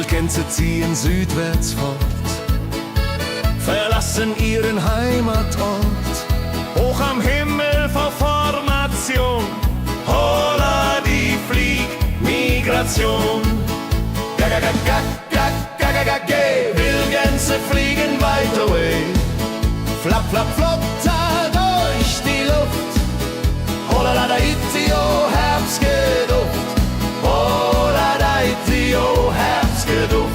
Wildgänse ziehen südwärts fort, verlassen ihren Heimatort. Hoch am Himmel vor Formation, holla die Fliegmigration. Gag, Wildgänse fliegen weit away. Flap, flap, flop, da durch die Luft. Holla da itio, Herbstgeduft. Holla da itio, Herbstgeduft.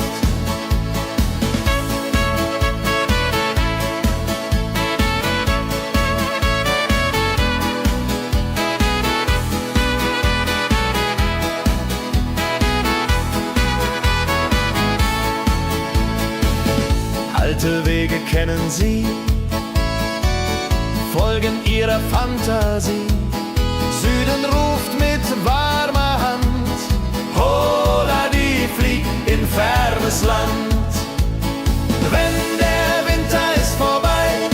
Alte Wege kennen sie, folgen ihrer Fantasie. Süden ruft mit warmer Hand, holla die flieg in fernes Land. Wenn der Winter ist vorbei,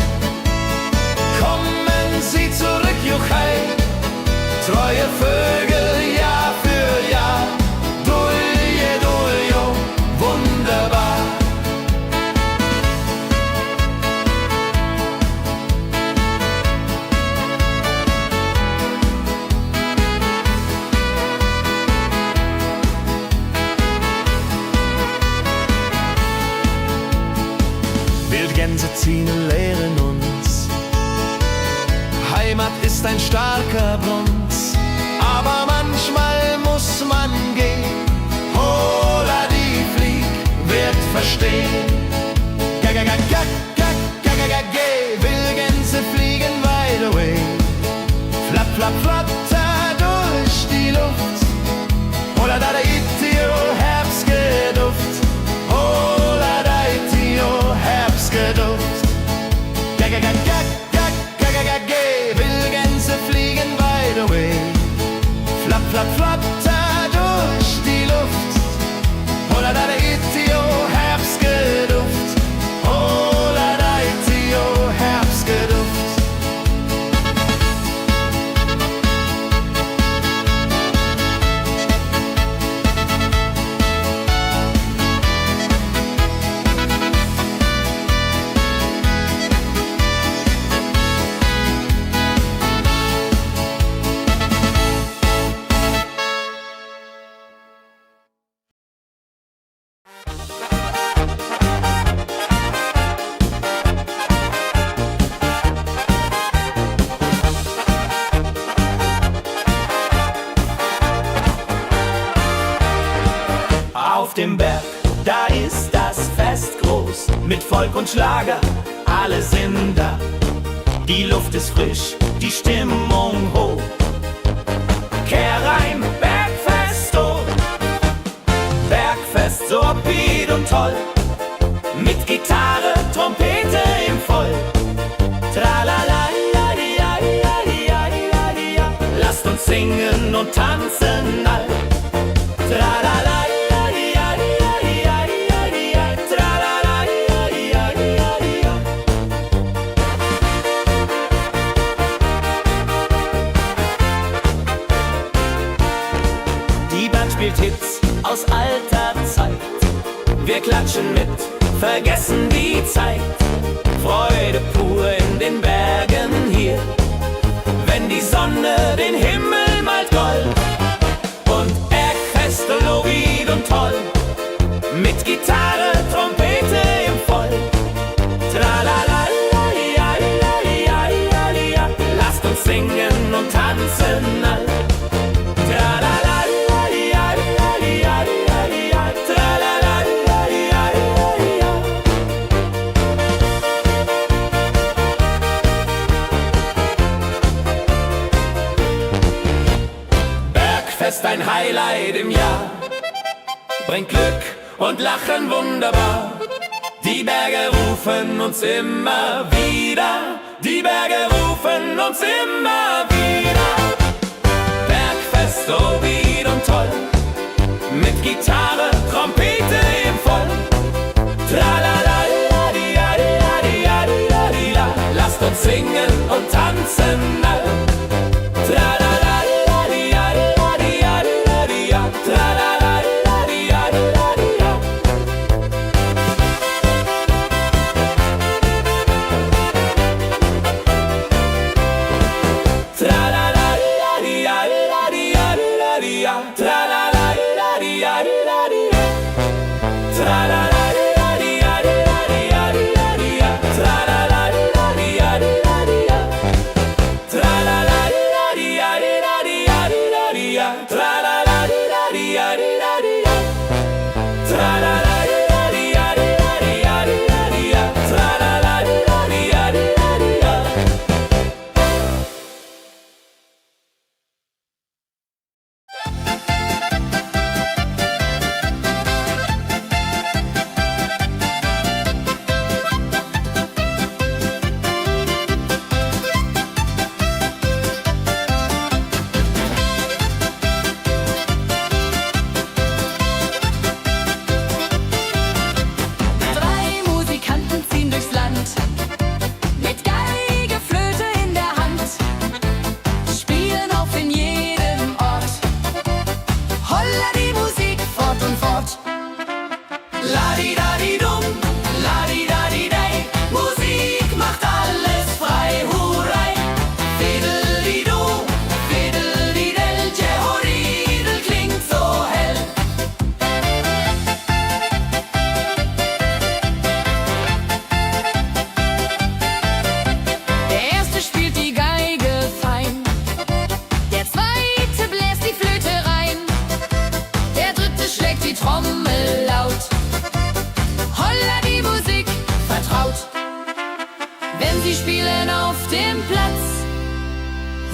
kommen sie zurück, Juchai. Treue Vögel Jahr für Jahr, Dulje, Duljo, wunderbar. Wildgänse ziehen, lehren uns. Heimat ist ein starker Bronz, aber manchmal muss man gehen. Holla die Flieg wird verstehen. Wildgänse fliegen wide away. Flap, flap, flatter durch die Luft. Holla da itio, Herbstgeduft. Holla da itio, Herbstgeduft. Wildgänse fliegen wide away. Flap, flap, flatter durch die Luft. Holla da itio, Herbstgeduft. Holla da itio, Herbstgeduft. Auf dem Berg, da ist das Fest groß, mit Volk und Schlager, alle sind da. Die Luft ist frisch, die Stimmung hoch. Kehrreim, Bergfest, oh. Bergfest, so upbeat und toll. Mit Gitarre, Trompete im Voll. Tralala, lasst uns singen und tanzen all. Tralala. Spielt Hits aus alter Zeit. Wir klatschen mit, vergessen die Zeit. Freude pur in den Bergen hier, wenn die Sonne den Himmel malt gold. Und Bergfest, Lovid und toll, mit Gitarre, Trompete im Voll. Tralala, lasst uns singen und tanzen all. Tralala. Bergfest, ein Highlight im Jahr, bringt Glück und Lachen wunderbar. Die Berge rufen uns immer wieder, die Berge rufen uns immer wieder. Bergfest, so weit und toll, mit Gitarre, Trompete im Voll. Tralala, lasst uns singen und tanzen all. Tralala, tralala.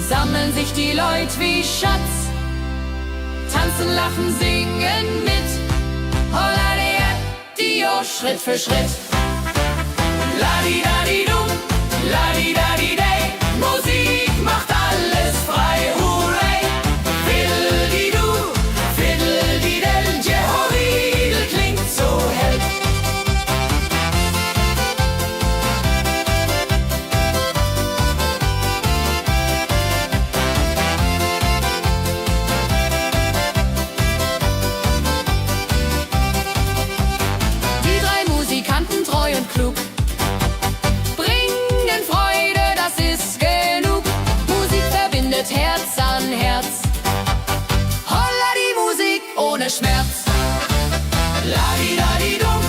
sammeln sich die Leute wie Schatz, tanzen, lachen, singen mit. Holla der Dio, Schritt für Schritt. Ladi-dadi-dum, ladi-dadi-day, Musik macht alles frei, hurray. Fiddle-di-du, fiddle-di-del, Jehoridel klingt so hell. Die drei Musikanten, treu und klug, bringen Freude, das ist genug. Musik verbindet Herz an Herz. Holla die Musik ohne Schmerz. Ladi-dadi-dum,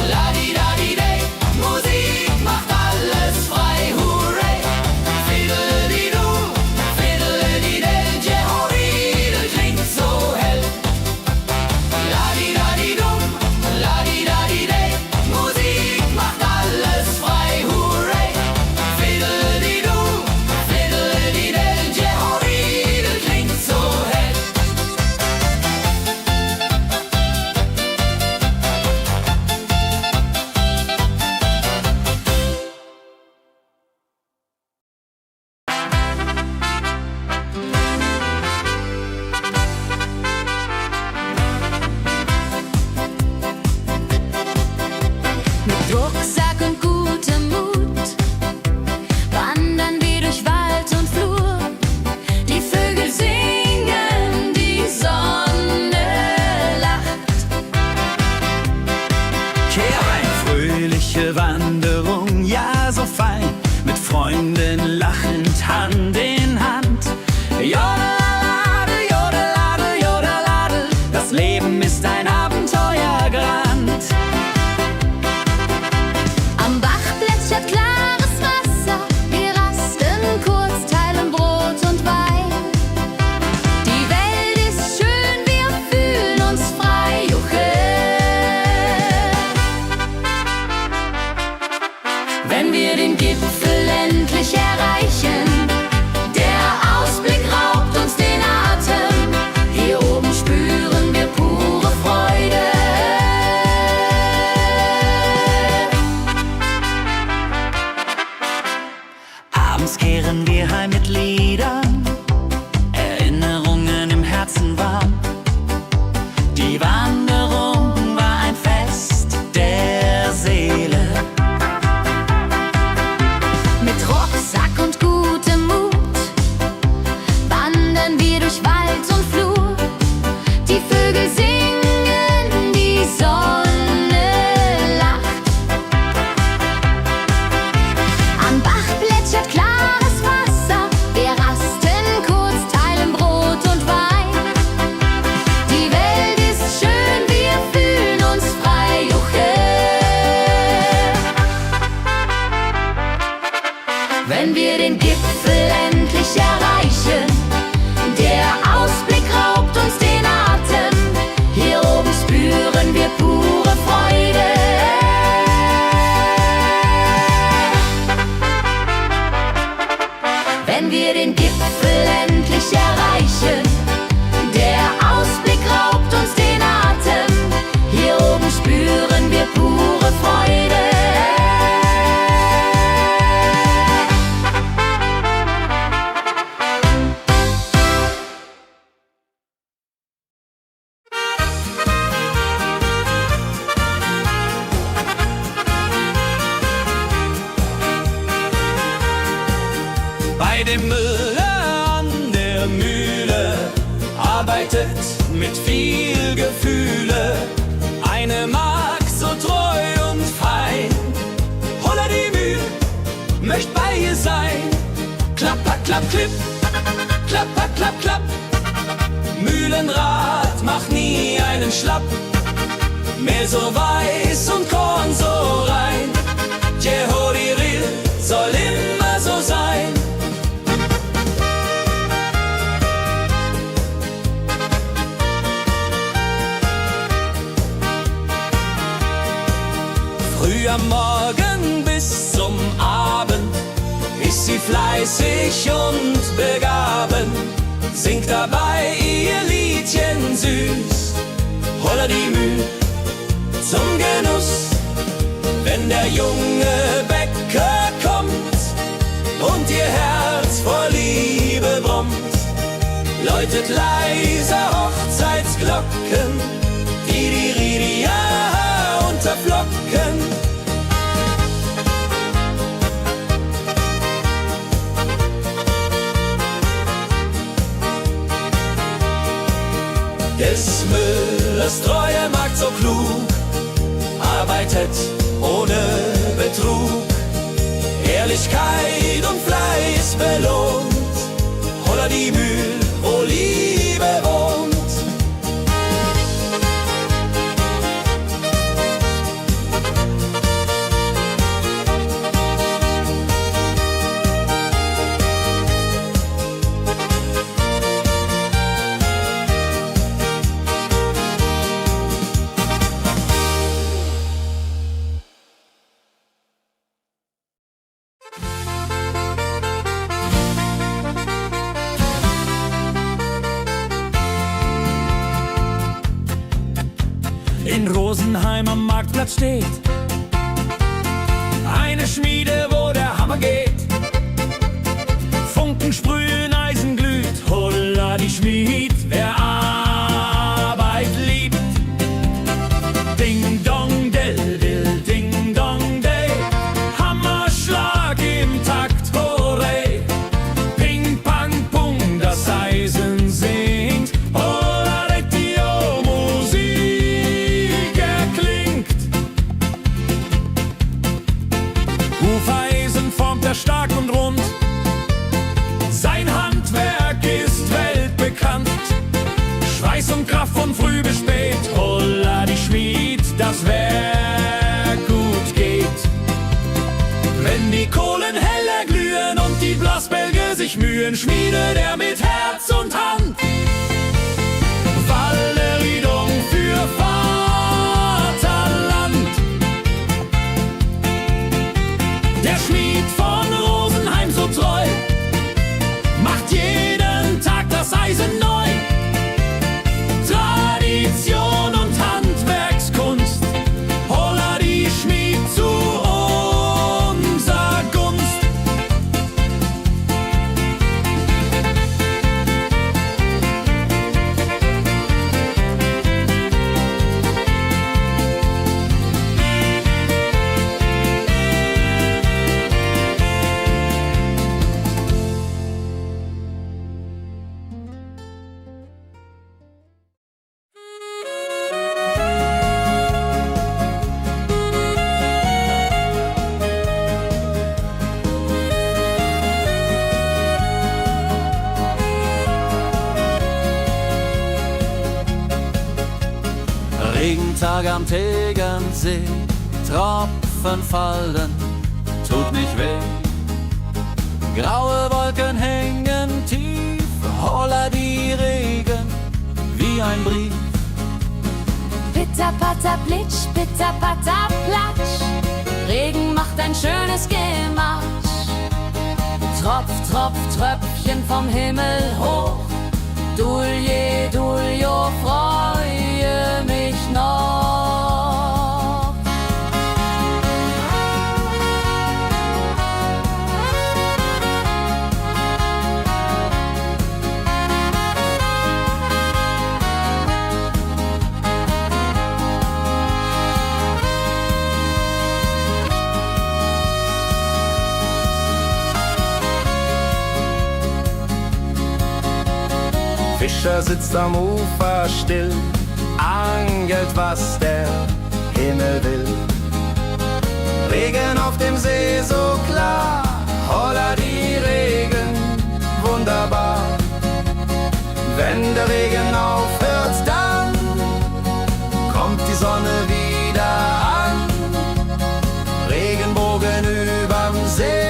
ladi-dadi-day, Musik macht alles frei, hurray. Fiddle-di-du, fiddle-di-del, Jehoridel klingt so hell. Ladi-dadi-dum, ladi-dadi-day, Musik macht alles frei, hurray. Fiddle-di-du, fiddle-di-del, Jehoridel klingt so hell. Mit Rucksack und gutem Mut wandern wir durch Wald und Flur. Die Vögel singen, die Sonne lacht. Kehr ein, fröhliche Wanderung, ja so fein, mit Freunden lachend Hand in Hand. Jodeladel, jodeladel, jodeladel, das Leben ist ein Abenteuergrand. Am Bach plätschert klares Wasser, wir rasten kurz, teilen Brot und Wein. Die Welt ist schön, wir fühlen uns frei, juche. Wenn wir den Gipfel endlich erreichen, der Ausblick raubt uns den Atem. Hier oben spüren wir pure Freude. pure Freude. Bei dem Müller an der Mühle arbeitet mit viel Gefühle eine Magd so treu und fein. Holla die Mühl, möcht bei ihr sein. Klapper, klapp, klipp, klapper, klapp, klapp. Mühlenrad macht nie einen Schlapp. Mehl so weiß und Korn so rein. Jehodiril soll immer so sein. Früh am Morgen bis zum Abend ist sie fleißig und begaben, singt dabei ihr Liedchen süß. Holla die Mühl zum Genuss, wenn der junge Bäcker kommt und ihr Herz vor Liebe brummt, läutet leise Hochzeitsglocken, die Ridia unterflocken. Des Müllers treue Magd so klug, arbeitet ohne Betrug, Ehrlichkeit und Fleiß belohnt. Holla die Mühl, wo Liebe wohnt. In Rosenheim am Marktplatz steht eine Schmiede, wo der Hammer geht. Funken sprühen, Eisen glüht, holla die Schmied, wer Arbeit liebt. Ding dong del dill, ding dong day, Hammerschlag im Takt, hurray. Ping pang pung, das Eisen singt, holla retio, Musik erklingt. Hufeisen formt er stark und rund, sein Handwerk ist weltbekannt. Schweiß und Kraft von früh bis spät, holla die Schmied, das Werk gut geht. Wenn die Kohlen heller glühen und die Blasbälge sich mühen, schmiedet er mit Herz und Hand Walleridung für Vaterland. Der Schmied von Rosenheim so treu macht jeden Tag das Eisen neu. Tradition und Handwerkskunst, holla die Schmied zu unser Gunst. Regentag am Tegernsee, Tropfen fallen, tut nicht weh. Graue Wolken hängen tief, holla die Regen wie ein Brief. Pitter, patter, plitsch, pitter, patter, platsch. Regen macht ein schönes Gematsch. Tropf, Tropf, Tröpfchen vom Himmel hoch. Dulje, Duljo, freue mich noch. Fischer sitzt am Ufer still, angelt, was der Himmel will. Regen auf dem See so klar, holla die Regen, wunderbar. Wenn der Regen aufhört, dann kommt die Sonne wieder an. Regenbogen überm See.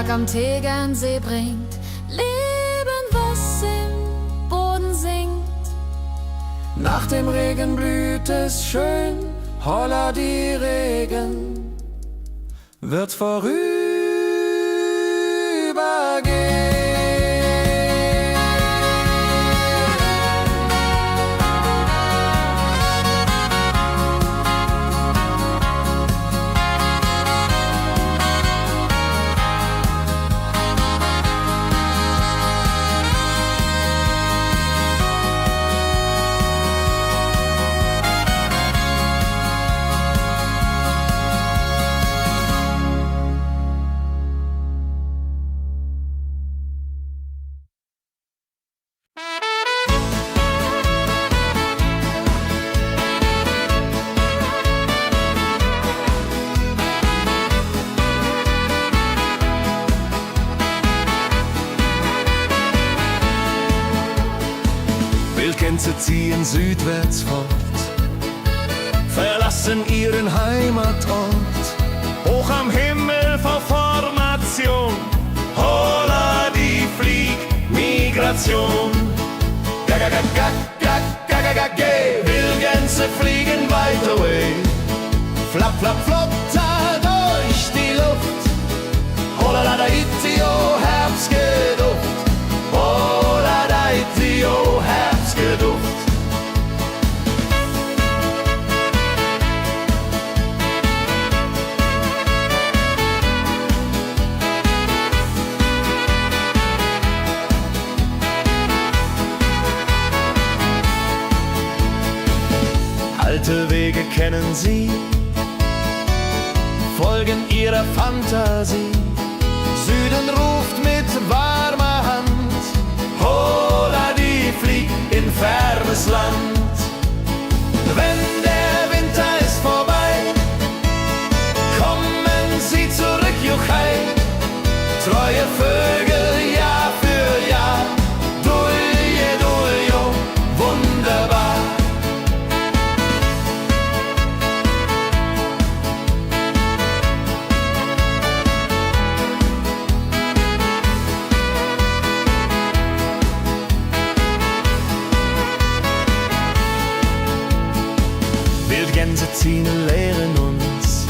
Am Tegernsee bringt Leben, was im Boden singt. Nach dem Regen blüht es schön, holla die Regen wird vorübergehen. Wildgänse ziehen südwärts fort, verlassen ihren Heimatort. Hoch am Himmel vor Formation, holla die Fliegmigration. Gag, Wildgänse fliegen weit away. Flap, flap, flop, da durch die Luft. Holla da itio, Herbstgeduft. Holla da itio, Herbstgeduft. Alte Wege kennen sie, folgen ihrer Fantasie. Süden ruft mit warmer Hand, holla die flieg in fernes Land. Wenn der Winter ist vorbei, kommen sie zurück, juchai. Treue Vögel Jahr für Jahr, dulje, duljo, wunderbar. Wildgänse ziehen, lehren uns,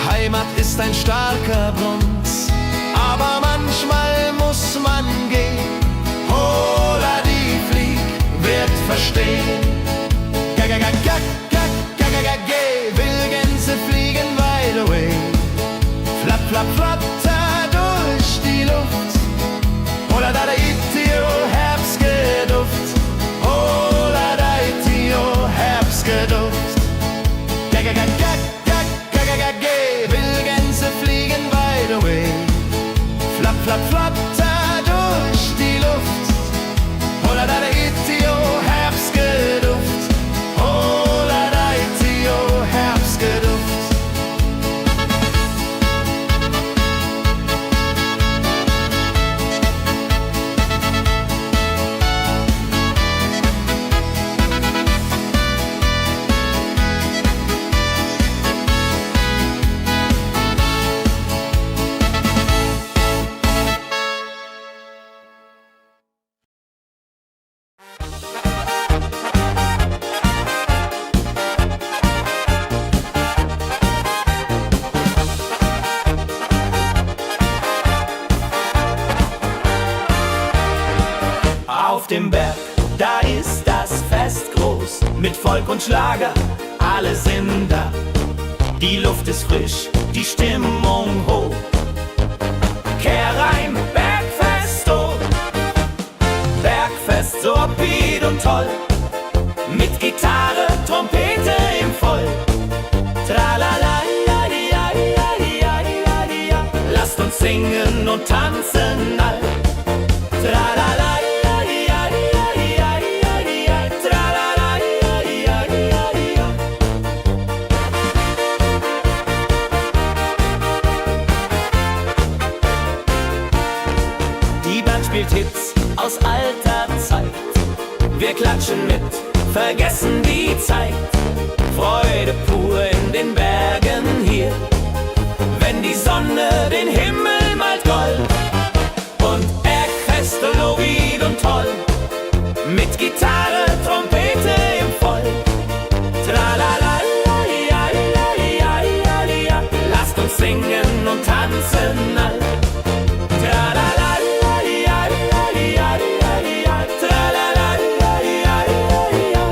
Heimat ist ein starker Bruns, aber manchmal muss man gehen. Holla die Flieg wird verstehen. Wildgänse fliegen wide away. Flap, flap, flatter durch die Luft. Holla da itio, Herbstgeduft. Holla da itio, Herbstgeduft. Wildgänse fliegen wide away. Flap, flap, flatter durch die Luft. Holla da itio, Herbstgeduft. Holla da itio, Herbstgeduft. Folk und Schlager, alle sind da. Die Luft ist frisch, die Stimmung hoch. Kehr rein, Bergfest, oh. Bergfest, so upbeat und toll. Mit Gitarre, Trompete im Voll. Tralala, ja, ja, ja, ja, ja, ja. Lasst uns singen und tanzen all. Tralala, ja, ja, ja, ja, ja, ja. Tralala, ja, ja, ja, ja. Die Band spielt Hits aus alter Zeit. Wir klatschen mit, vergessen die Zeit. Freude pur in den Bergen hier, wenn die Sonne den Himmel malt gold. Und Bergfest, Lovid und toll, mit Gitarre, Trompete im Voll. Tralala, ja, ja, ja, ja, ja. Lasst uns singen und tanzen all. Tralala, ja, ja, ja, ja, ja. Tralala, ja, ja, ja, ja.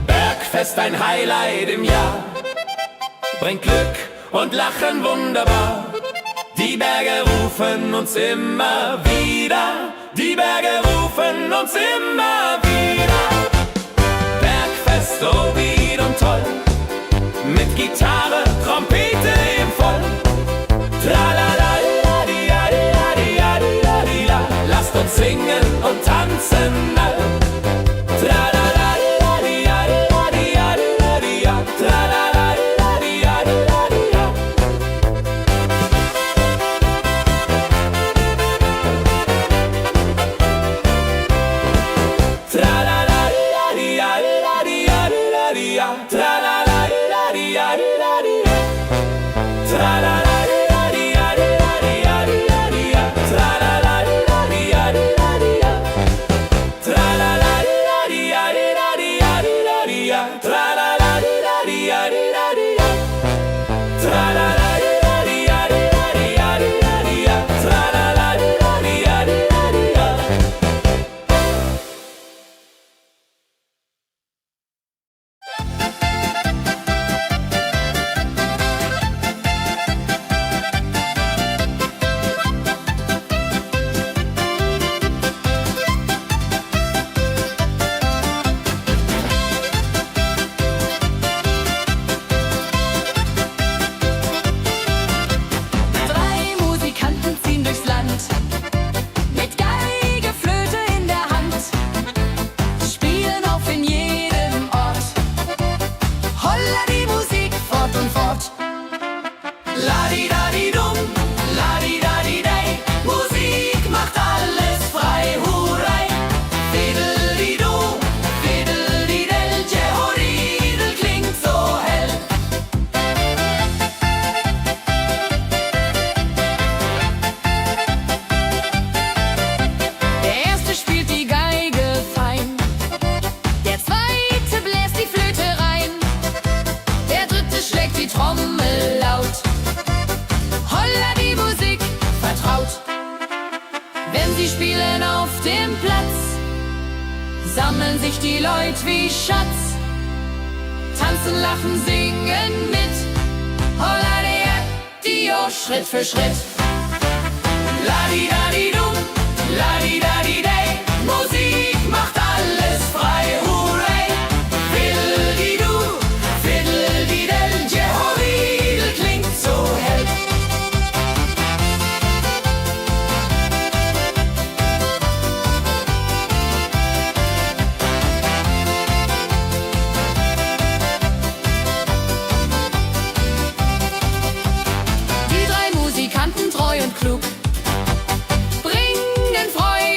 Bergfest, ein Highlight im Jahr, bringt Glück und Lachen wunderbar. Die Berge rufen uns immer wieder, die Berge rufen uns immer wieder. Bergfest, so wied und toll, mit Gitarre, Trompete im Voll. Tralala, la, di, la, di, la, di, la, di, la, di, la. Lasst uns singen und tanzen all. Tralala, la, di, la, di, la, di, la, di, la, di, la. Tralala, la, di, la, di, la, di, la. Tralala, la, di, la, di, la, di, la, di, la, di, la. Tralala, la, di, la, di, la, di, la. Tralala, la, di, la, di, la, di, la, di, la, di, la. Tralala, la, di, la, di, la, di, la. Tralala, la, di, la, di, la, di, la, di, la, di, la. Tralala, la, di, la, di, la, di, la. Tralala, la, di, la, di, la, di, la, di, la, di, la. Tralala, la, di, la, di, la, di, la. Drei Musikanten ziehen durchs Land, mit Geige, Flöte in der Hand, spielen auf in jedem Ort. Holla die Musik fort und fort. La-di-da-di-dum, la-di-da-di-day. Musik macht alles frei, hurray. Fiddle-di-du, fiddle-di-del, Jehoridel klingt so hell. Der erste spielt die Geige fein, der zweite bläst die Flöte rein, der dritte schlägt die Trommel laut. Holla die Musik vertraut. Wenn sie spielen auf dem Platz, sammeln sich die Leute wie Schatz. Tanzen, lachen, singen mit. Holla die Schritt für Schritt. La-di-da-di-dum, la-di-da-di-day. Musik macht alles frei, hurray. Fiddle-di-du, fiddle-di-del, Jehoridel klingt so hell. Die drei Musikanten, treu und klug, bringen Freude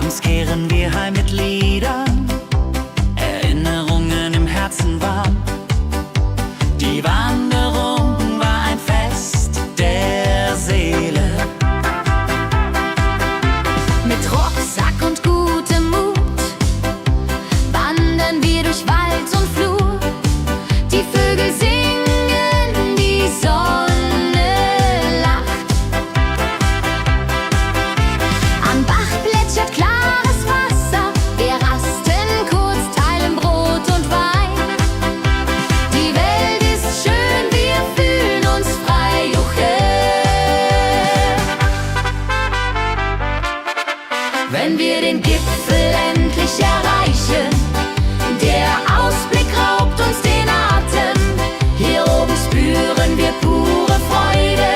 Abends kehren wir heim mit Liedern, Erinnerungen im Herzen warm. Die Wanderung war ein Fest der Seele. Mit Rucksack und gutem Mut wandern wir durch Wald und Flur. Die Vögel singen, die Sonne lacht. Am Bach plätschert klares Wasser. Wir rasten kurz, teilen Brot und Wein. Die Welt ist schön, wir fühlen uns frei. Juche. Wenn wir den Gipfel endlich erreichen, der Ausblick raubt uns den Atem. Hier oben spüren wir pure Freude.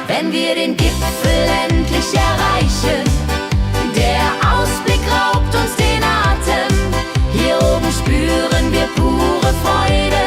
Wenn wir den Gipfel endlich erreichen, der Ausblick raubt uns den Atem. Hier oben spüren wir pure Freude.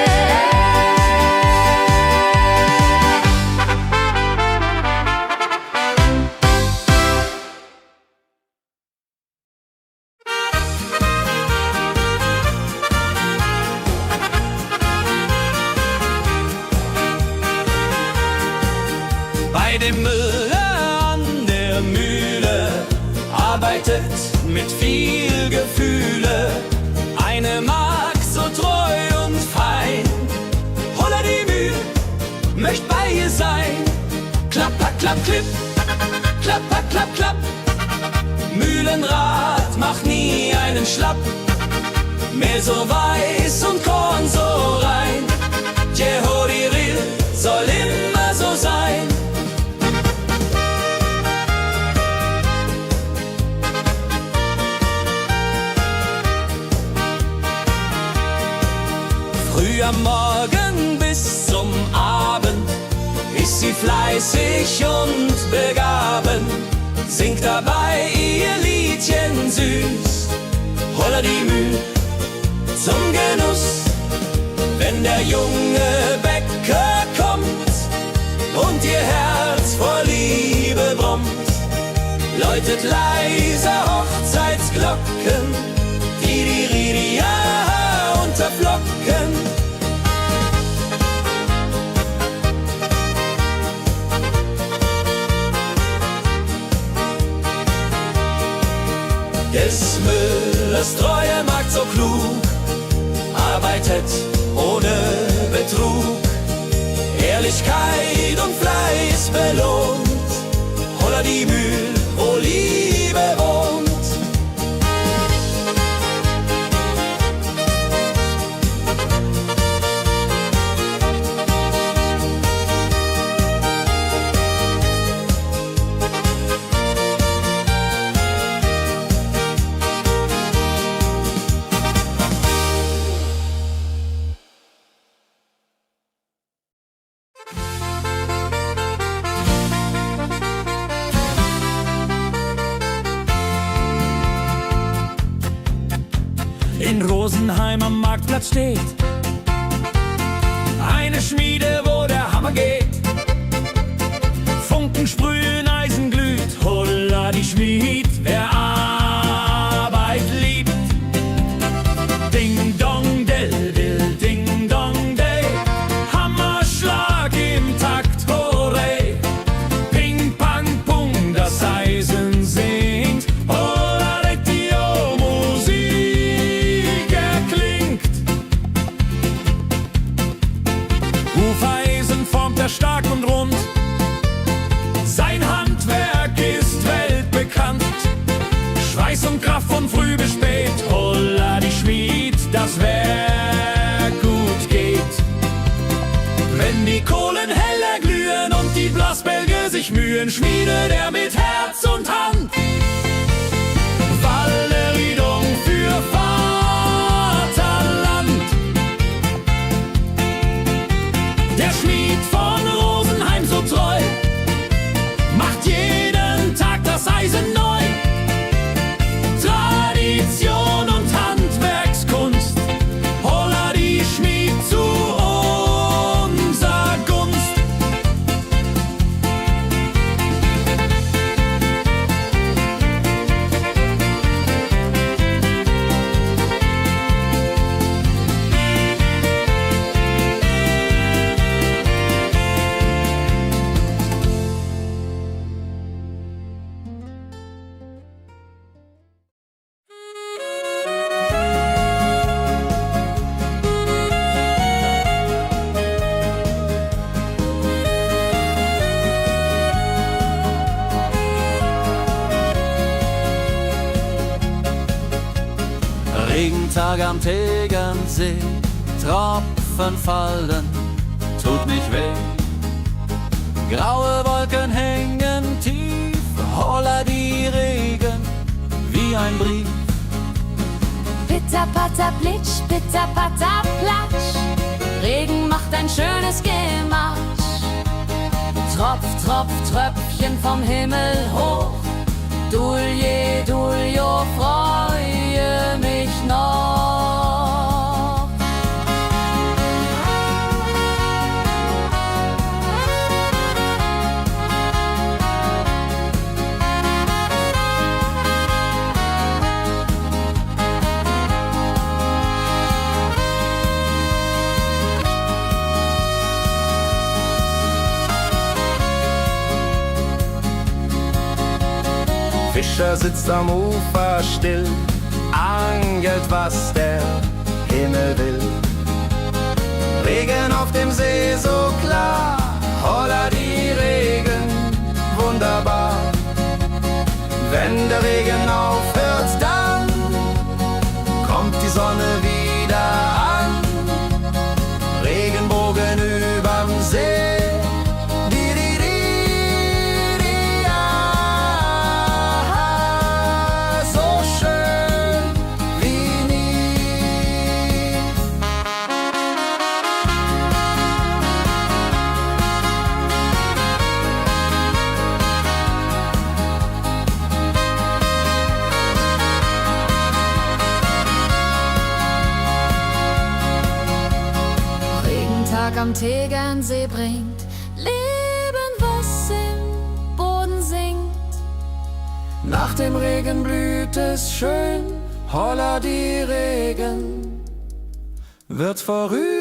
Bei dem Müller an der Mühle arbeitet mit viel Gefühle eine Magd so treu und fein. Holla die Mühle, möcht bei ihr sein. Klapper, klapp, klipp, klapper, klapp, klapp. Mühlenrad macht nie einen Schlapp. Mehl so weiß und Korn so rein. Jehodiril soll immer so sein. Früh am Morgen bis zum Abend ist sie fleißig und begaben, singt dabei ihr Liedchen süß. Holla die Müh zum Genuss, wenn der junge Bäcker kommt und ihr Herz vor Liebe brummt, läutet leise Hochzeitsglocken, Didiridia unter Flocken. Des Müllers treue Magd so klug, arbeitet ohne Betrug, Ehrlichkeit und Fleiß belohnt. Holla die Mühl, wo Liebe wohnt. In Rosenheim am Marktplatz steht eine Schmiede, wo der Hammer geht. Funken sprühen, Eisen glüht, holla die Schmied, wer Arbeit liebt. Ding dong del dill, ding dong day, Hammerschlag im Takt, hurray. Ping pang pung, das Eisen singt, holla die Musik erklingt. Hufeisen formt er stark und rund, sein Handwerk ist weltbekannt. Schweiß und Kraft von früh bis spät, holla die Schmied, das Werk gut geht. Wenn die Kohlen heller glühen und die Blasbälge sich mühen, schmiedet er mit Herz und Hand Walleriedung für Vaterland. Der Schmied von Rosenheim so treu macht jeden Tag das Eisen neu. Tradition und Handwerkskunst, holla die Schmied zu unser Gunst. Regentag am Tegernsee, Tropfen fallen, tut nicht weh. Graue Wolken hängen tief, holla die Regen wie ein Brief. Pitter, patter, plitsch, pitter, patter, platsch. Regen macht ein schönes Gematsch. Tropf, tropf, Tröpfchen vom Himmel hoch. Dulje, duljo, freue mich noch. Fischer sitzt am Ufer still, angelt, was der Himmel will. Regen auf dem See so klar, holla die Regen, wunderbar. Wenn der Regen aufhört, dann kommt die Sonne wieder an. Regenbogen überm See. Am Tegernsee bringt Leben, was im Boden singt. Nach dem Regen blüht es schön, holla die Regen wird vorübergehen.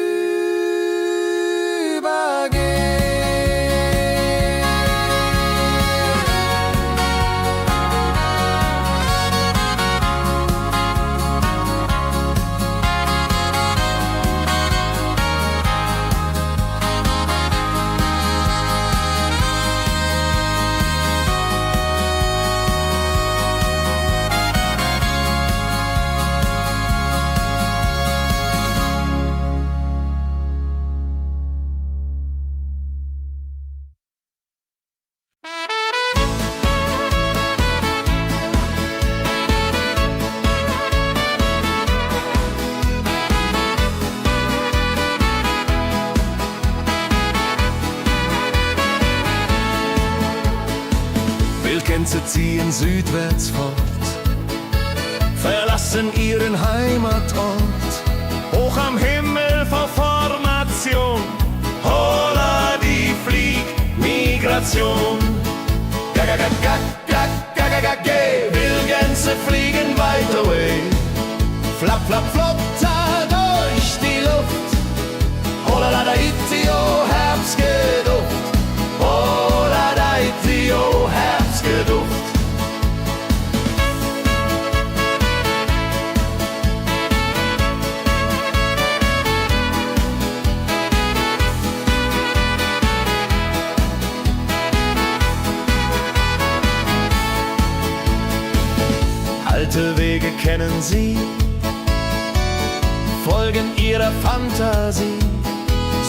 Wildgänse ziehen südwärts fort, verlassen ihren Heimatort. Hoch am Himmel vor Formation, holla die Fliegmigration. Wildgänse fliegen weit away, flap, flap, flotter durch die Luft. Holla la da itio, Herbstgeduft. Holla da itio, Herbstgeduft. Alte Wege kennen sie, folgen ihrer Fantasie.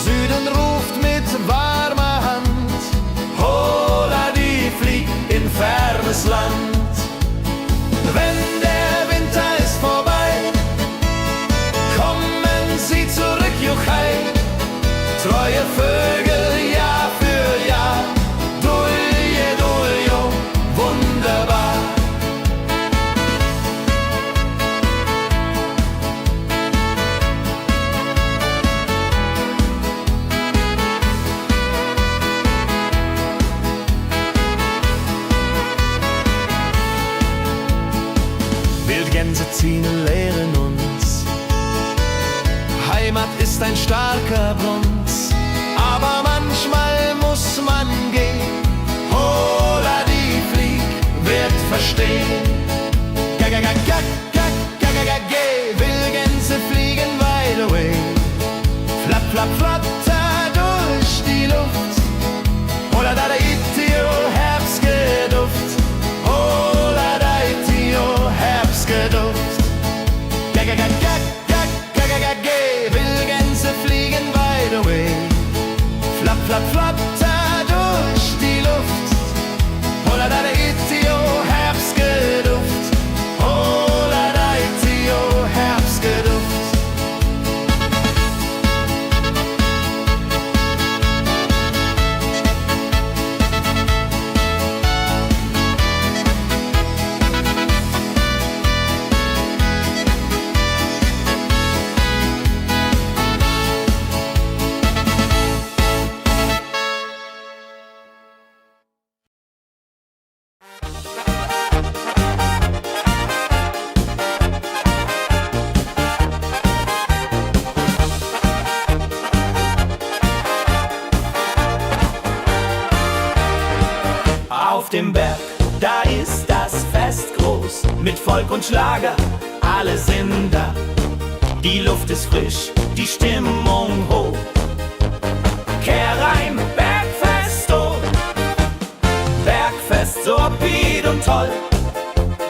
Süden ruft mit warmer Hand, holla die flieg in fernes Land. Wenn der Winter ist vorbei, kommen sie zurück, Juchai. Treue Vögel Jahr für Jahr, dulje, duljo, wunderbar. Wildgänse ziehen, lehren uns, Heimat ist ein starker Bronz, aber manchmal muss man gehen. Holla die Flieg wird verstehen. Wildgänse fliegen wide away, flap, flap, flatter durch die Luft. Holla da itio, Herbstgeduft. Holla da itio, Herbstgeduft. Auf dem Berg, da ist das Fest groß, mit Volk und Schlager, alle sind da. Die Luft ist frisch, die Stimmung hoch. Kehr rein, Bergfest, oh. Bergfest, so upbeat und toll.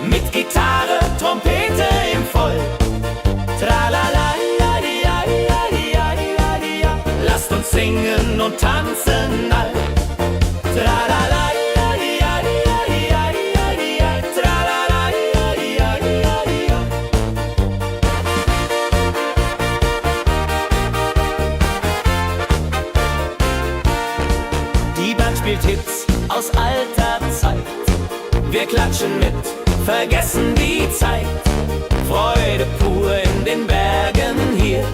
Mit Gitarre, Trompete im Voll. Tralala, lasst uns singen und tanzen all. Tralala, die Band spielt Hits aus alter Zeit. Wir klatschen mit, vergessen die Zeit. Freude pur in den Bergen hier,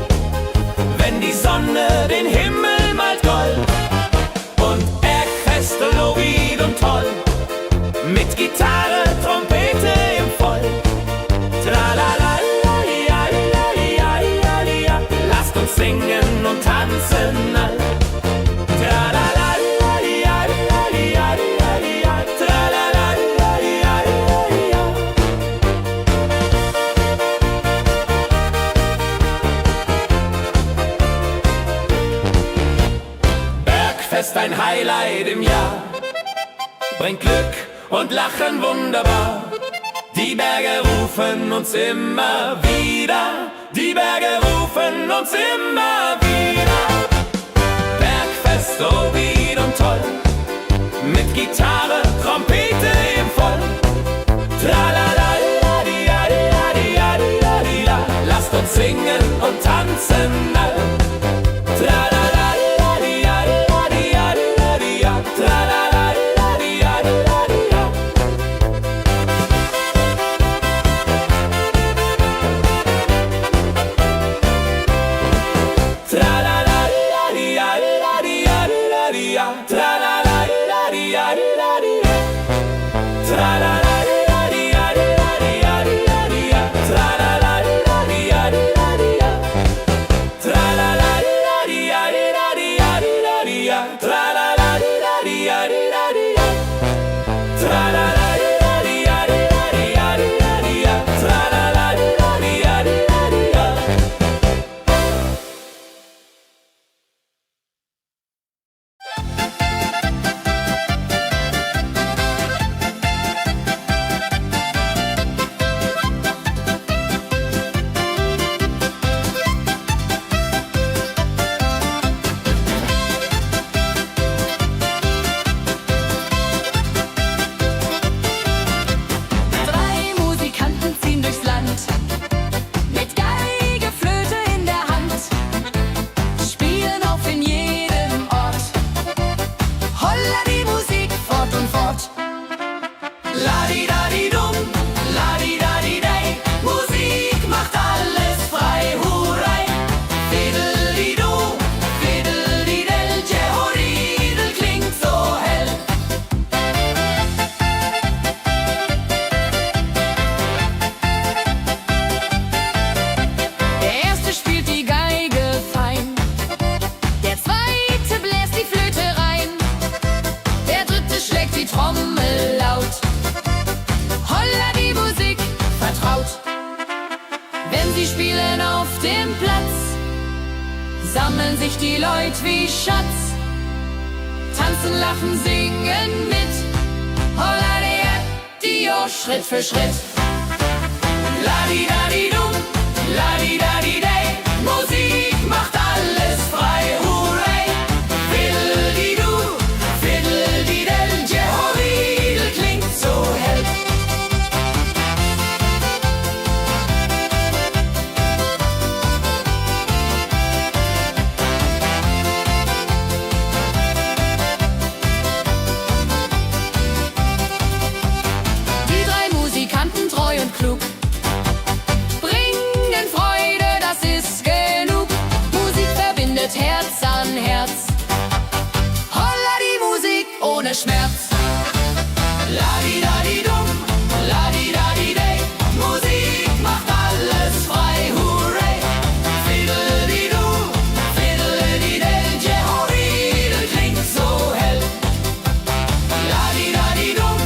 wenn die Sonne den Himmel malt gold. Und Bergfest, Lovid und toll, mit Gitarre, Trompete im Voll. Tralala, lasst uns singen und tanzen all. Tralala, Bergfest, ein Highlight im Jahr, bringt Glück und Lachen wunderbar. Die Berge rufen uns immer wieder, die Berge rufen uns immer wieder. Bergfest, so wieder und toll, mit Gitarre, Trompete im Voll. Tralala, lasst uns singen und tanzen all. Tralala, sammeln sich die Leute wie Schatz, tanzen, lachen, singen mit. Holla die Schritt für Schritt. Ladi-dadi-dum, ladi-dadi-day, Musik macht alles frei, hurray. Fiddle-di-du, fiddle-di-del, Jehoridel klingt so hell. Die drei Musikanten, treu und klug, bringen Freude, das ist genug. Musik verbindet Herz an Herz. Holla die Musik ohne Schmerz. Ladi-dadi-dum, ladi-dadi-day, Musik macht alles frei, hurray. Fiddle-di-du, fiddle-di-del, Jehoridel klingt so hell. Ladi-dadi-dum,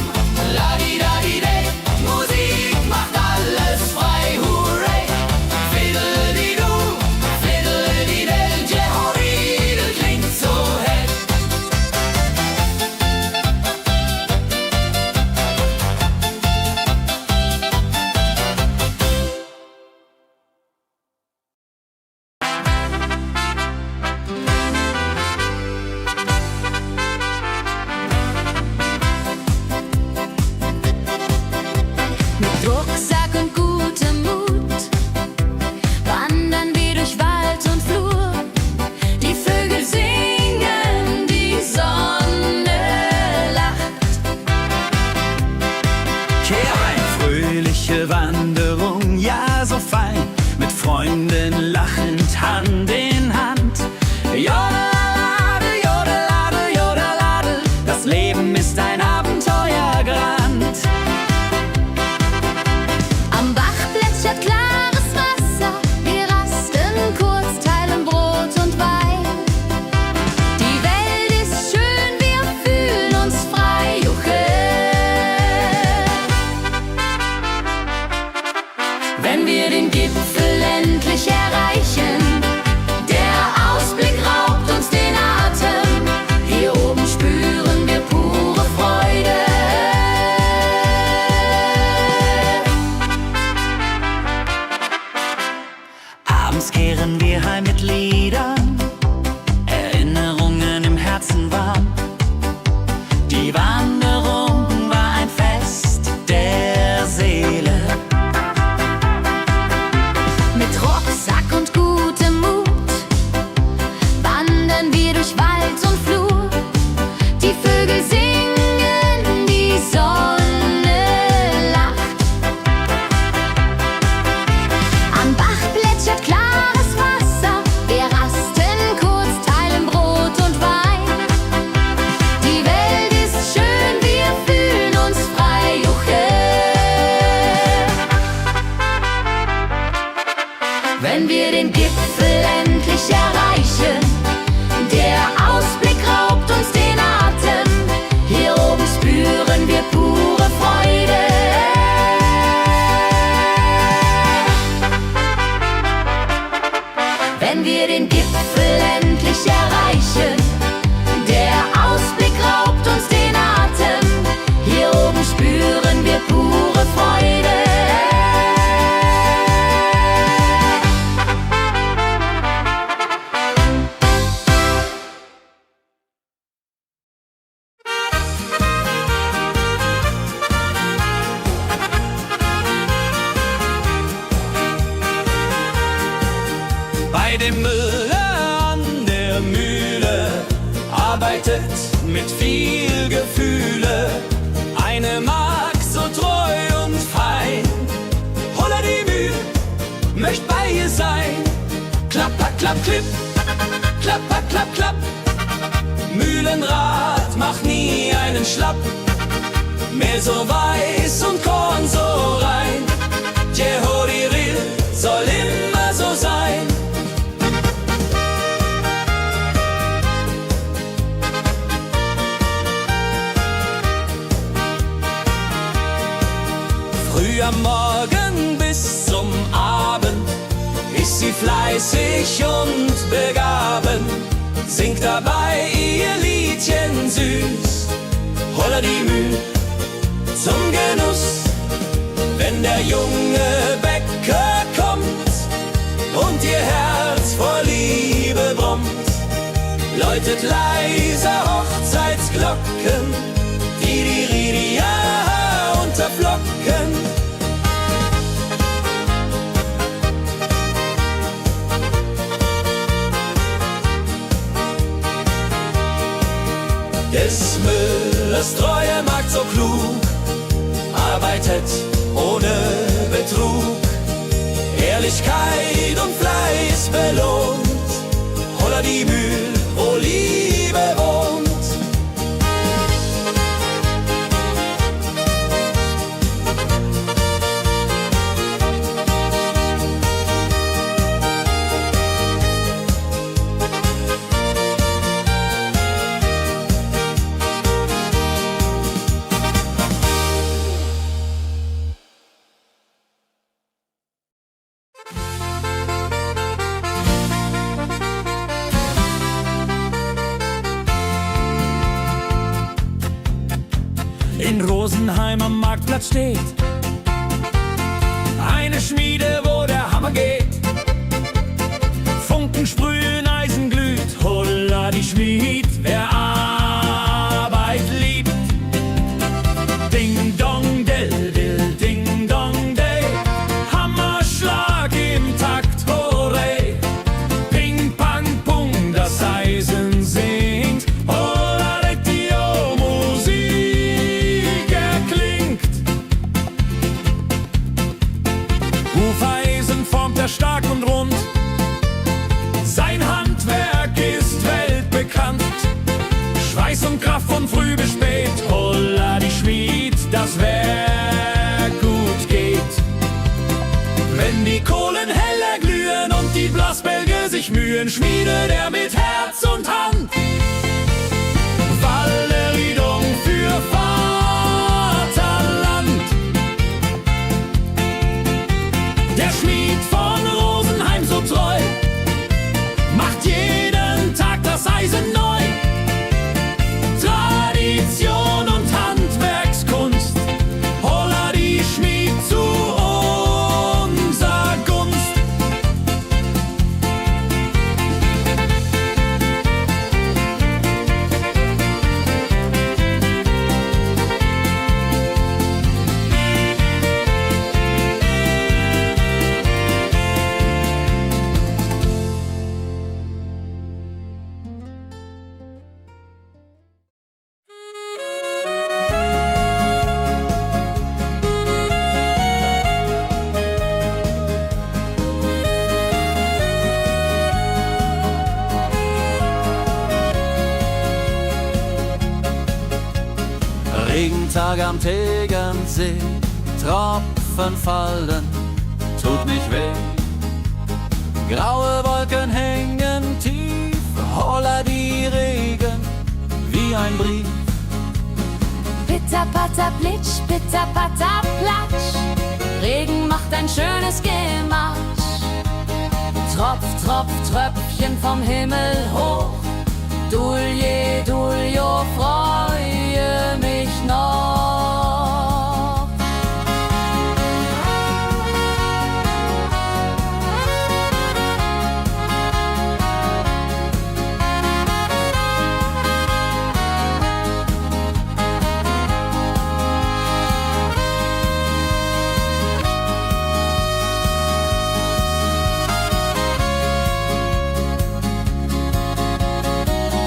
Hand in Hand. Jodeladel, jodeladel, jodeladel, das Leben ist ein Abenteuergrand. Am Bach plätschert klares Wasser, wir rasten kurz, teilen Brot und Wein. Die Welt ist schön, wir fühlen uns frei, juche. Wenn wir den Gipfel endlich erreichen, der Ausblick raubt uns den Atem. Hier oben spüren wir pure Freude. Abends kehren wir heim mit Liedern, Erinnerungen im Herzen warm. Die Wanderung war ein Fest der Seele. Mit Rucksack und gutem Mut wandern wir durch Wald und Flur. Die Vögel singen, die Sonne lacht. Am Bach plätschert klares Wasser, wir rasten kurz, teilen Brot und Wein. Die Welt ist schön, wir fühlen uns frei, juche. Wenn wir den Gipfel endlich erreichen, der Ausblick raubt uns den Atem. Hier oben spüren wir pure Freude. Wenn wir den Gipfel endlich erreichen, der Ausblick raubt uns den Atem. Hier oben spüren wir pure Freude. Bei dem Müller an der Mühle arbeitet mit viel Gefühle eine Magd so treu und fein. Holla die Mühl, möcht bei ihr sein. Klapper, klapp, klipp, klapper, klapp, klapp. Mühlenrad macht nie einen Schlapp. Mehl so weiß und Korn so rein. Jehoriril soll immer so sein. Früh am Morgen bis zum Abend ist sie fleißig und begaben, singt dabei ihr Liedchen süß. Holla die Mühl zum Genuss, wenn der junge Bäcker kommt und ihr Herz vor Liebe brummt, läutet leiser Hochzeitsglocken, die Ridia unterflocken. Des Müllers treue Magd so klug, arbeitet ohne Betrug, Ehrlichkeit und Fleiß belohnt. Holla die Mühl, wo Liebe wohnt. In Rosenheim am Marktplatz steht eine Schmiede, wo der Hammer geht. Funken sprühen, Eisen glüht, holla die Schmied, wer Arbeit liebt. Ding dong del dill, ding dong day, Hammerschlag im Takt, hurray. Ping pang pung, das Eisen singt, holla die Musik erklingt. Hufeisen formt er stark und rund, Frieden schmiedet er mit Herz und Hand. Walleriedung für Vaterland. Der Schmied von Rosenheim so treu macht jeden Tag das Eisen neu. Tradition und Handwerkskunst, holla die Schmied zu unser Gunst. Regentag am Tegernsee, Tropfen fallen, tut nicht weh. Graue Wolken hängen tief, holla die Regen wie ein Brief. Pitter, patter, plitsch, pitter, patter, platsch. Regen macht ein schönes Gematsch. Tropf, Tropf, Tröpfchen vom Himmel hoch. Dulje, Duljo, freue mich noch.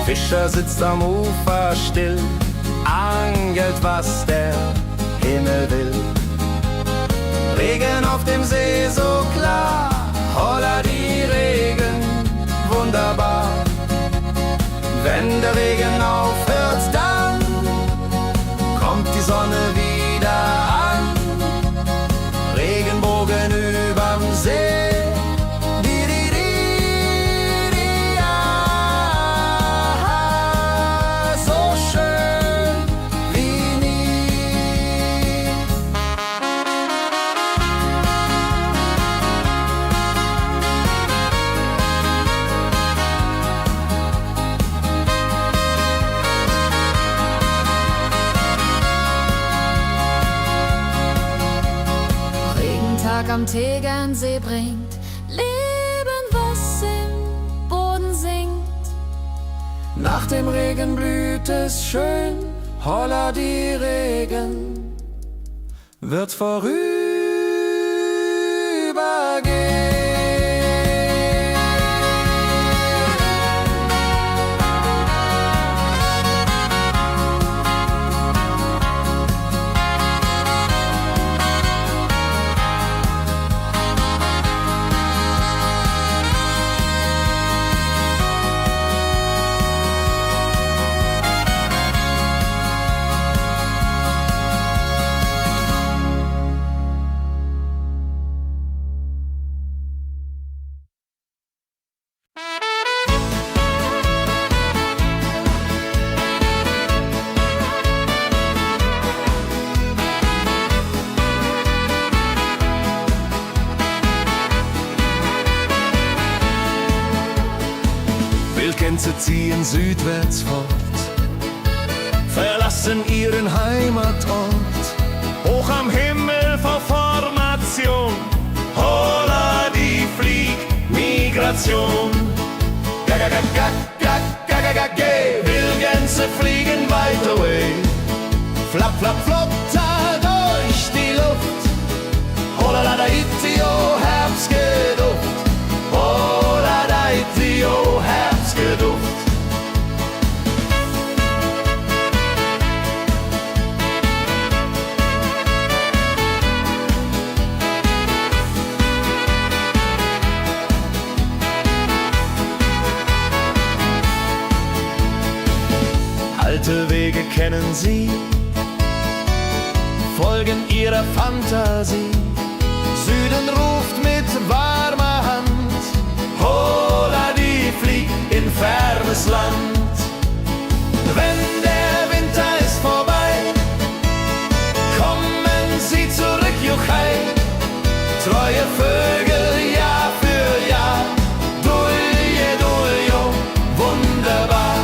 Fischer sitzt am Ufer still, angelt, was der Himmel will. Regen auf dem See so klar, holla die Regen, wunderbar. Wenn der Regen aufhört, dann kommt die Sonne wieder an. Regenbogen überm See. Am Tegernsee bringt Leben, was im Boden singt. Nach dem Regen blüht es schön, holla die Regen wird vorübergehen. Gänse ziehen südwärts fort, verlassen ihren Heimatort. Hoch am Himmel vor Formation, holla die Fliegmigration. Wildgänse fliegen weit away, flapp, flapp, flop, durch die Luft. Holla da itio, Herbstgeduft. Holla da itio, Herbstgeduft. Alte Wege kennen Sie, folgen ihrer Fantasie. Süden ruft mit warmer Hand, holla die flieg in fernes Land. Wenn der Winter ist vorbei, kommen sie zurück, Juchai. Treue Vögel, Jahr für Jahr, Dulje, Duljo, wunderbar.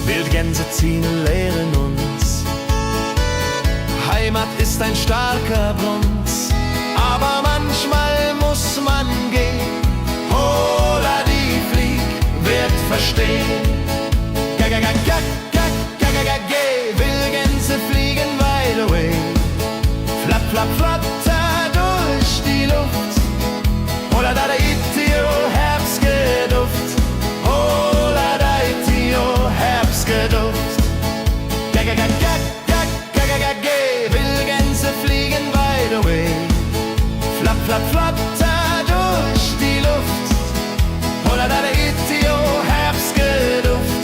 Wildgänse ziehen, lehren uns, Heimat ist ein starker Bronz, aber manchmal muss man gehen. Hola, die Flieg wird verstehen. Wildgänse fliegen wide away. Flapp, flapp, flatter durch die Luft. Hola, da, itio, Herbstgeduft. Hola, da, itio, Herbstgeduft. Wildgänse fliegen wide away. Flapp, flapp, flatter durch die Luft. Hola, da, itio, Herbstgeduft.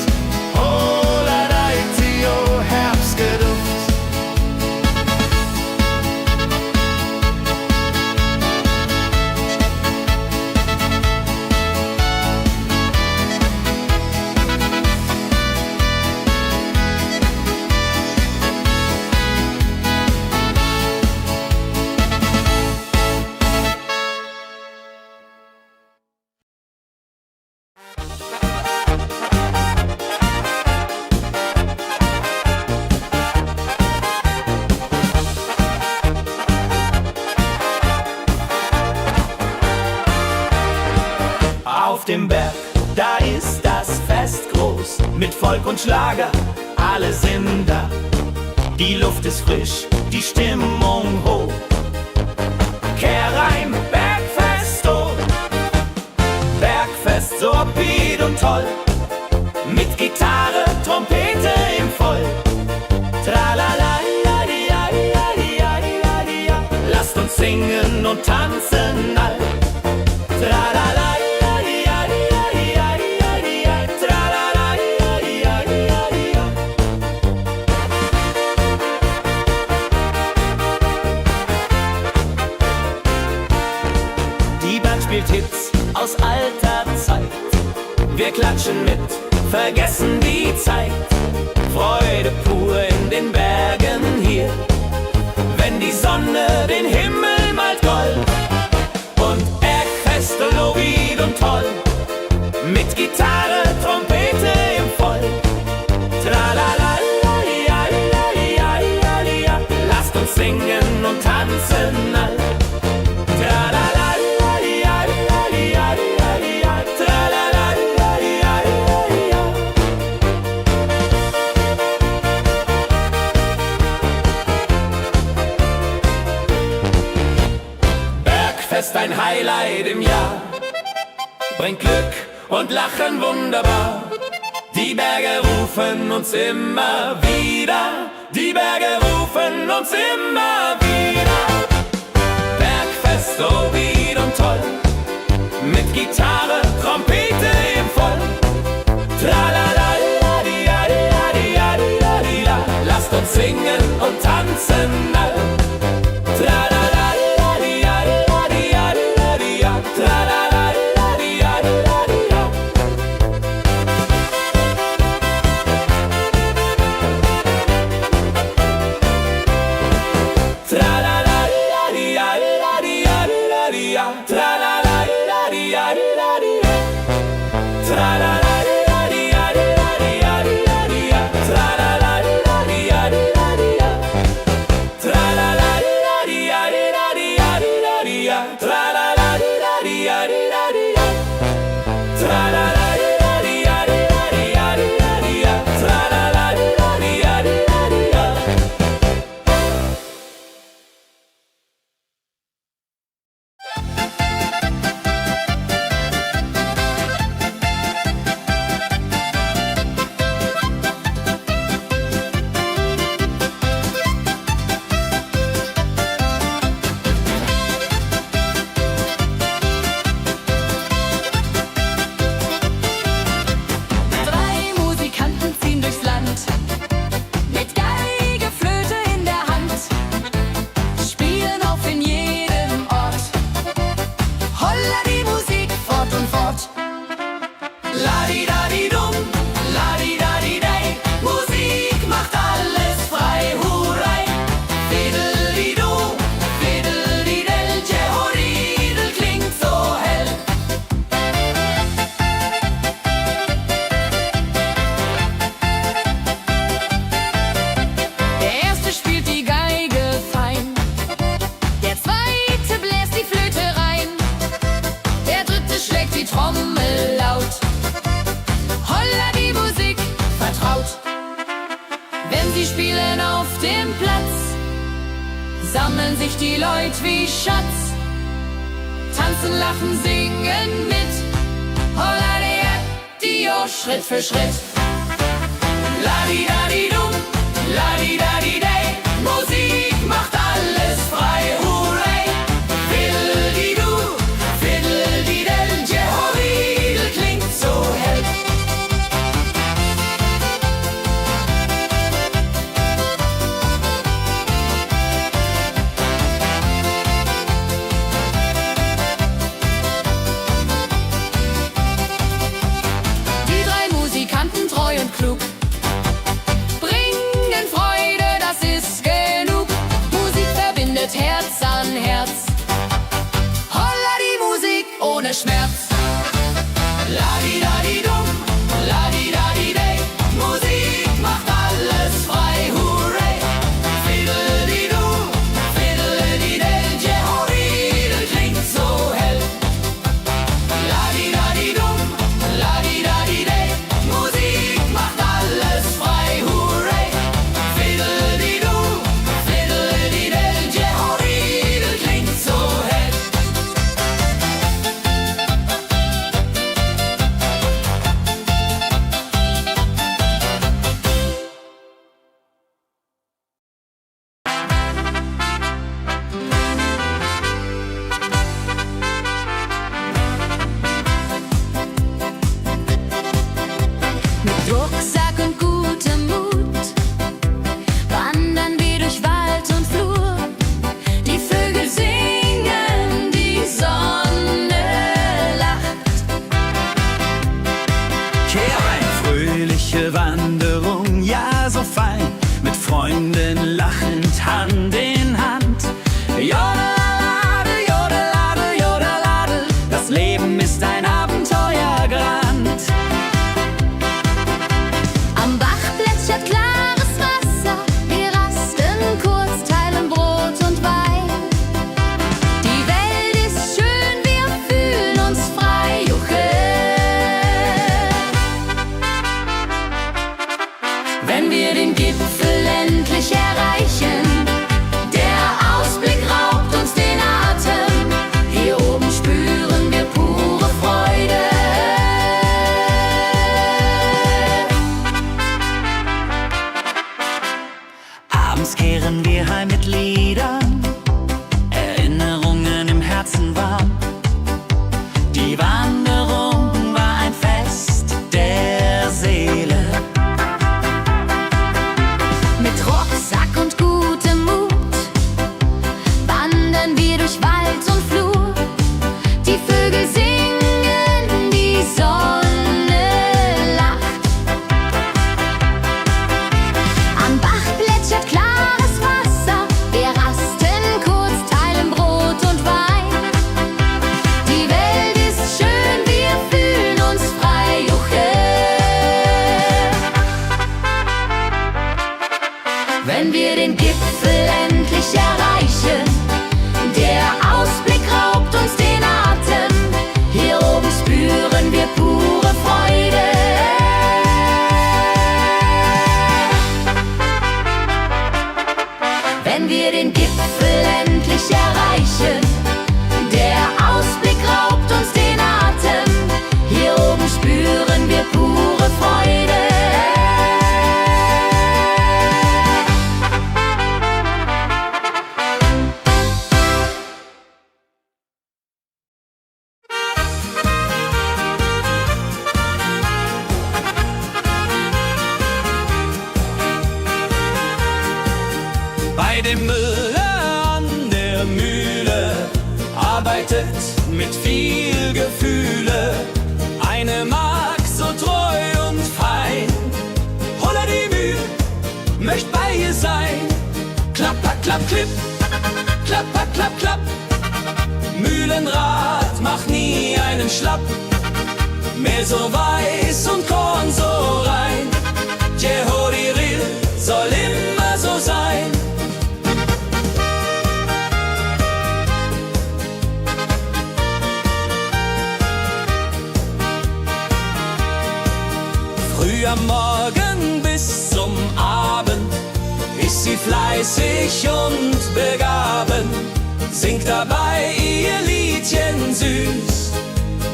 Hola, da, itio, Herbstgeduft. Auf dem Berg, da ist das Fest groß, mit Volk und Schlager, alle sind da. Die Luft ist frisch, die Stimmung hoch. Kehr rein, Bergfest, oh. Bergfest, so upbeat und toll. Mit Gitarre, Trompete im Voll. Tralala, lasst uns singen und tanzen all. Tralala. Spielt Hits aus alter Zeit. Wir klatschen mit, vergessen die Zeit. Freude pur in den Bergen hier, wenn die Sonne den Himmel malt gold. Und Bergfest, Lovid und toll, mit Gitarre, Trompete im Voll. Tralala, lasst uns singen und tanzen all. Tralala. Bergfest, ein Highlight im Jahr, bringt Glück und Lachen wunderbar. Die Berge rufen uns immer wieder, die Berge rufen uns immer wieder. Bergfest, so wied und toll, mit Gitarre, Trompete im Voll. Tralala, lasst uns singen und tanzen all. Tra la la Wenn sie spielen auf dem Platz, sammeln sich die Leute wie Schatz. Tanzen, lachen, singen mit. Holla Dio, Schritt für Schritt. La-di-da-di-dum, la-di-da-di-day. Musik macht alles frei, hurray. Fiddle-di-du, fiddle-di-del. Jehoridel klingt so hell. Die drei Musikanten, treu und klug, bringen Freude, das ist genug. Musik verbindet Herz an Herz. Holla die Musik ohne Schmerz. La-di-da-di-dum, la-di-da-di-day. Musik macht alles frei, hurray. Fiddle-di-du, fiddle-di-del. Jehoridel klingt so hell. La-di-da-di-dum, la-di-da-di-day. Musik macht alles frei, hurray. Fiddle-di-du, fiddle-di-del. Jehoridel klingt so hell. Mit Rucksack und gutem Mut wandern wir durch Wald und Flur. Die Vögel singen, die Sonne lacht. Kehr ein, fröhliche Wanderung, ja so fein, mit Freunden lachend Hand in Hand. Jodelade, jodelade, jodelade, das Leben ist ein Abenteuergrand. Am Bach plätschert klares Wasser, wir rasten kurz, teilen Brot und Wein. Die Welt ist schön, wir fühlen uns frei, juche. Wenn wir den Gipfel endlich erreichen, der Ausblick raubt uns den Atem. Hier oben spüren wir pure Freude. Abends kehren wir heim mit Liedern, Erinnerungen im Herzen warm. Die Wanderung war ein Fest der Seele. Mit Rucksack und gutem Mut wandern wir durch Wald und Flur. Die Vögel singen, die Sonne lacht. Am Bach plätschert klares Wasser, wir rasten kurz, teilen Brot und Wein. Die Welt ist schön, wir fühlen uns frei, juche. Wenn wir den Gipfel endlich erreichen, der Ausblick raubt uns den Atem. Hier oben spüren wir pure Freude. Wenn wir den Gipfel endlich erreichen, der Ausblick raubt uns den Atem. Hier oben spüren wir pure Freude. Bei dem Müller an der Mühle arbeitet mit viel Gefühle eine Magd so treu und fein. Holla die Mühle, möcht bei ihr sein. Klapper, klapp, klipp, klapper, klapp, klapp. Mühlenrad macht nie einen Schlapp. Mehl so weiß und Korn so rein. Jehoridel soll immer so sein. Früh am Morgen bis zum Abend ist sie fleißig und begaben, singt dabei ihr Liedchen süß.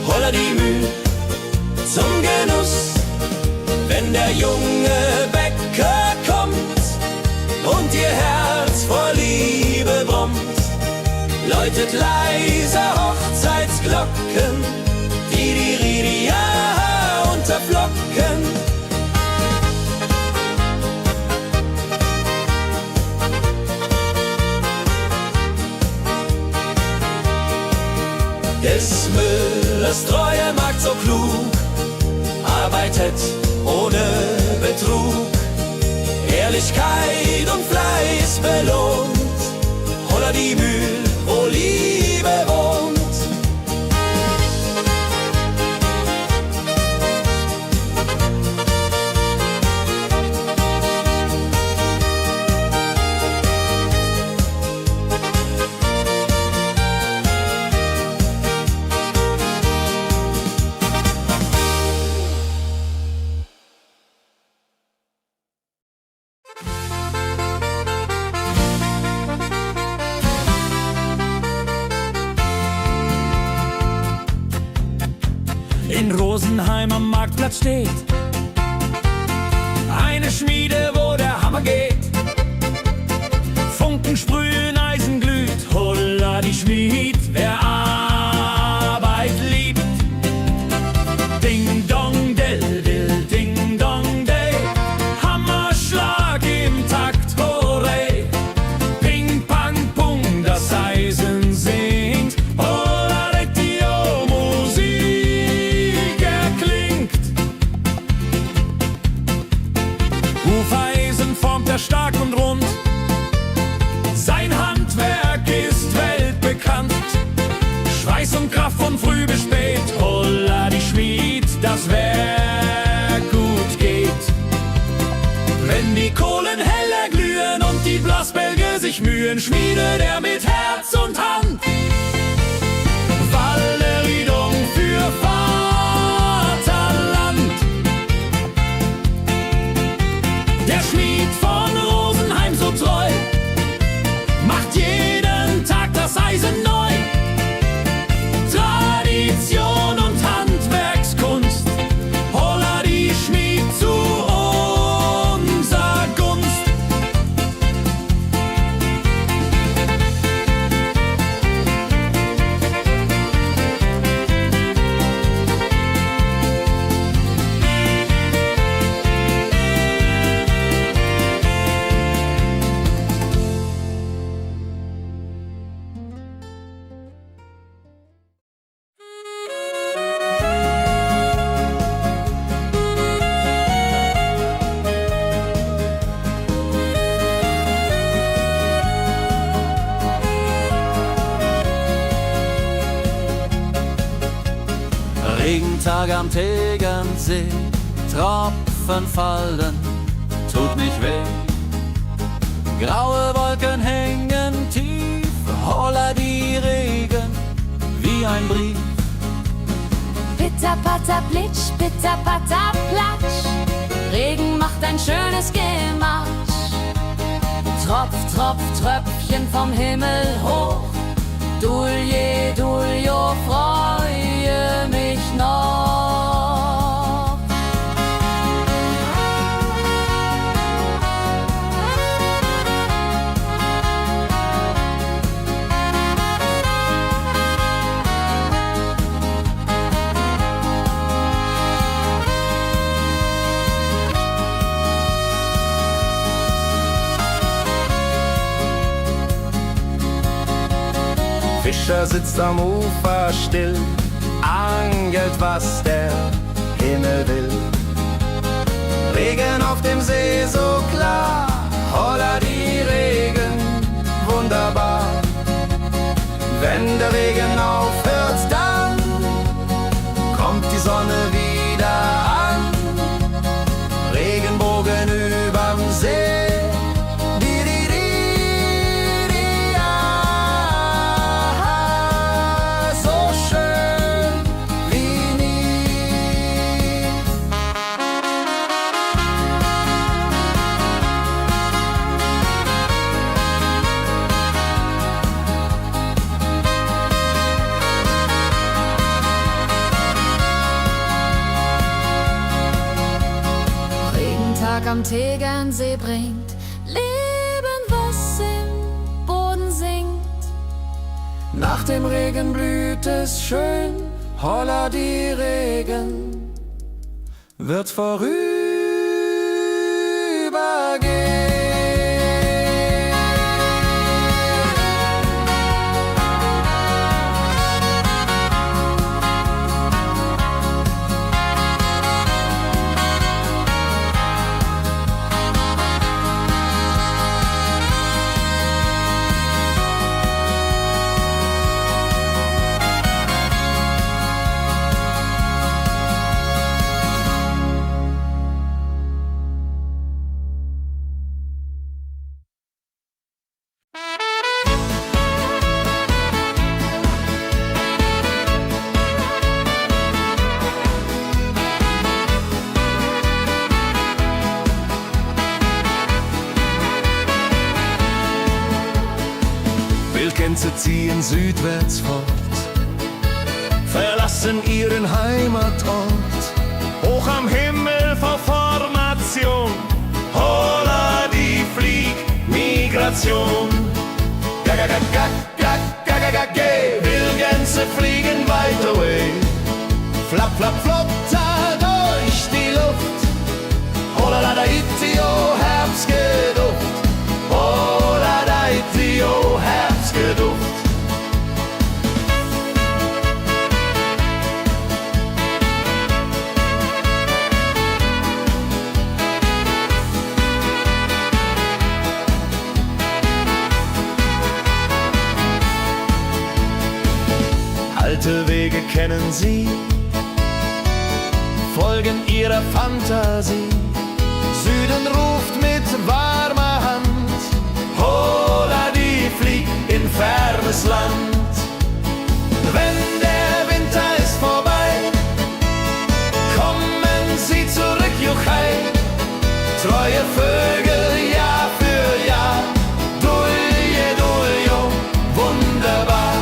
Holla die Müh zum Genuss, wenn der junge Bäcker kommt und ihr Herz vor Liebe brummt, läutet leise Hochzeitsglocken, Didiridia unter Flocken. Des Müllers treue Magd so klug, arbeitet ohne Betrug, Ehrlichkeit und Fleiß belohnt, Holla die Mühl, wo Liebe wohnt. In Rosenheim am Marktplatz steht eine Schmiede, wo der Hammer geht. Funken sprühen, Eisen glüht, holla die Schmied, wer Arbeit liebt. Ding dong dill dill, ding dong day, Hammerschlag im Takt, hurray. Ping pang pung, das Eisen singt, holla Retio, Musik erklingt. Hufeisen formt er stark und rund, sein Handwerk ist weltbekannt. Schweiß und Kraft von früh bis spät, holla die Schmied, das Werk gut geht. Wenn die Kohlen heller glühen und die Blasbälge sich mühen, schmiedet er mit Herz und Hand Walleriedung für Vaterland. Der Schmied von Rosenheim so treu macht jeden Tag das Eisen neu. Tradition und Handwerkskunst, holla die Schmied zu unser Gunst. Regentag am Tegernsee, Tropfen fallen, tut nicht weh. Graue Wolken hängen tief, holla die Regen wie ein Brief. Pitter, patter, plitsch, pitter, patter, platsch. Regen macht ein schönes Gematsch. Tropf, Tropf, Tröpfchen vom Himmel hoch. Dulje, Duljo, freue mich noch. Fischer sitzt am Ufer still, angelt, was der Himmel will. Regen auf dem See so klar, holla die Regen, wunderbar. Wenn der Regen aufhört, dann kommt die Sonne wieder an. Regenbogen überm See. am Tegernsee bringt Leben, was im Boden singt. Nach dem Regen blüht es schön, holla die Regen wird vorübergehen. Wildgänse ziehen südwärts fort, verlassen ihren Heimatort. Hoch am Himmel vor Formation, holla die Fliegmigration. Gag, Wildgänse fliegen weit away. Flap, flap, flop, da durch die Luft. Holla da itio, Herbstgeduft. Holla da itio, Herbstgeduft. Alte Wege kennen sie, folgen ihrer Fantasie. Süden ruft mit warmer Hand, holla die flieg in fernes Land. Wenn der Winter ist vorbei, kommen sie zurück, Juchai. Treue Vögel Jahr für Jahr, Dulje, Duljo, wunderbar.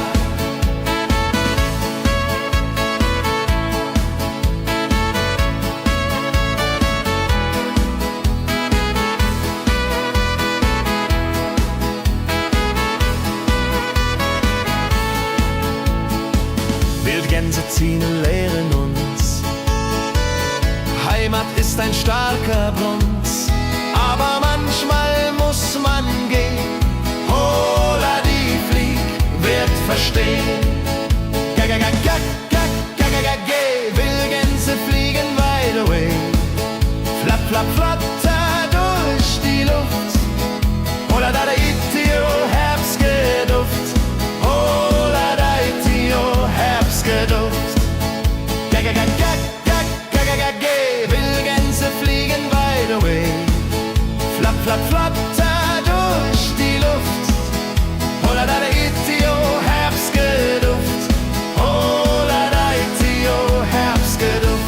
Wildgänse ziehen, lehren uns. Heimat ist ein starker Bronz, aber manchmal muss man gehen. Holla die Flieg wird verstehen. Wildgänse fliegen wide away. Flap, flap, flatter durch die Luft. Holla da itio, Herbstgeduft. Holla da itio, Herbstgeduft. Wildgänse fliegen wide away. Flap, flap, flatter durch die Luft. Holla da itio, Herbstgeduft. Holla da itio, Herbstgeduft.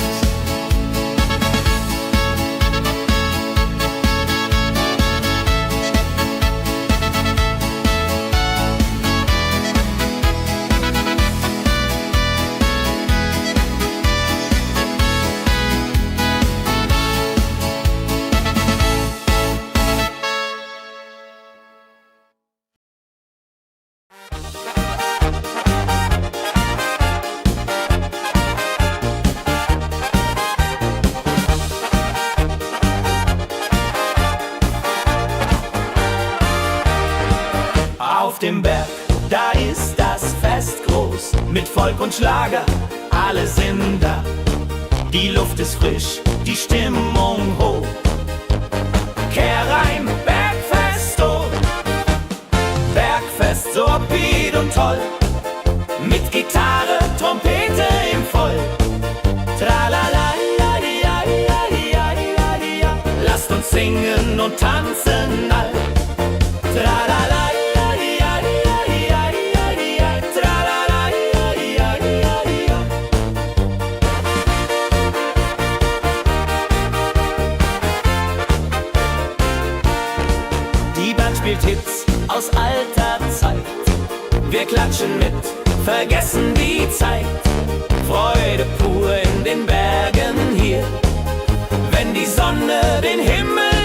Auf dem Berg, da ist das Fest groß, mit Volk und Schlager, alle sind da. Die Luft ist frisch, die Stimmung hoch. Kehr rein, Bergfest, oh. Bergfest, so upbeat und toll. Mit Gitarre, Trompete im Voll. Tralala, ja, ja, ja, ja, ja, ja. Lasst uns singen und tanzen all. Tralala. Spielt Hits aus alter Zeit. Wir klatschen mit, vergessen die Zeit. Freude pur in den Bergen hier, wenn die Sonne den Himmel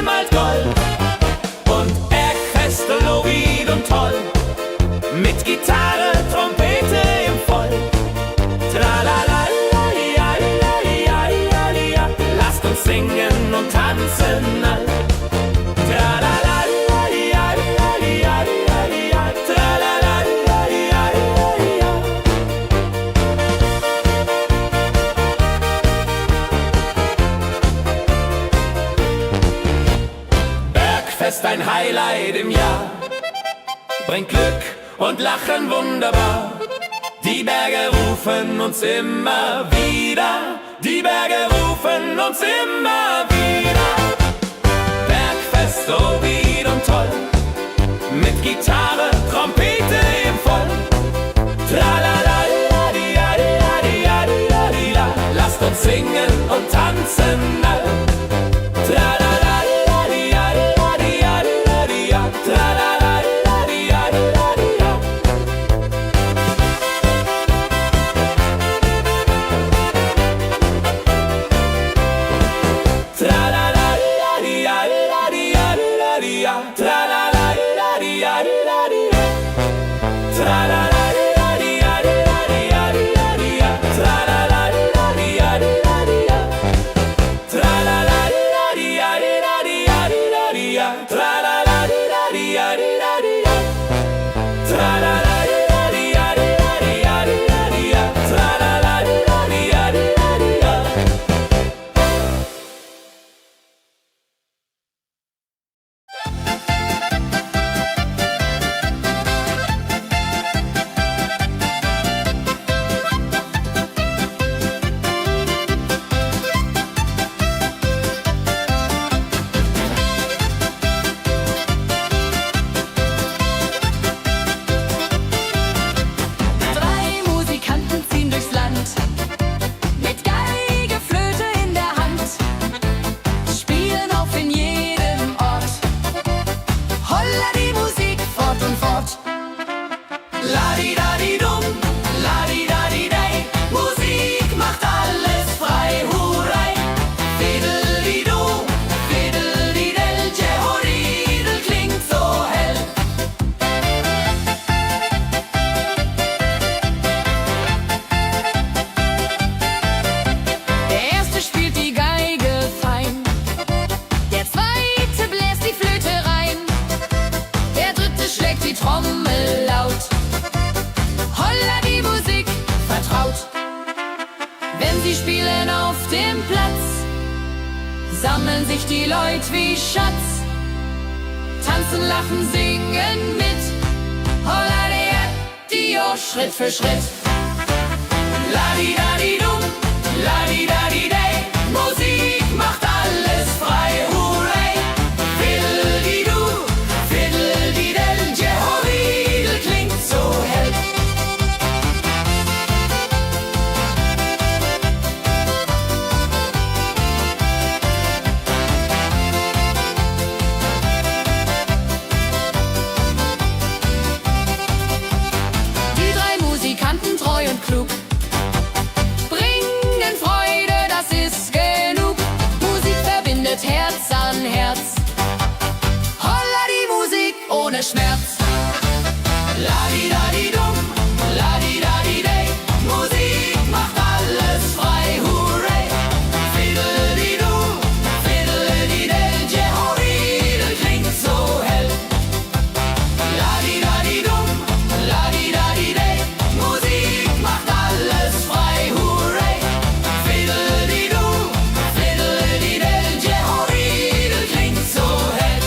tanzen all. Tralalalilalililalililalililalilial, tralalalilalililalilial. Bergfest, ein Highlight im Jahr, bringt Glück und Lachen wunderbar. Die Berge rufen uns immer wieder, die Berge rufen uns immer wieder. Bergfest, so wied und toll, mit Gitarre, Trompete im Voll. Tralalalilalililalililalila, lasst uns singen und tanzen all. Tralalalilalililalila, tralalalilalililalila. Tralalalilalililalila, tralalalilalililalila. Tralalalilalililalila, tralalalilalililalila. Tralalalilalililalila, tralalalilalililalila. Tralalalilalililalila, tralalalilalililalila. Drei Musikanten ziehen durchs Land, mit Geige, Flöte in der Hand, spielen auf in jedem Ort. Holla die Musik fort und fort. Ladi-dadi-dum, ladi-dadi-dei, Musik macht alles frei, hurray. Fiddeli-du, fiddeli-del, Jehoridel klingt so hell. Der erste spielt die Geige fein, der zweite bläst die Flöte rein, der dritte schlägt die Trommel laut. Holla die Musik vertraut. Wenn sie spielen auf dem Platz, sammeln sich die Leute wie Schatz, tanzen, lachen, singen mit. Holla der Dio, Schritt für Schritt. Ladi-dadi-dum, ladi-dadi-dei, Musik macht alles frei, hurray. Fiddeli-du, fiddeli-del, Jehoridel klingt so hell. Die drei Musikanten, treu und klug, bringen Freude, das ist genug. Musik verbindet Herz an Herz. Holla die Musik ohne Schmerz. Ladi-dadi-dum, ladi-dadi-dei, Musik macht alles frei, hurray. Fiddeli-du, fiddeli-del, Jehoridel klingt so hell. Ladi-dadi-dum, ladi-dadi-dei, Musik macht alles frei, hurray. Fiddeli-du, fiddeli-del, Jehoridel klingt so hell.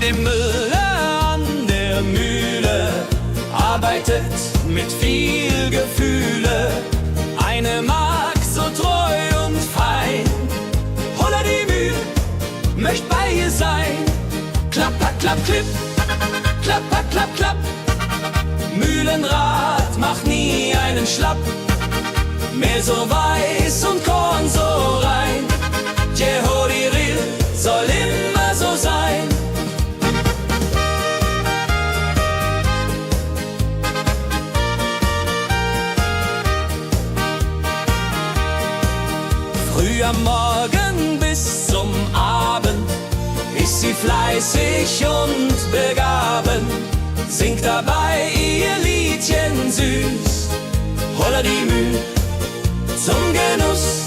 dem Müller an der Mühle arbeitet mit viel Gefühle eine Magd so treu und fein. Holla die Mühl, möcht bei ihr sein. Klapper, klapp, klipp, klapper, klapp, klapp. Mühlenrad macht nie einen Schlapp. Mehl so weiß und Korn so rein. Jehodiril soll immer so sein. Früh am Morgen bis zum Abend ist sie fleißig und begaben, singt dabei ihr Liedchen süß. Holla die Mühl zum Genuss,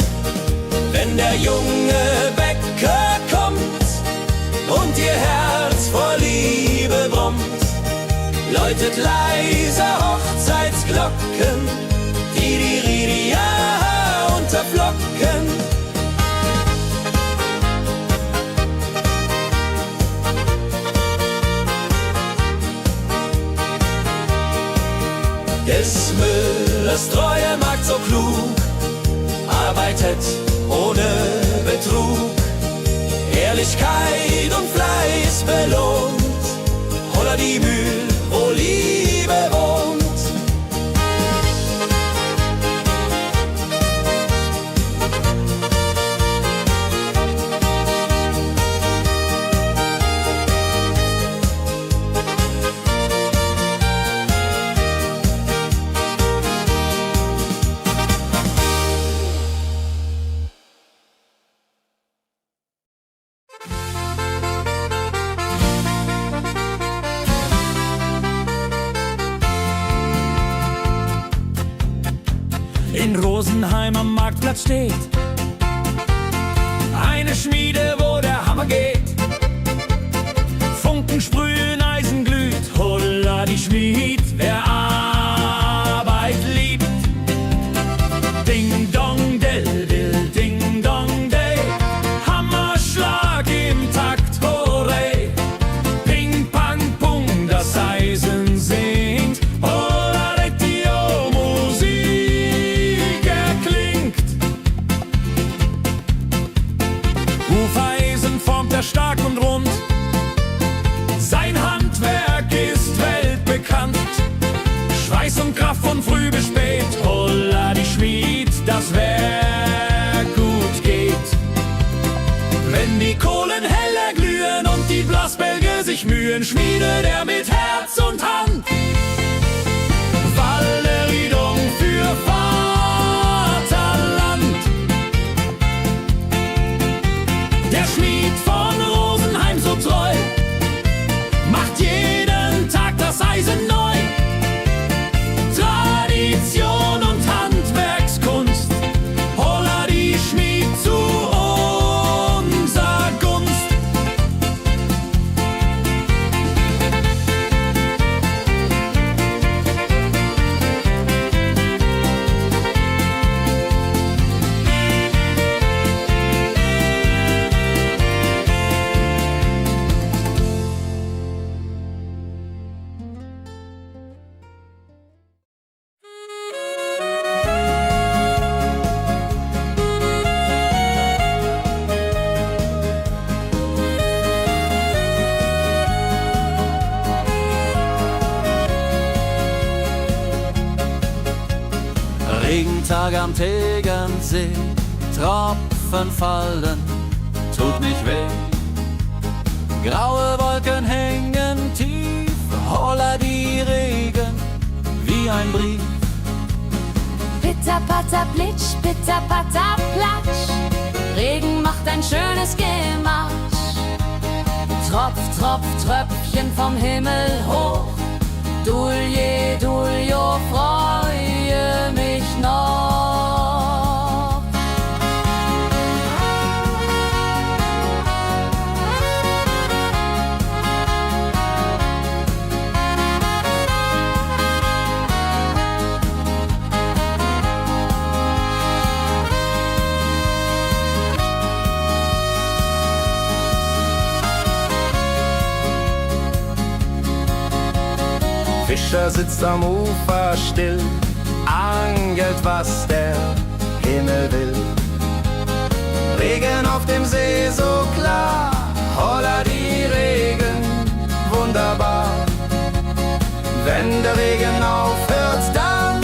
wenn der junge Bäcker kommt und ihr Herz vor Liebe brummt, läutet leise Hochzeitsglocken, die Ridia unterflocken. Des Müllers treue Magd so klug, arbeitet ohne Betrug, Ehrlichkeit und Fleiß belohnt. Holla die Mühl, wo Liebe wohnt. In Rosenheim am Marktplatz steht eine Schmiede, wo der Hammer geht. Funken sprühen, Eisen glüht, holla die Schmied, wer Arbeit liebt. Ding dong del dill, ding dong day, Hammerschlag im Takt, hooray. Ping pang pung, das Eisen singt, holla retio, Musik erklingt. Hufeisen formt er stark und rund, sein Handwerk ist weltbekannt. Schweiß und Kraft von früh bis spät, holla die Schmied, das Werk gut geht. Wenn die Kohlen heller glühen und die Blasbälge sich mühen, schmiedet er mit Herz und Hand Walleridung für Vaterland. Der Schmied von Rosenheim so treu macht jeden Tag das Eisen neu. Tradition und Handwerkskunst, holla die Schmied zu unser Gunst. Regentag am Tegernsee, Tropfen fallen, tut nicht weh. Graue Wolken hängen tief, holla die Regen wie ein Brief. Pitter, patter, plitsch, pitter, patter, platsch. Regen macht ein schönes Gemarsch. Tropf, Tropf, Tröpfchen vom Himmel hoch. Dulje, Duljo, freue mich noch. Fischer sitzt am Ufer still, angelt, was der Himmel will. Regen auf dem See so klar, holla die Regen, wunderbar. Wenn der Regen aufhört, dann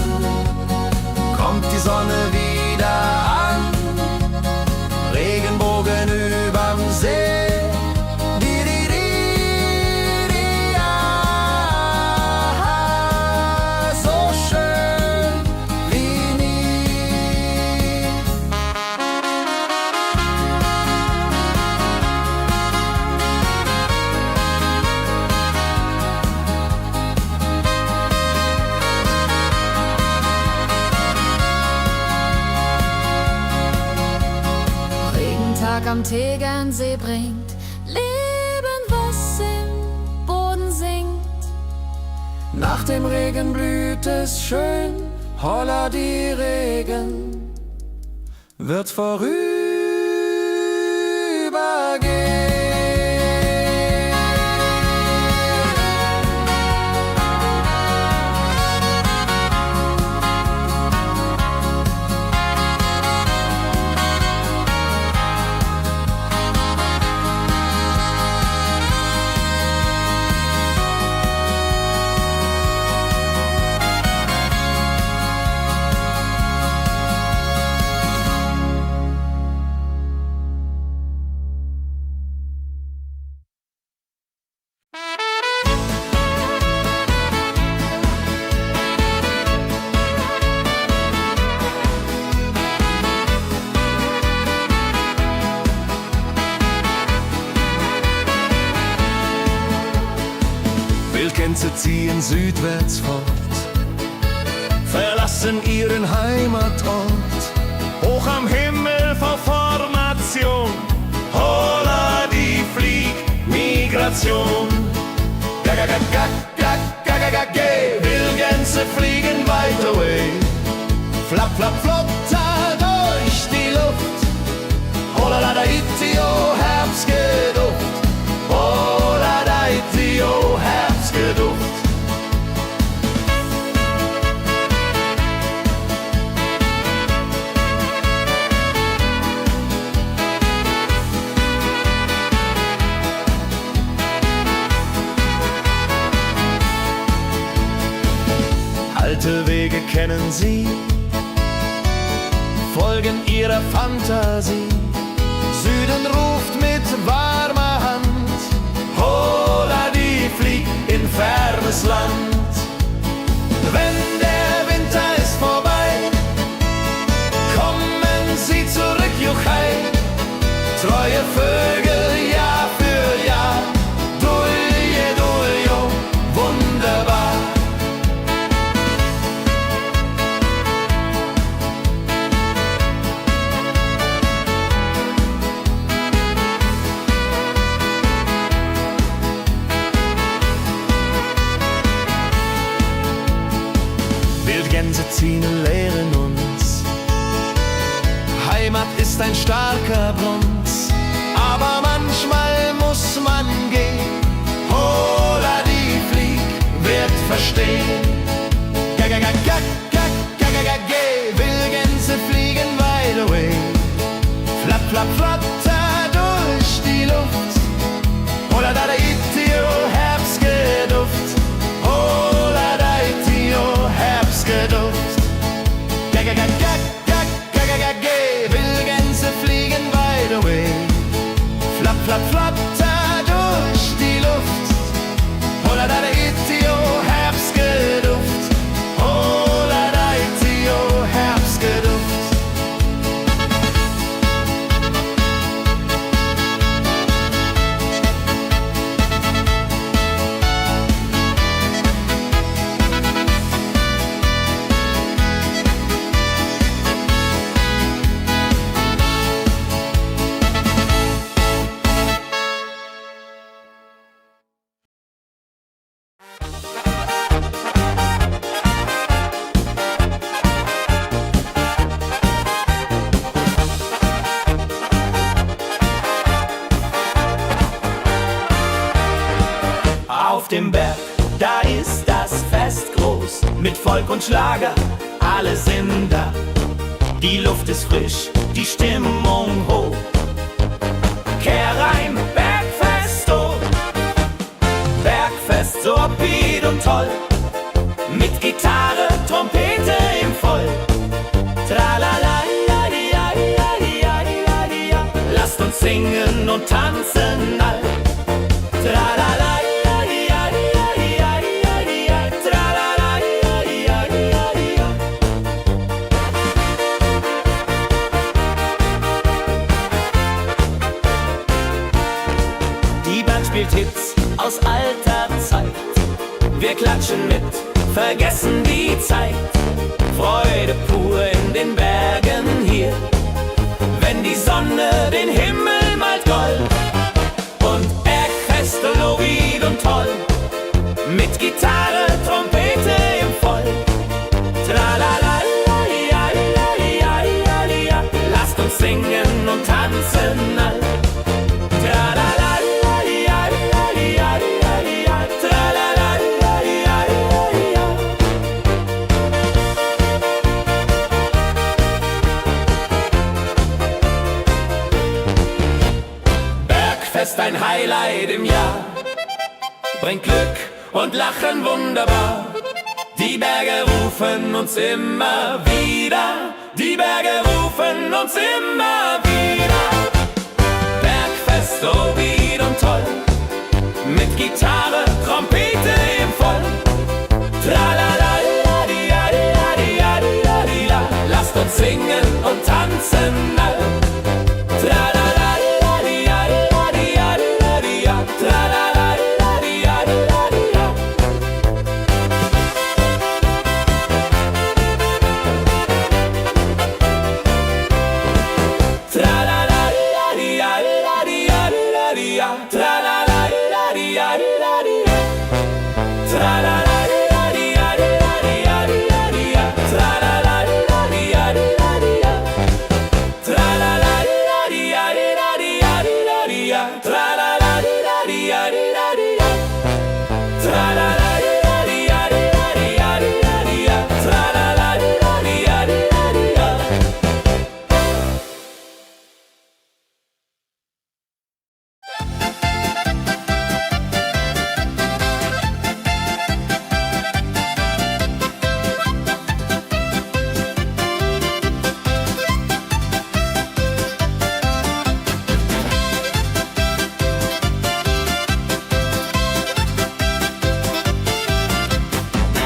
kommt die Sonne wieder an. Regenbogen überm See. Am Tegernsee bringt Leben, was im Boden sinkt. Nach dem Regen blüht es schön, holla die Regen wird vorübergehen. Wildgänse ziehen südwärts fort, verlassen ihren Heimatort. Hoch am Himmel vor Formation, holla die Fliegmigration. Wildgänse fliegen weit away, flapp, flapp, flotter durch die Luft. Holla da itio, Herbstgeduft. Holla da itio, Herbstgeduft. Alte Wege kennen sie, folgen ihrer Fantasie. Süden ruft mit warmer Hand, holla die flieg in fernes Land. Wenn der Winter ist vorbei, kommen sie zurück, juchai. Treue Vögel Jahr für Jahr, dulje, duljo, wunderbar. Wildgänse ziehen, lehren uns, Heimat ist ein starker Bruns, aber manchmal muss man gehen. Holla die Flieg wird verstehen. Wildgänse fliegen wide away, flapp, flapp, flatter durch die Luft. Holla da itio, Herbstgeduft. Holla da itio, Herbstgeduft. Wildgänse fliegen wide away, flapp, flapp, flatter durch die Luft. Holla da itio, Herbstgeduft. Folk und Schlager, alle sind da. Die Luft ist frisch, die Stimmung hoch. Kehr rein, Bergfest, oh. Bergfest, so upbeat und toll. Mit Gitarre, Trompete im Voll. Tralala, ja, ja, ja, ja, ja, ja. Lasst uns singen und tanzen all. Tralala, ja, ja, ja, ja, ja, ja. Tralala, ja, ja, ja, ja. Die Band spielt Hits aus alter Zeit. Wir klatschen mit, vergessen die Zeit. Freude pur in den Bergen hier, wenn die Sonne den Himmel malt gold. Und Bergfest, Lovid und toll, mit Gitarre, Trompete im Voll. Tralala, ja, ja, ja, ja, ja. Lasst uns singen und tanzen all. Tralala, ja, ja, ja, ja, ja. Tralala, ja, ja, ja, ja. Bergfest, ein Highlight im Jahr, bringt Glück und Lachen wunderbar. Die Berge rufen uns immer wieder, die Berge rufen uns immer wieder. Bergfest, so wieder und toll, mit Gitarre, Trompete im Voll. Tralala, la, di, la, di, la, di, la, di, la, di, la. Lasst uns singen und tanzen all. Tralala, la, di, la, di, la, di, la, di, la, di, la. Tralala, la, di, la, di, la, di, la. Tralala, la, di, la, di, la, di, la, di, la, di, la. Tralala, la, di, la, di, la, di, la. Tralala, la, di, la, di, la, di, la, di, la, di, la. Tralala, la, di, la, di, la, di, la. Tralala, la, di, la, di, la, di, la, di, la, di, la. Tralala, la, di, la, di, la, di, la. Tralala, la, di, la, di, la, di, la, di, la, di, la. Tralala, la, di, la, di, la, di, la.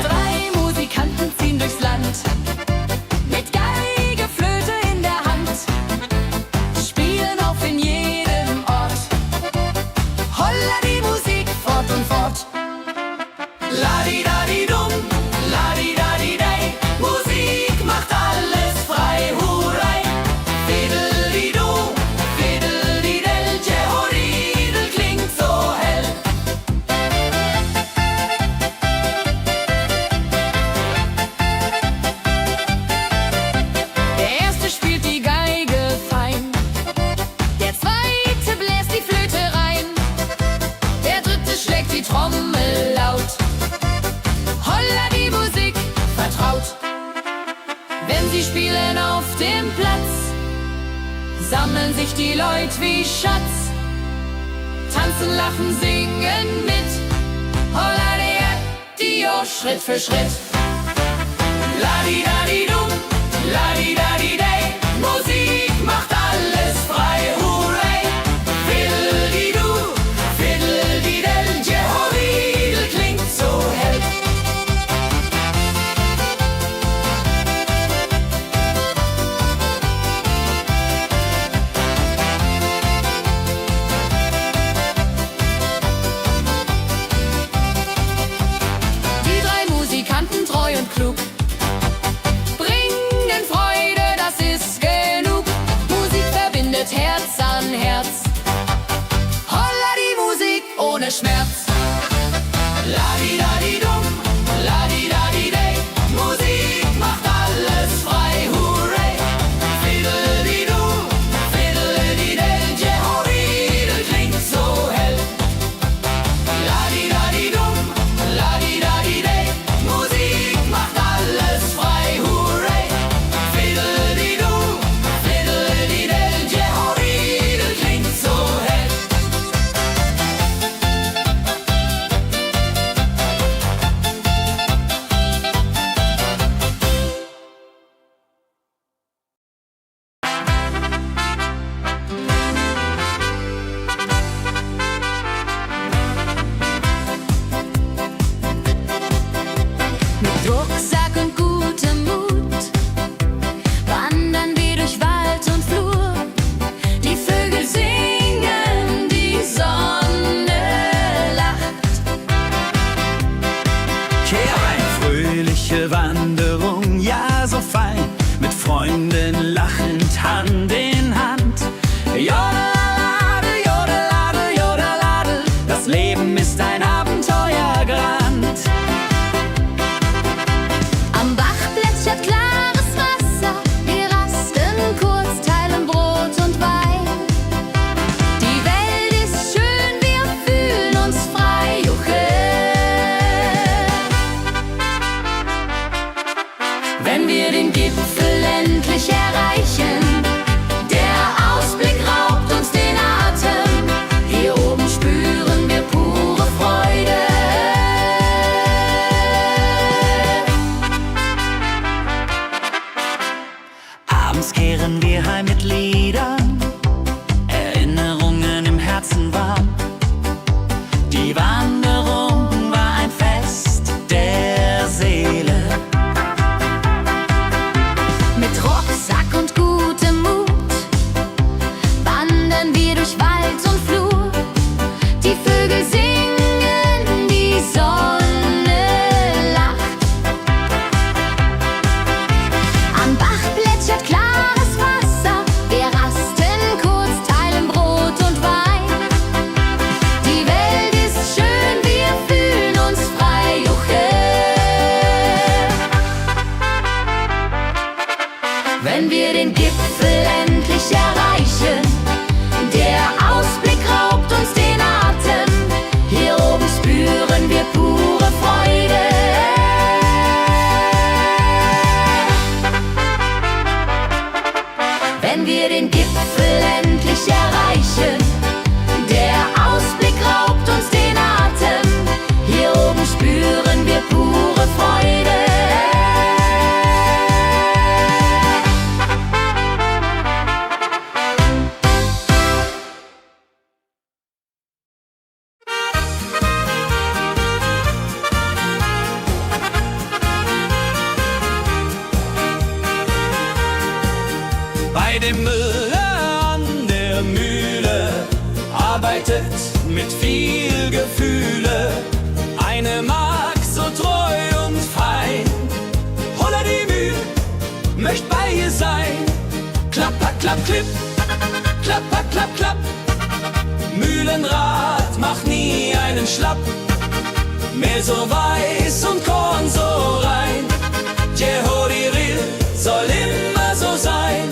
Drei Musikanten ziehen durchs Land, mit Geige, Flöte in der Hand, spielen auf in jedem Ort. Holla die Musik fort und fort. Ladi-dadi-dum, ladi-dadi-dei, Musik macht alles frei, hurray. Fiddeli-du, fiddeli-del, Jehoridel klingt so hell. Der erste spielt die Geige fein, der zweite bläst die Flöte rein, der dritte schlägt die Trommel laut. Holla die Musik vertraut. Wenn sie spielen auf dem Platz, sammeln sich die Leute wie Schatz, tanzen, lachen, singen mit. Holla die Schritt für Schritt. Ladi-dadi-dum, ladi-dadi-dei, Musik macht alles frei, hurray. Fiddeli-du, fiddeli-del, Jehoridel klingt so hell. Die drei Musikanten, treu und klug, bringen Freude, das ist genug. Musik verbindet Herz an Herz. Holla die Musik ohne Schmerz. Ladi-dadi-dum, ladi-dadi-dei, Musik macht alles frei, hurray. Fiddeli-du, fiddeli-del, Jehoridel klingt so hell. Ladi-dadi-dum, ladi-dadi-dei, Musik macht alles wenn wir den Gipfel endlich erreichen. Der Ausblick raubt uns den Atem, hier oben spüren wir pure Freude. Abends kehren wir heim mit Liedern, Erinnerungen im Herzen warm. Die Wanderung war ein Fest der Seele. Mit Rucksack und gutem Mut wandern wir durch Wald und Flur. Die Vögel singen, die Sonne lacht. Am Bach plätschert klares Wasser, wir rasten kurz, teilen Brot und Wein. Die Welt ist schön, wir fühlen uns frei, juche. Wenn wir den Gipfel endlich erreichen, der Ausblick raubt uns den Atem, hier oben spüren wir pure Freude. Wenn wir den Gipfel endlich erreichen, der Ausblick raubt uns den Atem, hier oben spüren wir pure Freude. Bei dem Müller an der Mühle arbeitet mit viel Gefühle eine Magd so treu und fein. Holla die Mühle, möcht bei ihr sein. Klapper, klapp, klipp, klapper, klapp, klapp. Mühlenrad macht nie einen Schlapp. Mehl so weiß und Korn so rein. Jehodiril soll immer so sein.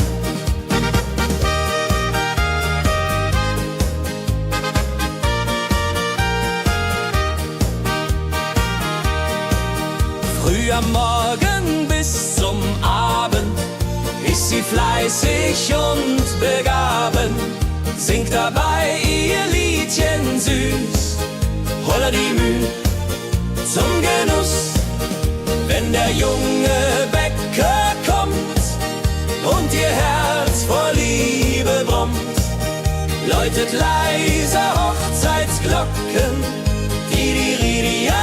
Früh am Morgen bis zum Abend ist sie fleißig und begaben, singt dabei ihr Liedchen süß. Holla die Müh zum Genuss, wenn der junge Bäcker kommt und ihr Herz vor Liebe brummt, läutet leiser Hochzeitsglocken, die Ridia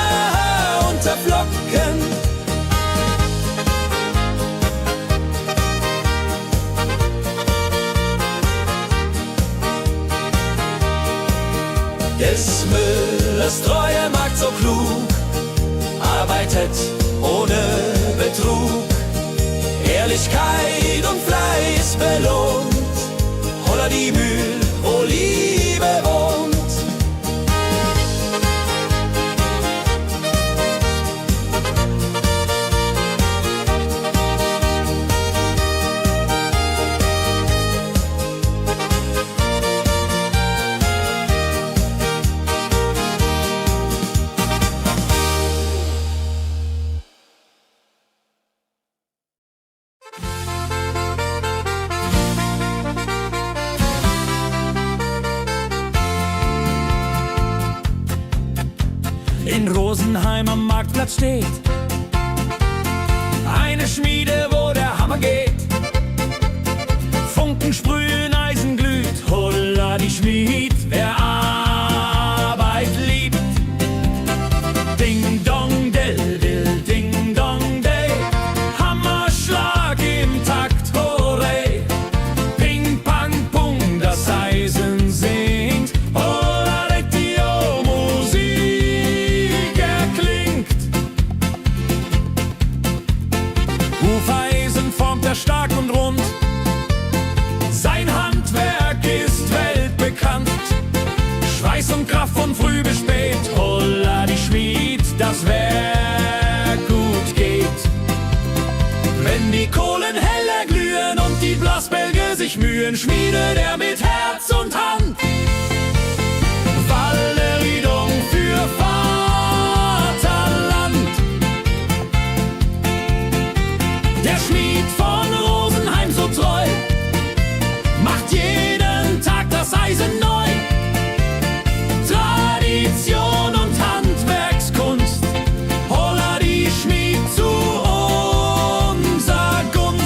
unterflocken. Des Müllers treue Magd so klug, arbeitet ohne Betrug, Ehrlichkeit und Fleiß belohnt. Holla die Mühl, wo Liebe wohnt. In Rosenheim am Marktplatz steht eine Schmiede, wo der Hammer geht. Funken sprühen, Eisen glüht, holla die Schmied, wer Arbeit liebt. Ding dong del dill, ding dong day, Hammerschlag im Takt, hooray. Ping pang pung, das Eisen singt, holla die Musik erklingt. Hufeisen formt er stark und rund, sein Handwerk ist weltbekannt. Schweiß und Kraft von früh bis spät, holla die Schmied, das Werk gut geht. Wenn die Kohlen heller glühen und die Blasbälge sich mühen, schmiedet er mit Herz und Hand Walleriedung für Vaterland. Der Schmied von Rosenheim so treu macht jeden Tag das Eisen neu. Tradition und Handwerkskunst, holla die Schmied zu unser Gunst.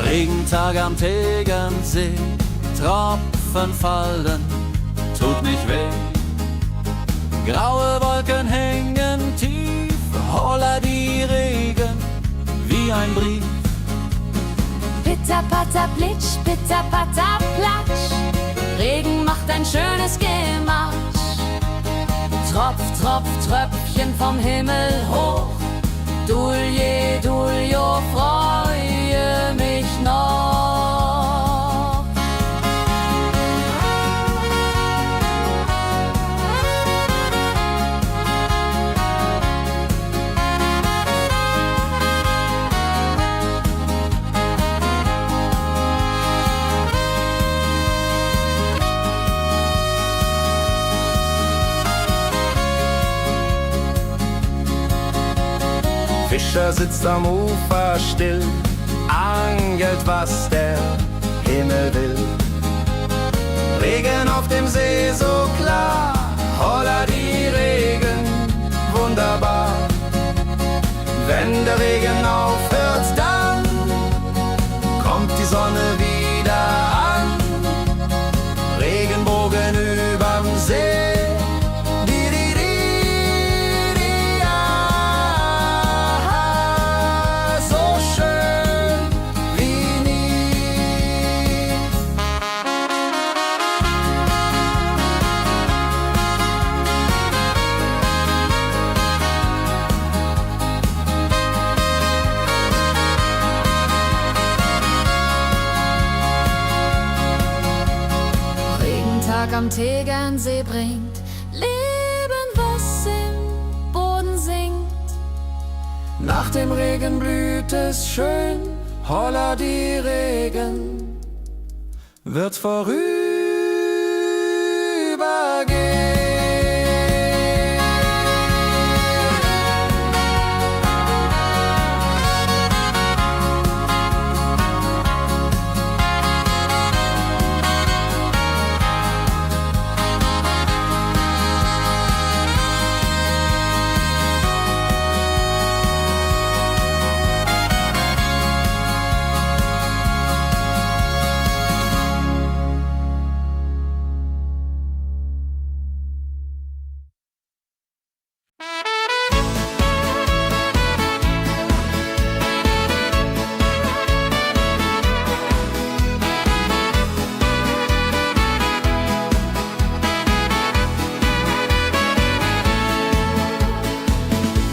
Regentag am Tegernsee, Tropfen fallen, tut nicht weh. Graue Wolken hängen tief, holla die Regen wie ein Brief. Pitter, patter, plitsch, pitter, patter, platsch. Regen macht ein schönes Gematsch. Tropf, tropf, Tröpfchen vom Himmel hoch. Dulje, duljo, freue mich noch. Fischer sitzt am Ufer still, angelt, was der Himmel will. Regen auf dem See so klar, holla die Regen, wunderbar. Wenn der Regen aufhört, dann kommt die Sonne wieder an. Regenbogen überm See. Am Tegernsee bringt Leben, was im Boden sinkt. Nach dem Regen blüht es schön, holla die Regen wird vorübergehen.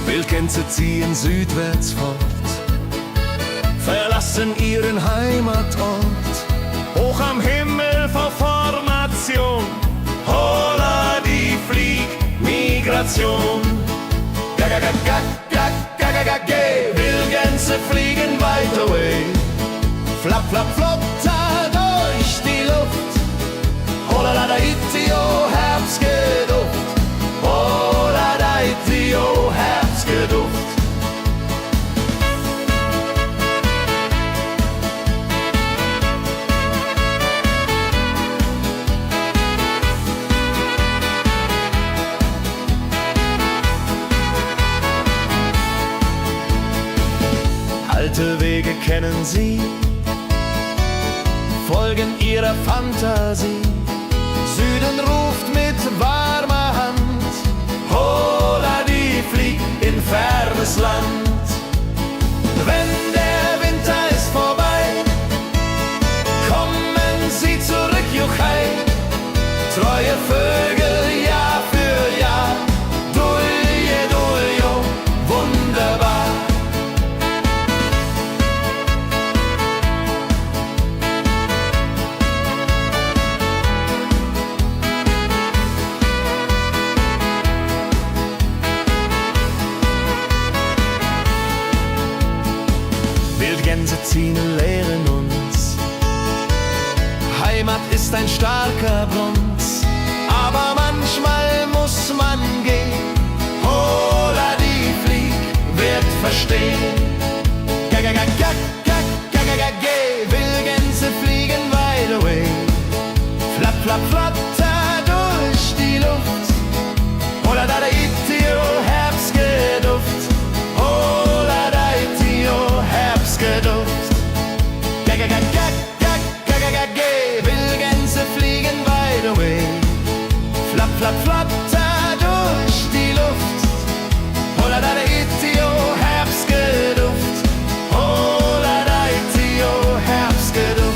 Wildgänse ziehen südwärts fort, verlassen ihren Heimatort. Hoch am Himmel vor Formation, holla die Fliegmigration. Wildgänse fliegen weit away, flapp, flapp, flotter durch die Luft. Holla da da itio, Herbstgeduft. Holla da itio, Herbstgeduft. Alte Wege kennen sie, folgen ihrer Fantasie. Süden ruft mit warmer Hand, holla die flieg in fernes Land. Wenn der Winter ist vorbei, kommen sie zurück, Juchai, treue wir Vögel Jahr für Jahr. Dulje, duljo, wunderbar. Wildgänse ziehen lehren uns. Heimat ist ein starker Bund, aber manchmal muss man gehen. Hola, die Flieg wird verstehen. Geh, Wildgänse fliegen wide away. Flapp, flapp, flatter durch die Luft. Hola, da, itio, Herbstgeduft. Hola, da, itio, Herbstgeduft. Geh, Wildgänse fliegen wide away. Flapp, flapp, flatter durch die Luft. Hola, da, itio, Herbstgeduft. Hola, da, itio, Herbstgeduft.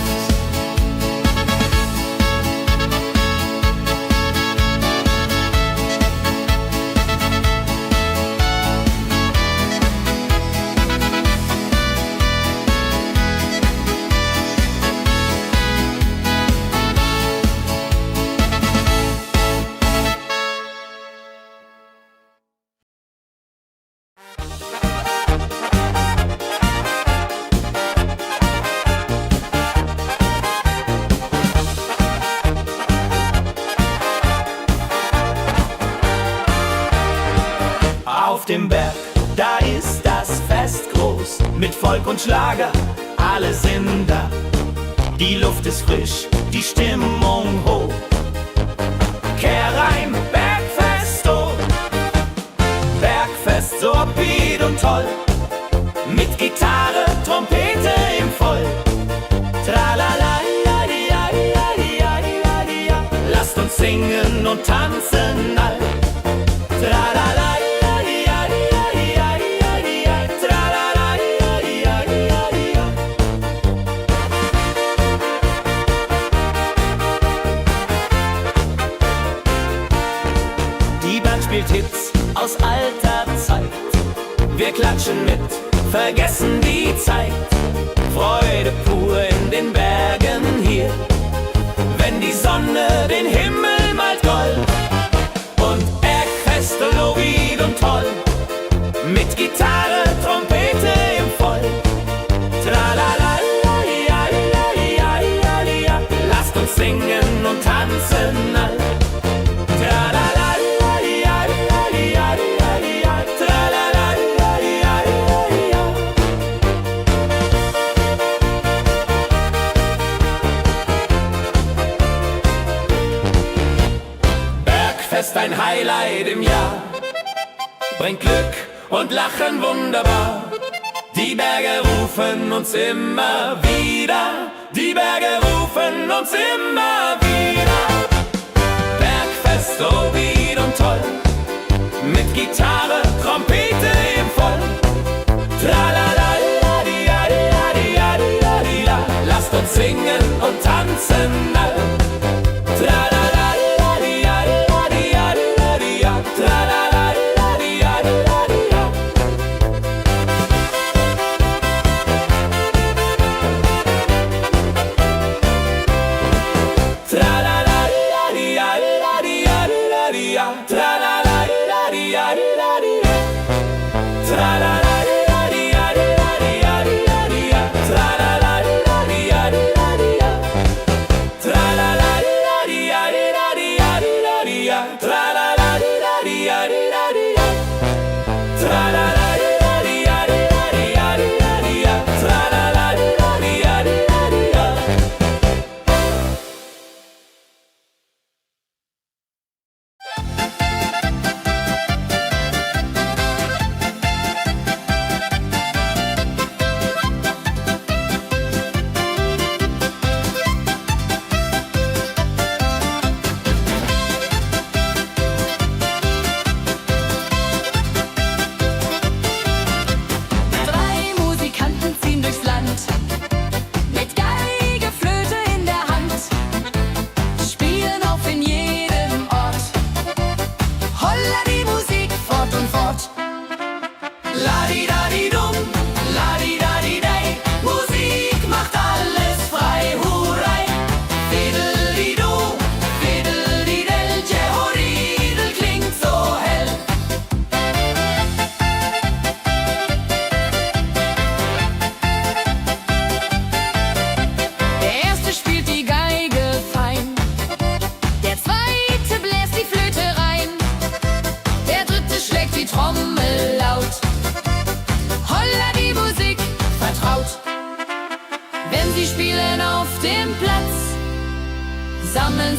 Auf dem Berg, da ist das Fest groß, mit Volk und Schlager, alle sind da. Die Luft ist frisch, die Stimmung hoch. Kehr rein, Bergfest, oh. Bergfest, so upbeat und toll. Mit Gitarre, Trompete im Voll. Tralala, lasst uns singen und tanzen all. Tralala. Die Band spielt Hits aus alter Zeit. Wir klatschen mit, vergessen die Zeit. Freude pur in den Bergen hier. Wenn die Sonne den Himmel malt gold. Und Bergfest, Lovid und toll. Mit Gitarre, Trompete im Voll. Tralala, lasst uns singen und tanzen all. Bergfest, ein Highlight im Jahr, bringt Glück und Lachen wunderbar. Die Berge rufen uns immer wieder, die Berge rufen uns immer wieder. Bergfest, oh, wieder und toll, mit Gitarre, Trompete im Voll. Tralala, lasst uns singen und tanzen all. Tralala.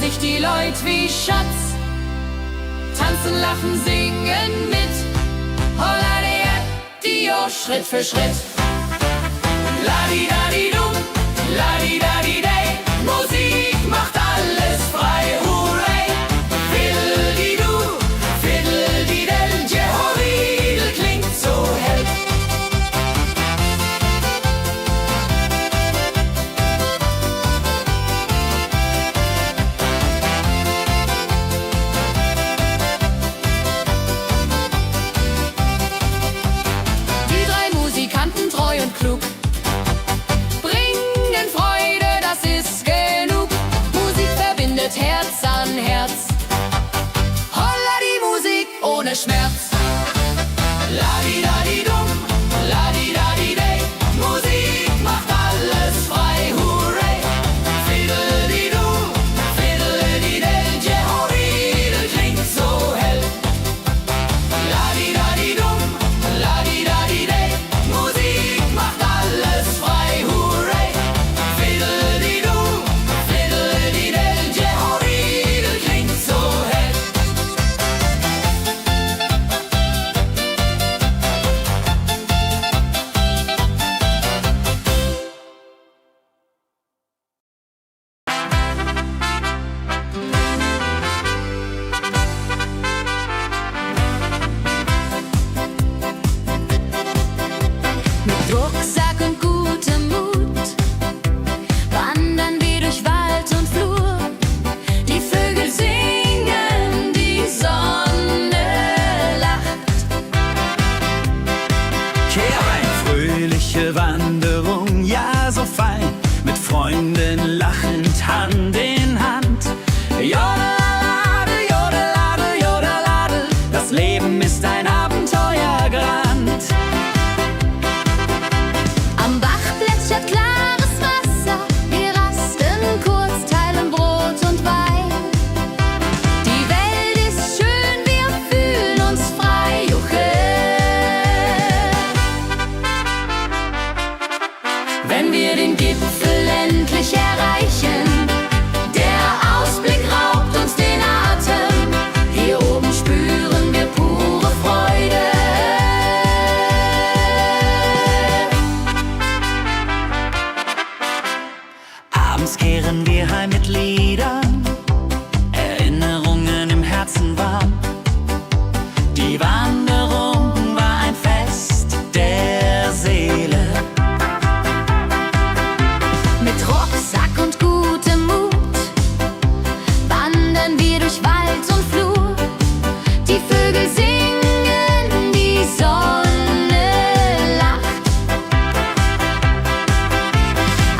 sich die Leute wie Schatz. Tanzen, lachen, singen mit. Holla die Schritt für Schritt. Ladi-dadi-dum, ladi-dadi-day. Musik macht alles frei, hurray. Fiddle-di-du, fiddle-di-del. Jehoridel klingt so hell. Die drei Musikanten, treu und klug, bringen Freude, das ist genug. Musik verbindet Herz an Herz. Holla die Musik ohne Schmerz. Ladi-dadi-dum, ladi-dadi-day. Musik macht alles frei, hurray. Fiddle-di-du, fiddle-di-del. Jehoridel klingt so hell. Ladi-dadi-dum, ladi-dadi-day. Musik macht alles frei, hurray. Fiddle-di-du, fiddle-di-del. Jehoridel klingt so hell. Mit Rucksack und gutem Mut wandern wir durch Wald und Flur. Die Vögel singen, die Sonne lacht. Kehr ein, fröhliche Wanderung, ja so fein, mit Freunden lachend Hand in Hand. Jodelade, jodelade, jodelade, das Leben ist ein Abenteuergrand. Am Bach plätschert klares Wasser, wir rasten kurz, teilen Brot und Wein. Die Welt ist schön, wir fühlen uns frei, juche. Wenn wir den Gipfel endlich erreichen, der Ausblick raubt uns den Atem. Hier oben spüren wir pure Freude. Abends kehren wir heim mit Liedern, Erinnerungen im Herzen warm. Die Wanderung war ein Fest der Seele. Mit Rucksack und gutem Mut wandern wir durch Wald und Flur. Die Vögel singen, die Sonne lacht.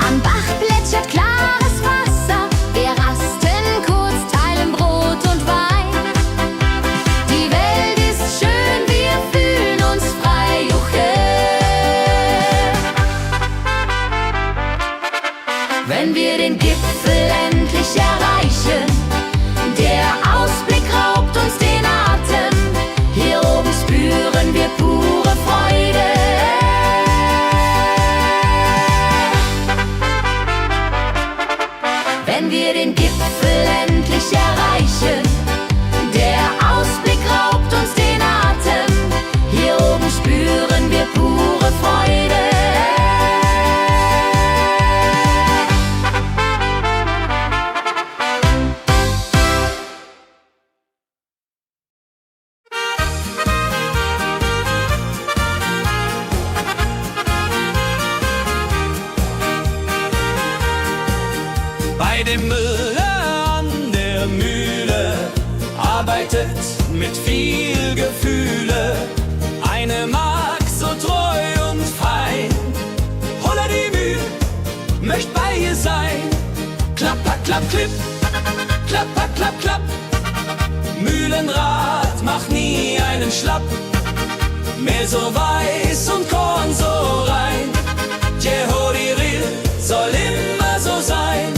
Am Bach plätschert klares Wasser, wir rasten kurz, teilen Brot und Wein. Die Welt ist schön, wir fühlen uns frei, juche. Wenn wir den Gipfel endlich erreichen, der Ausblick raubt uns den Atem. Hier oben spüren wir pure Freude. Wenn wir den Gipfel endlich erreichen, der Ausblick raubt uns den Atem. Hier oben spüren wir pure Freude. Bei dem Müller an der Mühle arbeitet mit viel Gefühle eine Magd so treu und fein. Holla die Mühe, möcht bei ihr sein. Klapper, klapp, klipp, klapper, klapp, klapp. Mühlenrad macht nie einen Schlapp. Mehl so weiß und Korn so rein. Jehoridel soll immer so sein.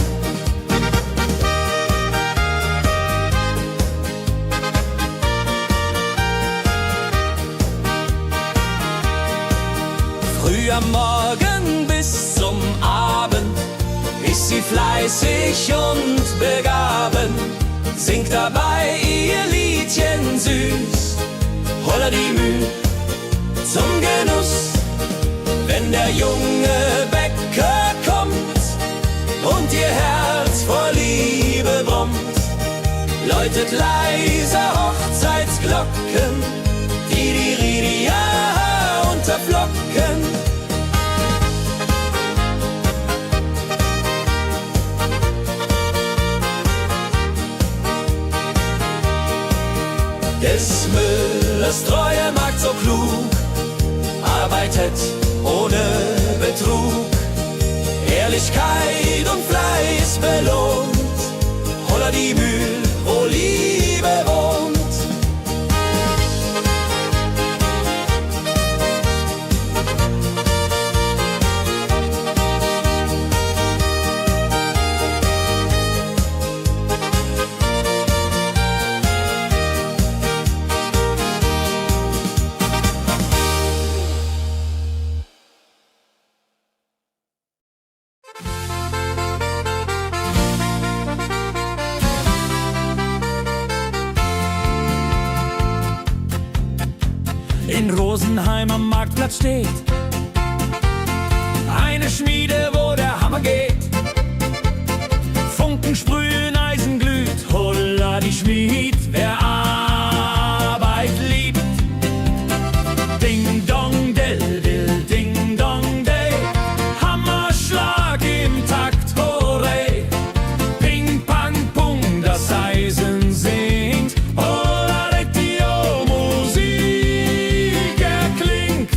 Früh am Morgen bis zum Abend ist sie fleißig und begaben, singt dabei ihr Liedchen süß. Holla die Müh zum Genuss, wenn der junge Bäcker kommt und ihr Herz vor Liebe brummt, läutet leise Hochzeitsglocken, die Ridia unterflocken. Des Müllers treue Magd so klug, arbeitet ohne Betrug, Ehrlichkeit und Fleiß belohnt, holla die Mühl, wo Liebe wohnt. In Rosenheim am Marktplatz steht eine Schmiede, wo der Hammer geht. Funken sprühen, Eisen glüht, holla die Schmied, wer Arbeit liebt. Ding dong del dill, ding dong day, Hammerschlag im Takt, hooray. Ping pang pung, das Eisen singt, holla die Musik erklingt.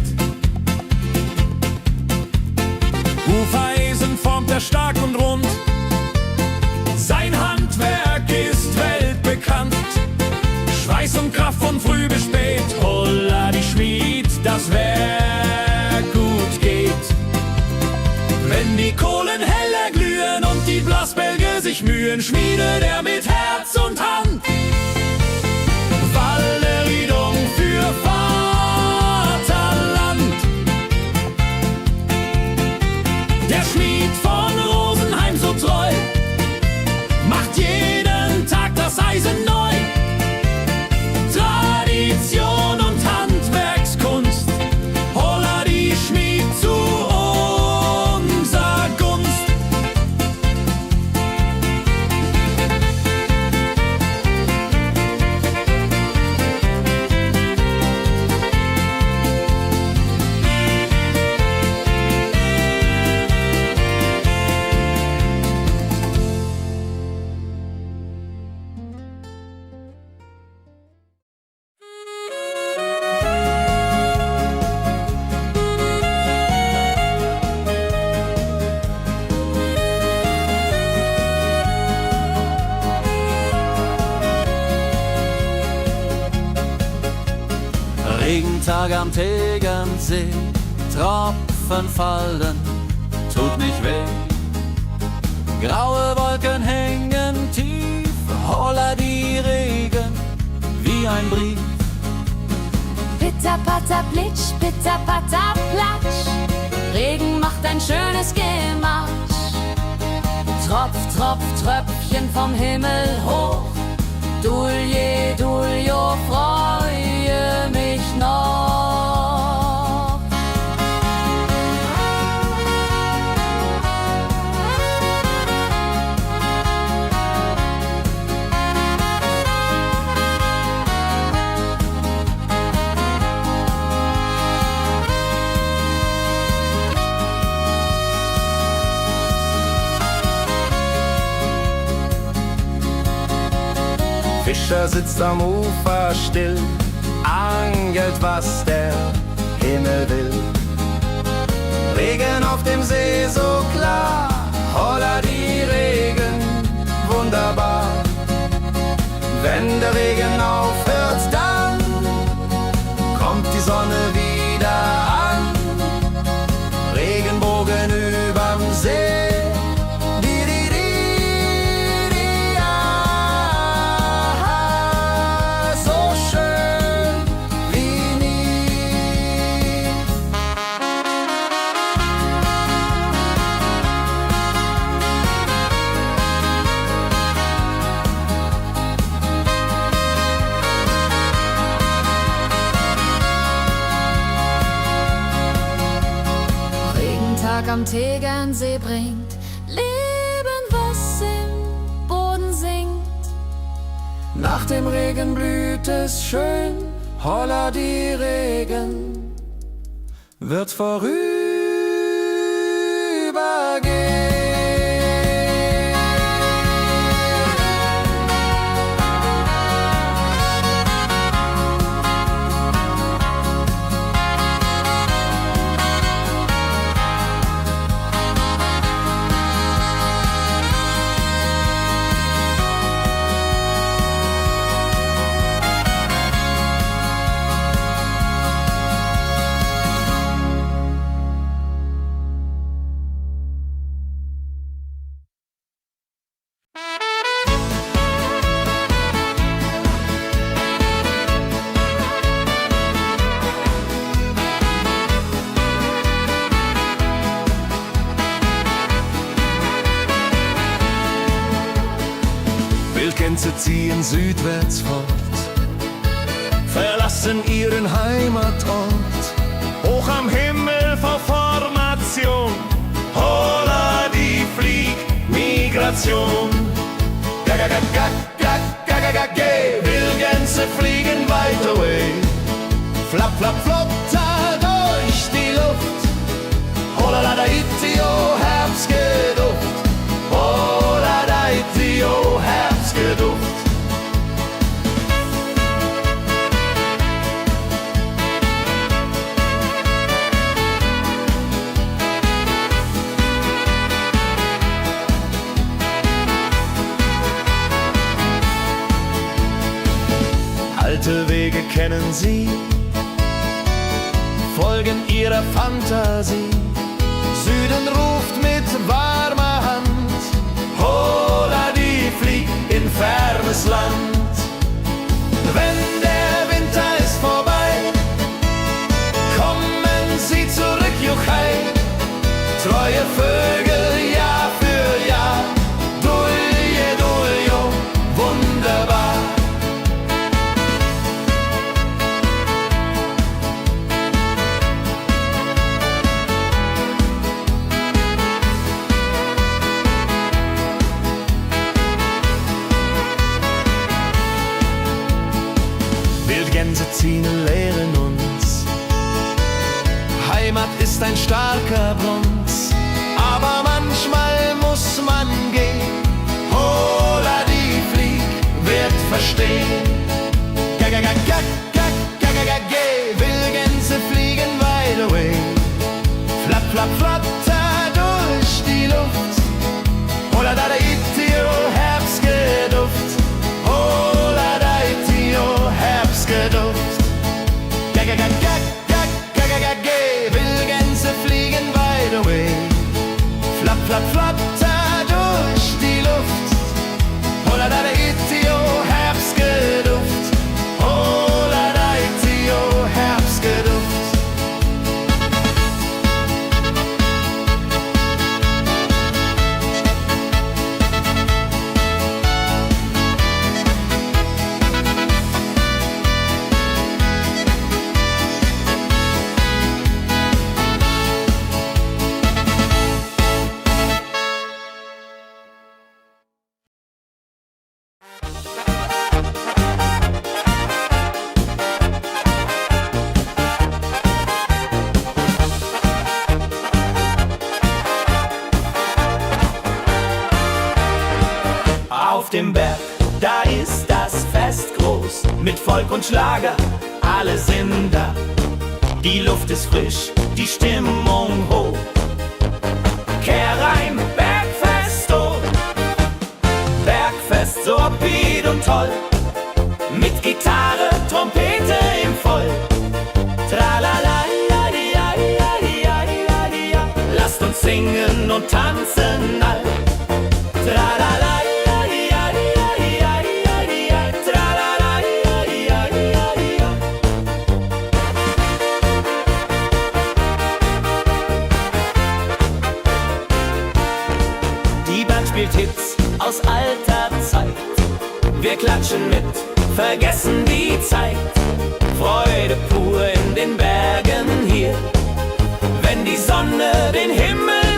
Hufeisen formt er stark und rund, sein Handwerk ist weltbekannt. Schweiß und Kraft von früh bis spät, holla die Schmied, das Werk gut geht. Wenn die Kohlen heller glühen und die Blasbälge sich mühen, schmiedet er mit Herz und Hand Walleriedung für Vaterland. Der Schmied von Rosenheim so treu macht jeden Tag das Eisen neu. Tradition und Handwerkskunst, holla die Schmied zu unser Gunst. Regentag am Tegernsee, Tropfen fallen, tut nicht weh. Graue Wolken hängen tief, holla die Regen wie ein Brief. Pitter, patter, plitsch, pitter, patter, platsch. Regen macht ein schönes Gemarsch. Tropf, Tropf, Tröpfchen vom Himmel hoch. Dulje, Duljo, freue mich noch. Fischer sitzt am Ufer still, angelt, was der Himmel will. Regen auf dem See so klar, holla die Regen, wunderbar. Wenn der Regen aufhört, dann kommt die Sonne wieder an. Regenbogen überm See. am Tegernsee bringt Leben, was im Boden singt. Nach dem Regen blüht es schön, holla die Regen wird vorübergehen. Wildgänse ziehen südwärts fort, verlassen ihren Heimatort. Hoch am Himmel vor Formation, holla die Fliegmigration. Wildgänse fliegen weit away, flap, flap, flop, da durch die Luft. Holla la da itio, Herbstgeduft. Holla da itio, Herbstgeduft. Alte Wege kennen sie, folgen ihrer Fantasie. Süden ruft mit warmer Hand, holla die flieg in fernes Land. Wenn der Winter ist vorbei, kommen sie zurück, juchai. Treue Vögel Jahr für Jahr, dulje, duljo, wunderbar. Wildgänse ziehen, lehren uns. Heimat ist ein starker Bronz, aber manchmal muss man gehen. Holla die Flieg wird verstehen. Wildgänse fliegen wide away, flap, flap, flatter durch die Luft. Holla da itio, Herbstgeduft. Holla da itio, Herbstgeduft. Wildgänse fliegen wide away, flap, flap, flatter durch die Luft. Holla da itio, Herbstgeduft. Holla da itio, Herbstgeduft. Auf dem Berg, da ist das Fest groß, mit Volk und Schlager, alle sind da. Die Luft ist frisch, die Stimmung hoch. Kehr rein, Bergfest, oh. Bergfest, so upbeat und toll. Mit Gitarre, Trompete im Voll. Tralala, ja, ja, ja, ja, ja, ja. Lasst uns singen und tanzen all. Tralala. Spielt Hits aus alter Zeit. Wir klatschen mit, vergessen die Zeit. Freude pur in den Bergen hier. Wenn die Sonne den Himmel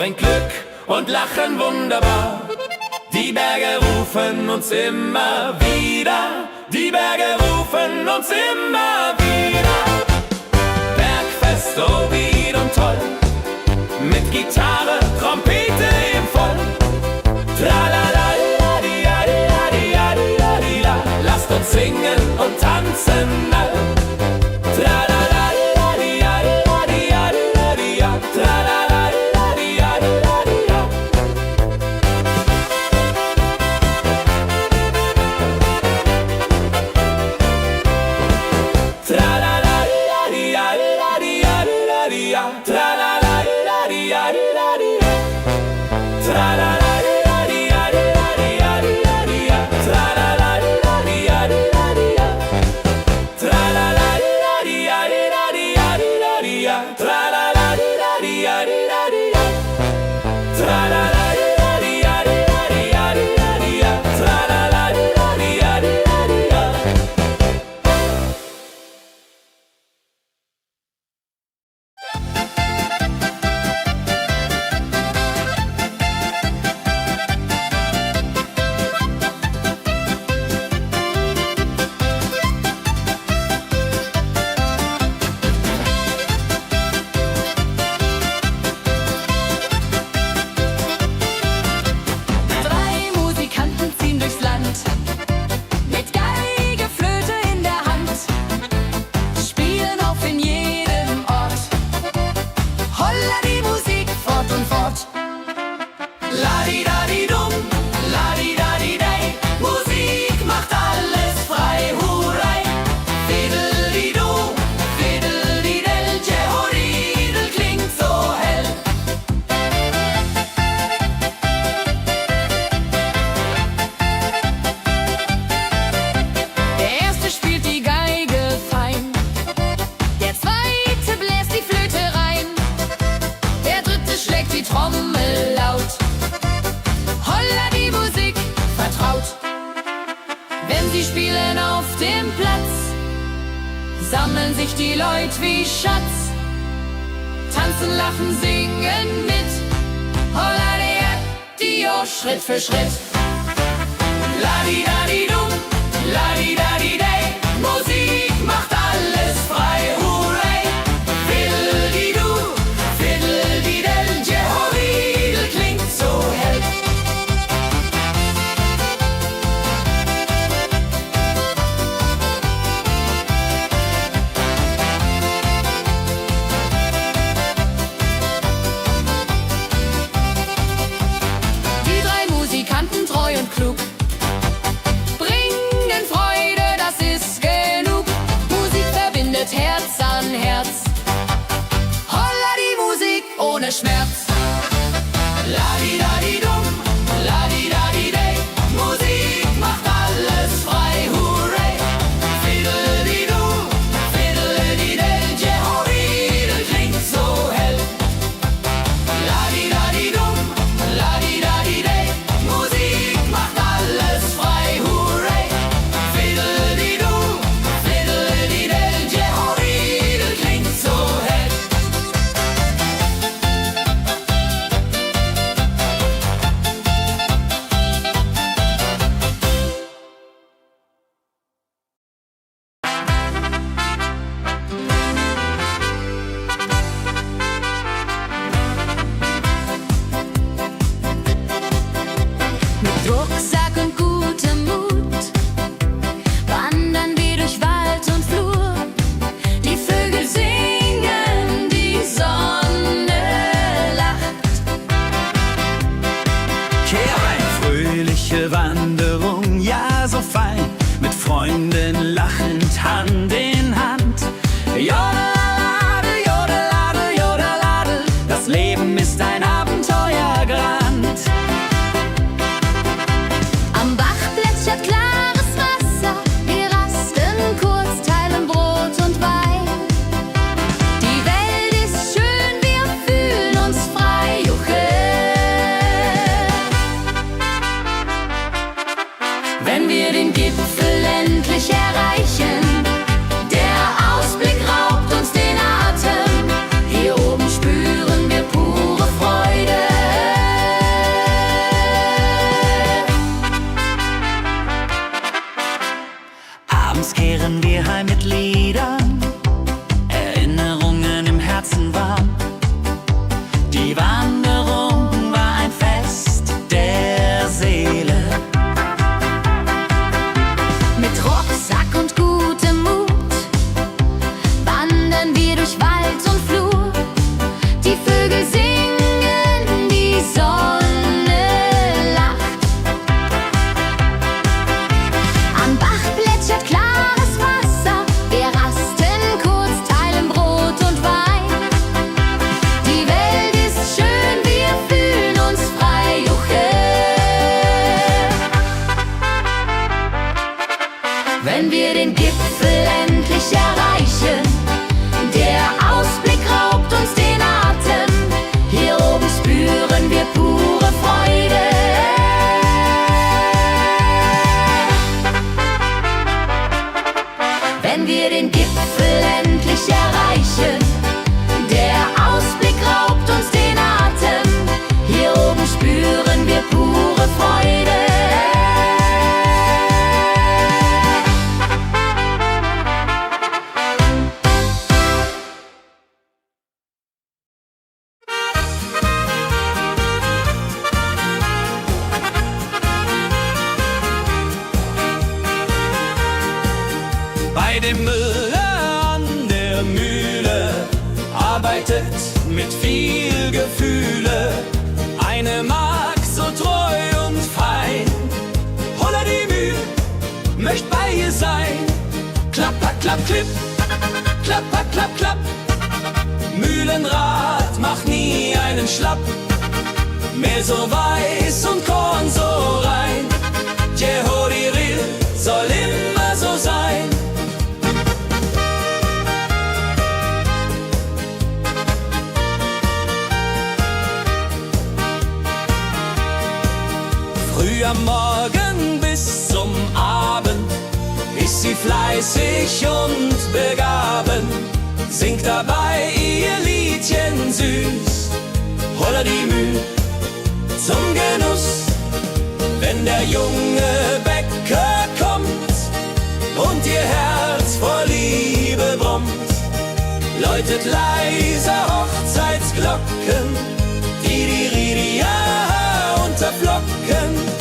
bringt Glück und Lachen wunderbar. Die Berge rufen uns immer wieder, die Berge rufen uns immer wieder. Bergfest, oh wie und toll, mit Gitarre, Trompete im Voll. Tralalaladiadiadiadiadida, lasst uns singen und tanzen all. Tralalaladiadiadiadidia, tralalaladiadiadidia. Tralalaladiadiadiadidia, tralalaladiadiadidia. Tralalaladiadiadiadidia, tralalaladiadiadidia. Tralalaladiadiadiadidia, tralalaladiadiadidia. Tralalaladiadiadiadidia, tralalaladiadiadidia. Drei Musikanten ziehen durchs Land, mit Geige, Flöte in der Hand, spielen auf in jedem Ort. Holla die Musik fort und fort. Ladidadidum, ladidadidei, Musik macht alles frei, hurray. Fiddelidu, fiddelidel, Jehoridel klingt so hell. Der erste spielt die Geige fein, der zweite bläst die Flöte rein, der dritte schlägt die Trommel laut. Holla die Musik vertraut. Wenn sie spielen auf dem Platz, sammeln sich die Leute wie Schatz, tanzen, lachen, singen mit. Holla der Dio, Schritt für Schritt. Ladidadidum, ladidadidei, Musik macht alles frei, hurray. Fiddelidu, fiddelidel, Jehoridel klingt so hell. Die drei Musikanten, treu und klug, bringen Freude, das ist genug. Musik verbindet Herz an Herz. Holla die Musik ohne Schmerz. Ladidadidum, ladidadidei, Musik macht alles frei, hurray. Fiddelidu, fiddelidel, Jehoridel klingt so hell. Ladidadidum, ladidadidei, Musik macht alles frei, hurray. Fiddelidu, fiddelidel, Jehoridel klingt so hell. Mit Rucksack und gutem Mut wandern wir durch Wald und Flur. Die Vögel singen, die Sonne lacht. Kehr ein, fröhliche Wanderung, ja so fein, mit Freunden lachend Hand in Hand. Jodelade, jodelade, jodelade, das Leben ist ein Abenteuergrand. Am Bach plätschert klares Wasser, wir rasten kurz, teilen Brot und Wein. Die Welt ist schön, wir fühlen uns frei, juche. Wenn wir den Gipfel endlich erreichen, der Ausblick raubt uns den Atem. Hier oben spüren wir pure Freude. feiern wir heim mit Liedern, Erinnerungen im Herzen warm. Die Wanderung war ein Fest der Seele. Mit Rucksack und gutem Mut wandern wir durch Wald und Flur. Die Vögel singen, die Sonne lacht. Am Bach plätschert klares Wasser. Wir rasten kurz, teilen Brot und Wein. Die Welt ist schön, wir fühlen uns frei. Juche. Wenn wir den Gipfel endlich erreichen, der Ausblick raubt uns den Atem. Hier oben spüren wir pure Freude. Wenn wir den Gipfel endlich erreichen, der Ausblick raubt uns den Atem. Hier oben spüren wir pure Freude. Bei dem Müller an der Mühle arbeitet mit viel Gefühle eine Magd so treu und fein. Holla die Mühle, möcht bei ihr sein. Klapper, klapp, klipp, klapper, klapp, klapp. Mühlenrad macht nie einen Schlapp. Mehr so weiß und Korn so rein. Jehoriril soll immer so sein. Früh am Morgen bis zum Abend ist sie fleißig und begaben, singt dabei ihr Liedchen süß. Holla die Müh zum Genuss, wenn der junge Bäcker kommt und ihr Herz vor Liebe brummt, läutet leise Hochzeitsglocken, die unter Flocken.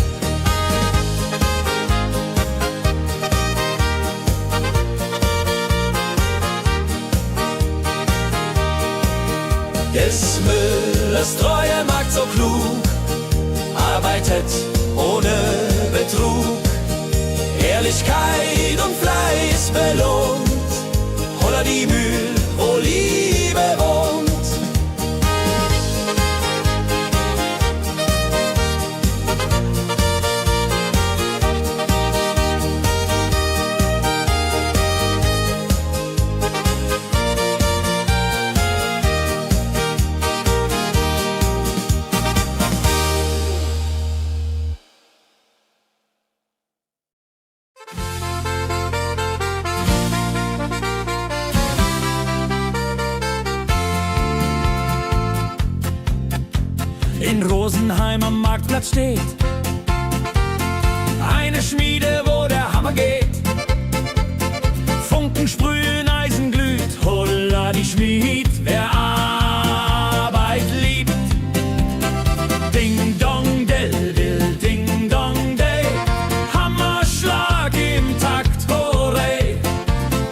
Des Müllers treue Magd so klug, arbeitet ohne Betrug, Ehrlichkeit und Fleiß belohnt. Holla die Mühl, wo Liebe wohnt. In Rosenheim am Marktplatz steht eine Schmiede, wo der Hammer geht. Funken sprühen, Eisen glüht, holla die Schmied, wer Arbeit liebt. Ding dong del, dill, ding dong day, Hammerschlag im Takt, hooray.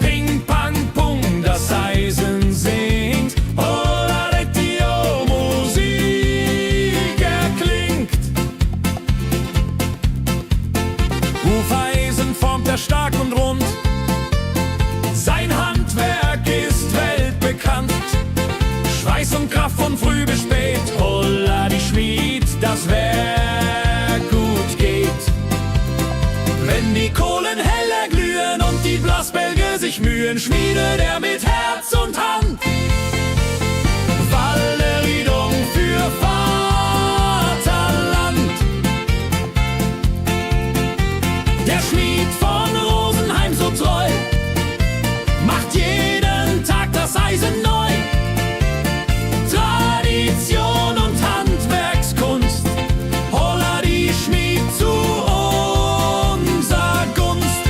Ping pang pung, das Eisen singt, holla retio, Musik erklingt. Hufeisen formt er stark und rund, sein Handwerk ist weltbekannt. Schweiß und Kraft von früh bis spät, holla die Schmied, das Werk gut geht. Wenn die Kohlen heller glühen und die Blasbälge sich mühen, schmiedet er mit Herz und Hand Walleriedung für Vaterland. Der Schmied von Rosenheim so treu macht jeden Tag das Eisen neu. Tradition und Handwerkskunst, holla die Schmied zu unser Gunst.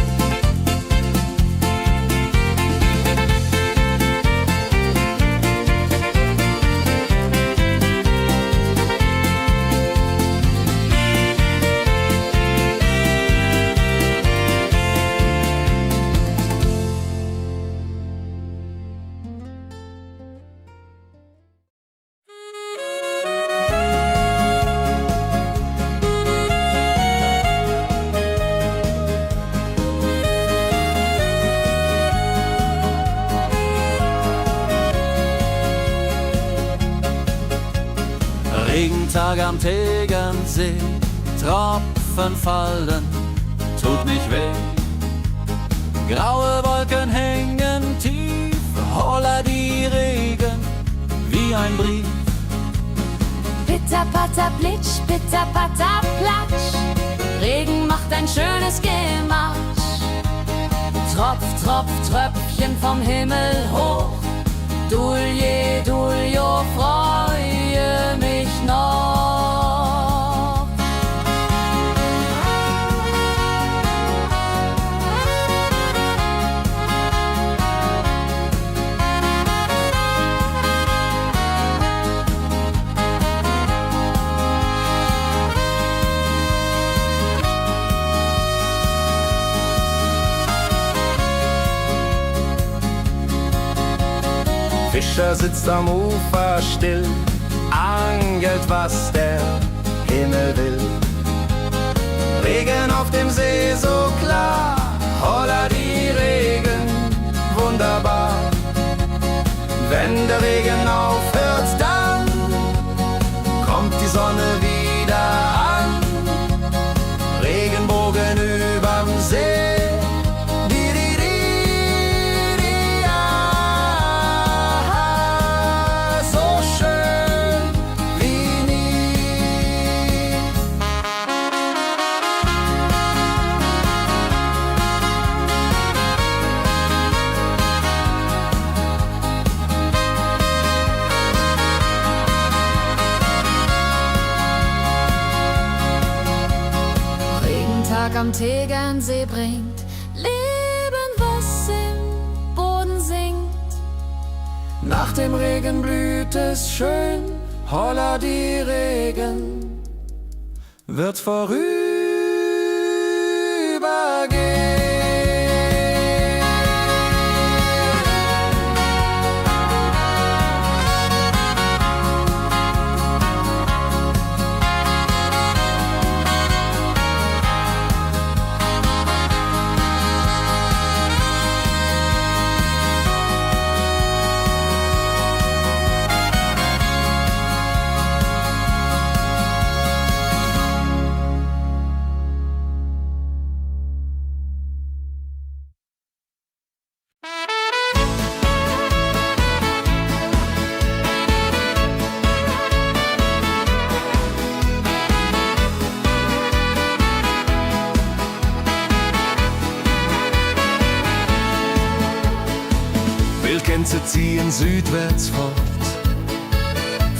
Regentag am Tegernsee, Tropfen fallen, tut nicht weh. Graue Wolken hängen tief, holla die Regen wie ein Brief. Pitter, patter, plitsch, pitter, patter, platsch. Regen macht ein schönes Gemarsch. Tropf, Tropf, Tröpfchen vom Himmel hoch. Dulje, Duljo, freue mich noch. Fischer sitzt am Ufer still, angelt, was der Himmel will. Regen auf dem See so klar, holla die Regen, wunderbar. Wenn der Regen aufhört, dann kommt die Sonne wieder an. Regenbogen überm See. Am Tegernsee bringt Leben, was im Boden singt. Nach dem Regen blüht es schön, holla die Regen wird vorübergehen. Wildgänse ziehen südwärts fort,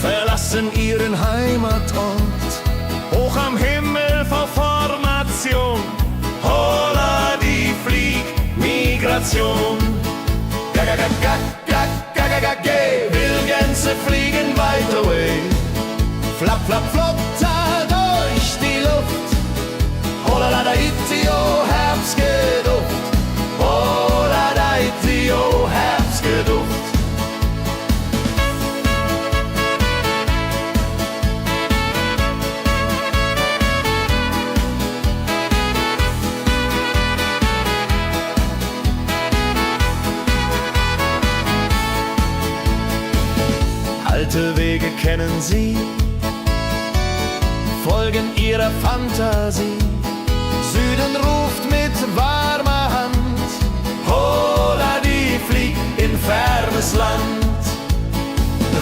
verlassen ihren Heimatort. Hoch am Himmel vor Formation, holla die Fliegmigration. Gag, Wildgänse fliegen weit away. Flap, flap, flop, da durch die Luft. Holla da itio, Herbstgeduft. Holla da itio, Herbstgeduft. Alte Wege kennen sie, folgen ihrer Fantasie. Süden ruft mit warmer Hand, holla die flieg in fernes Land.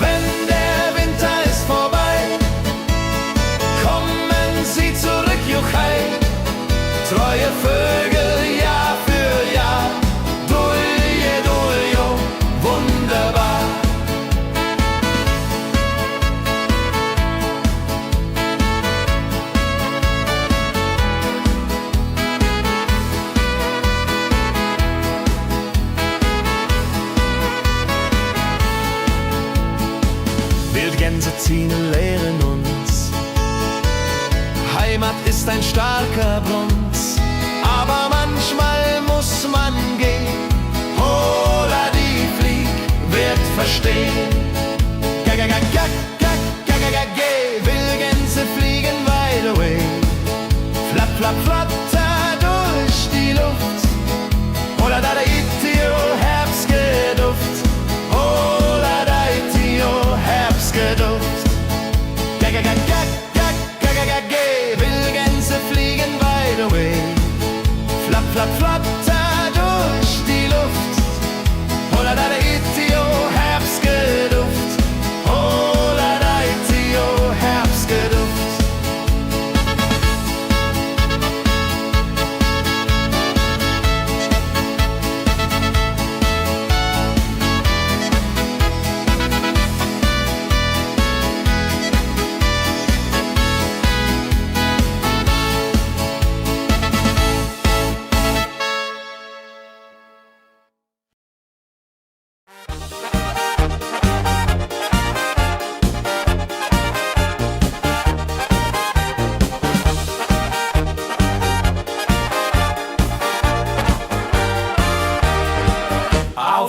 Wenn der Winter ist vorbei, kommen sie zurück, Juchai. Treue Vögel Jahr für Jahr, Dulje, Duljo, wunderbar. Wildgänse ziehen, lehren uns. Heimat ist ein starker Bronz, aber manchmal muss man gehen. Holla die Flieg wird verstehen. Wildgänse fliegen wide away. Flap, flap, flatter durch die Luft. Holla da itio, Herbstgeduft. Holla da itio, Herbstgeduft.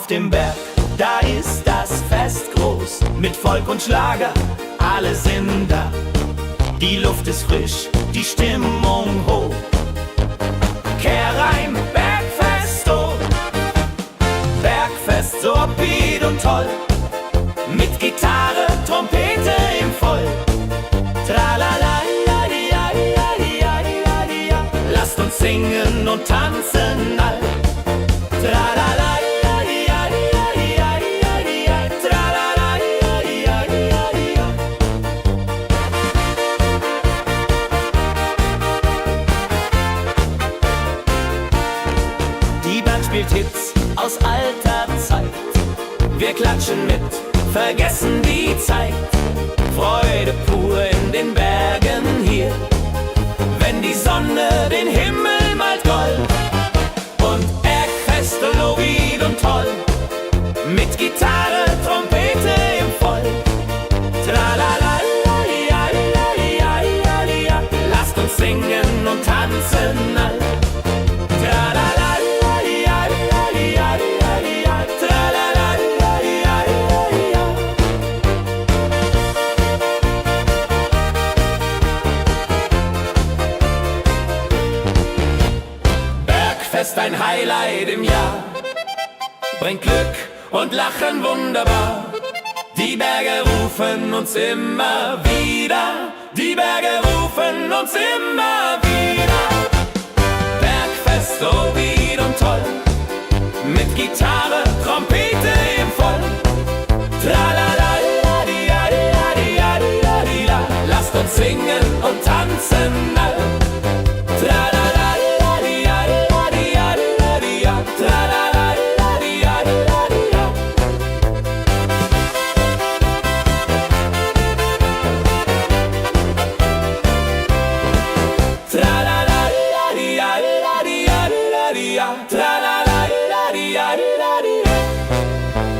auf dem Berg, da ist das Fest groß. Mit Volk und Schlager, alle sind da. Die Luft ist frisch, die Stimmung hoch. Kehrreim, Bergfest, oh. Bergfest, so upbeat und toll. Mit Gitarre, Trompete im Voll. Tralala, ja, ja, ja, ja, ja, ja. Lasst uns singen und tanzen all. Tralala, ja, ja, ja, ja, ja, ja. Tralala, ja, ja, ja, ja. Die Band spielt Hits aus alter Zeit. Wir klatschen mit, vergessen die Zeit. Freude pur in den Bergen hier, wenn die Sonne den Himmel malt gold. Und Bergfest, Lovid und toll, mit Gitarre, Trompete im Voll. Tralala, ja, ja, ja, ja, ja. Lasst uns singen und tanzen all. Tralala, ja, ja, ja, ja, ja. Tralala, ja, ja, ja, ja. Bergfest, ein Highlight im Jahr, bringt Glück und Lachen wunderbar. Die Berge rufen uns immer wieder, die Berge rufen uns immer wieder. Bergfest, so wied und toll, mit Gitarre, Trompete im Voll. Tralala, ja, ja, ja, ja, ja, ja. Lasst uns singen und tanzen all. Tralala, ja, ja, ja, ja, ja. Tralala, ja, ja, ja, ja. Tralala, ja, ja, ja, ja, ja.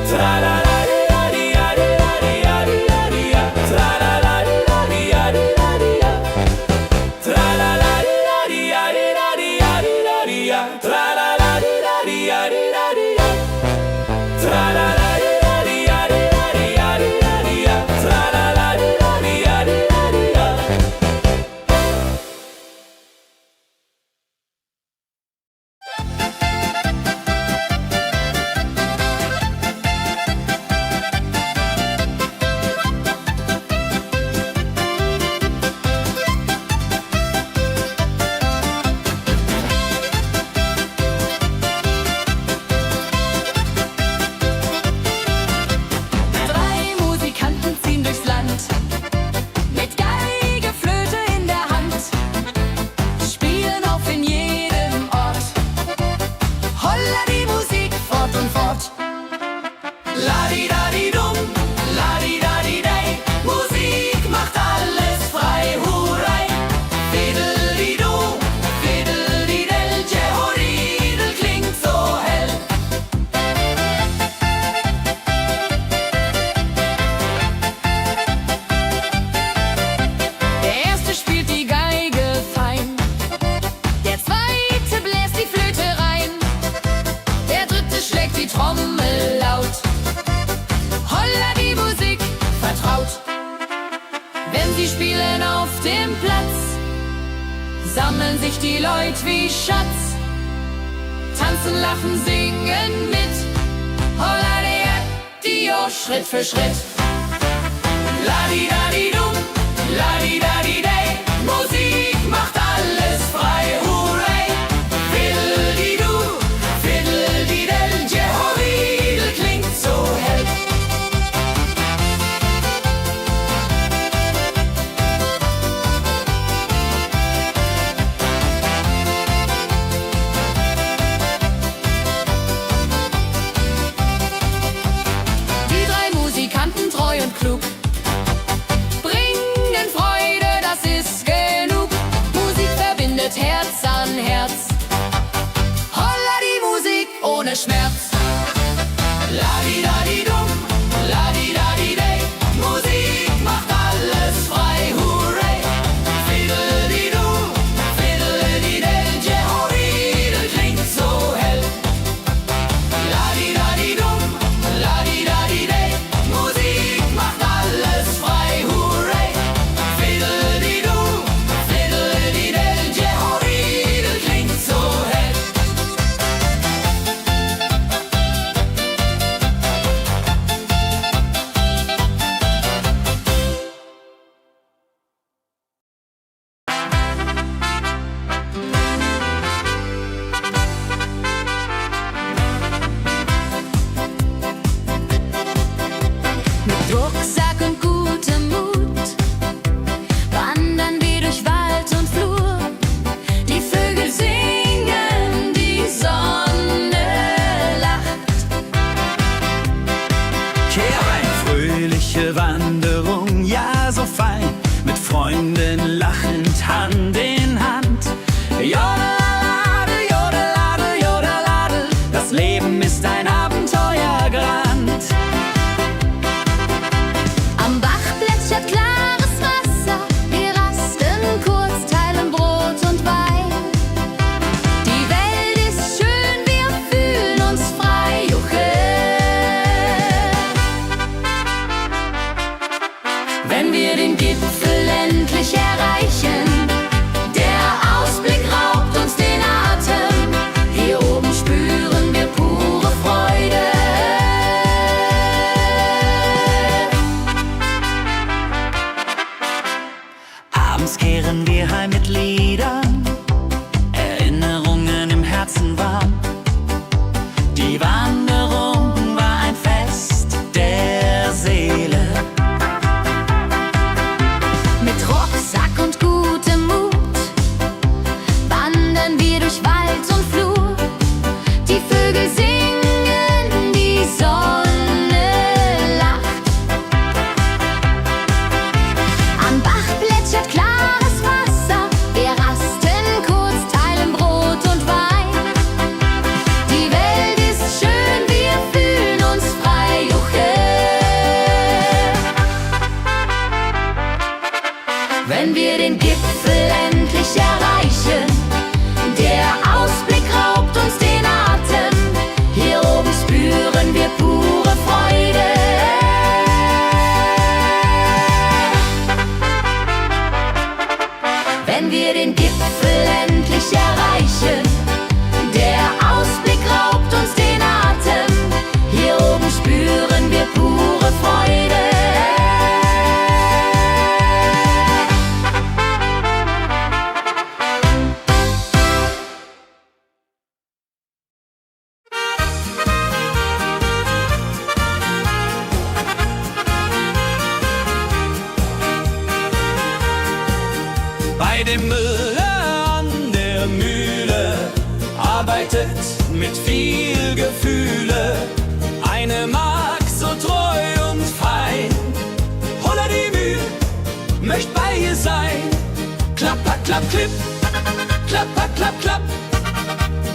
Tralala, ja, ja, ja, ja. Tralala, ja, ja, ja, ja. Tralala, ja, ja, ja. Tralala, ja, ja, ja. Tralala, ja, ja, ja. Tralala, ja, ja, ja. Tralala, ja, ja, ja. Drei Musikanten ziehen durchs Land, mit Geige, Flöte in der Hand, spielen auf in jedem Ort. Holla die Musik fort und fort. Ladi-dadi-dum, ladi-dadi-dei, Musik macht alles frei, hurray. Fiddeli-du, fiddeli-del, Jehoridel klingt so hell. Der erste spielt die Geige fein, der zweite bläst die Flöte rein, der dritte schlägt die Trommel laut. Holla die Musik vertraut. Wenn sie spielen auf dem Platz, sammeln sich die Leute wie Schatz, tanzen, lachen, singen mit. Holla der Dio, Schritt für Schritt. Ladi-dadi-dum, ladi-dadi-dei, Musik macht alles frei, hurray. Fiddeli-du, fiddeli-del, Jehoridel klingt so hell. Die drei Musikanten, treu und klug, bringen Freude, das ist genug. Musik Herzen warm. Die Wanderung war ein Fest der Seele. Mit Rucksack und gutem Mut wandern wir durch Wald und Flur. Die Vögel singen, die Sonne lacht. Am Bach plätschert klares Wasser. Wir rasten kurz, teilen Brot und Wein. Die Welt ist schön, wir fühlen uns frei. Juche. Wenn wir den Gipfel endlich erreichen, der Ausblick raubt uns den Atem. Hier oben spüren wir pure Freude. Wenn wir den Gipfel endlich erreichen, der Ausblick raubt uns den Atem. Hier oben spüren wir pure Freude. Bei dem Müller an der Mühle arbeitet mit viel Gefühle eine Magd so treu und fein. Holla die Mühl, möcht bei ihr sein. Klapper, klapp, klipp, klapper, klapp, klapp.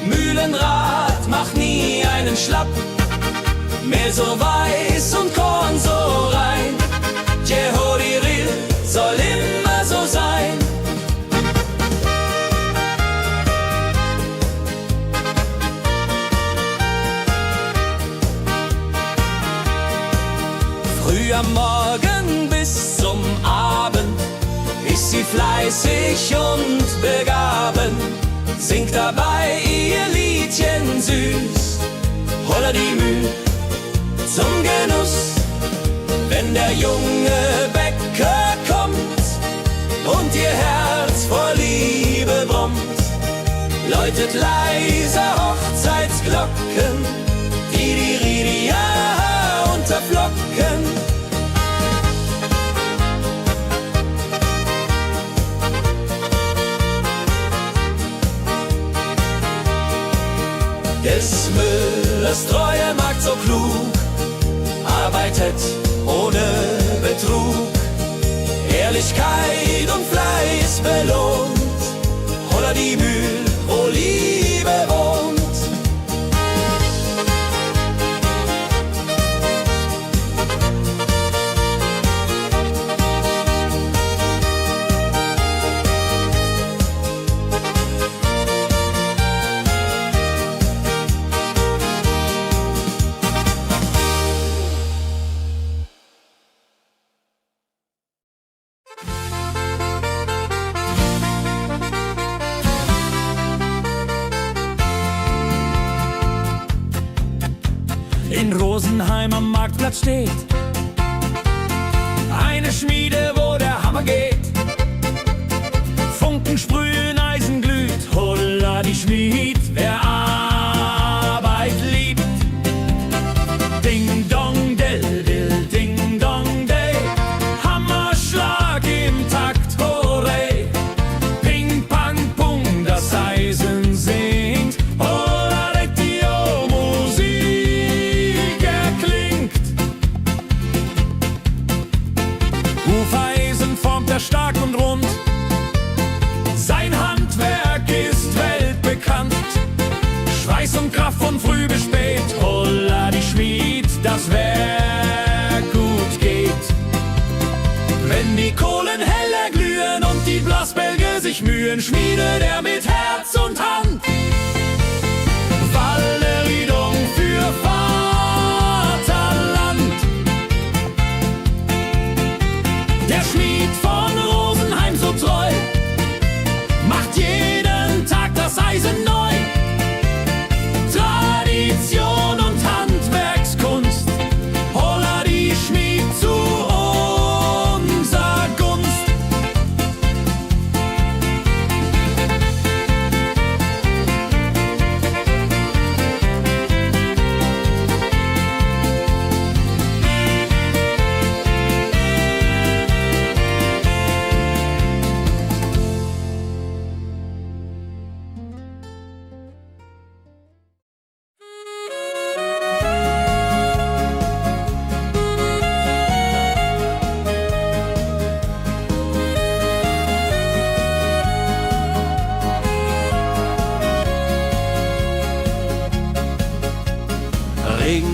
Mühlenrad macht nie einen Schlapp. Mehl so weiß und Korn so rein. Jehodiril soll immer so sein. Früh am Morgen bis zum Abend ist sie fleißig und begaben, singt dabei ihr Liedchen süß. Holla die Mühl zum Genuss, wenn der junge Bäcker kommt und ihr Herz vor Liebe brummt, läutet leise Hochzeitsglocken, die Ridia unterflocken. Des Müllers treue Magd so klug, arbeitet ohne Betrug, Ehrlichkeit und Fleiß belohnt. Holla die Mühl, wo Liebe wohnt. In Rosenheim am Marktplatz steht eine Schmiede, wo der Hammer geht. Funken sprühen, Eisen glüht, holla die Schmied, wer Arbeit liebt. Ding dong del dill, ding dong day, Hammerschlag im Takt, hurray. Ping pang pung, das Eisen singt, holla retio, Musik erklingt. Hufeisen formt er stark und rund, sein Handwerk ist weltbekannt. Schweiß und Kraft von früh bis spät, holla die Schmied, das Werk gut geht. Wenn die Kohlen heller glühen und die Blasbälge sich mühen, schmiedet er mit Herz und Hand Walleridung für Vaterland. Der Schmied von Rosenheim so treu macht jeden Tag das Eisen neu. Tradition und Handwerkskunst, holla die Schmied zu unser Gunst.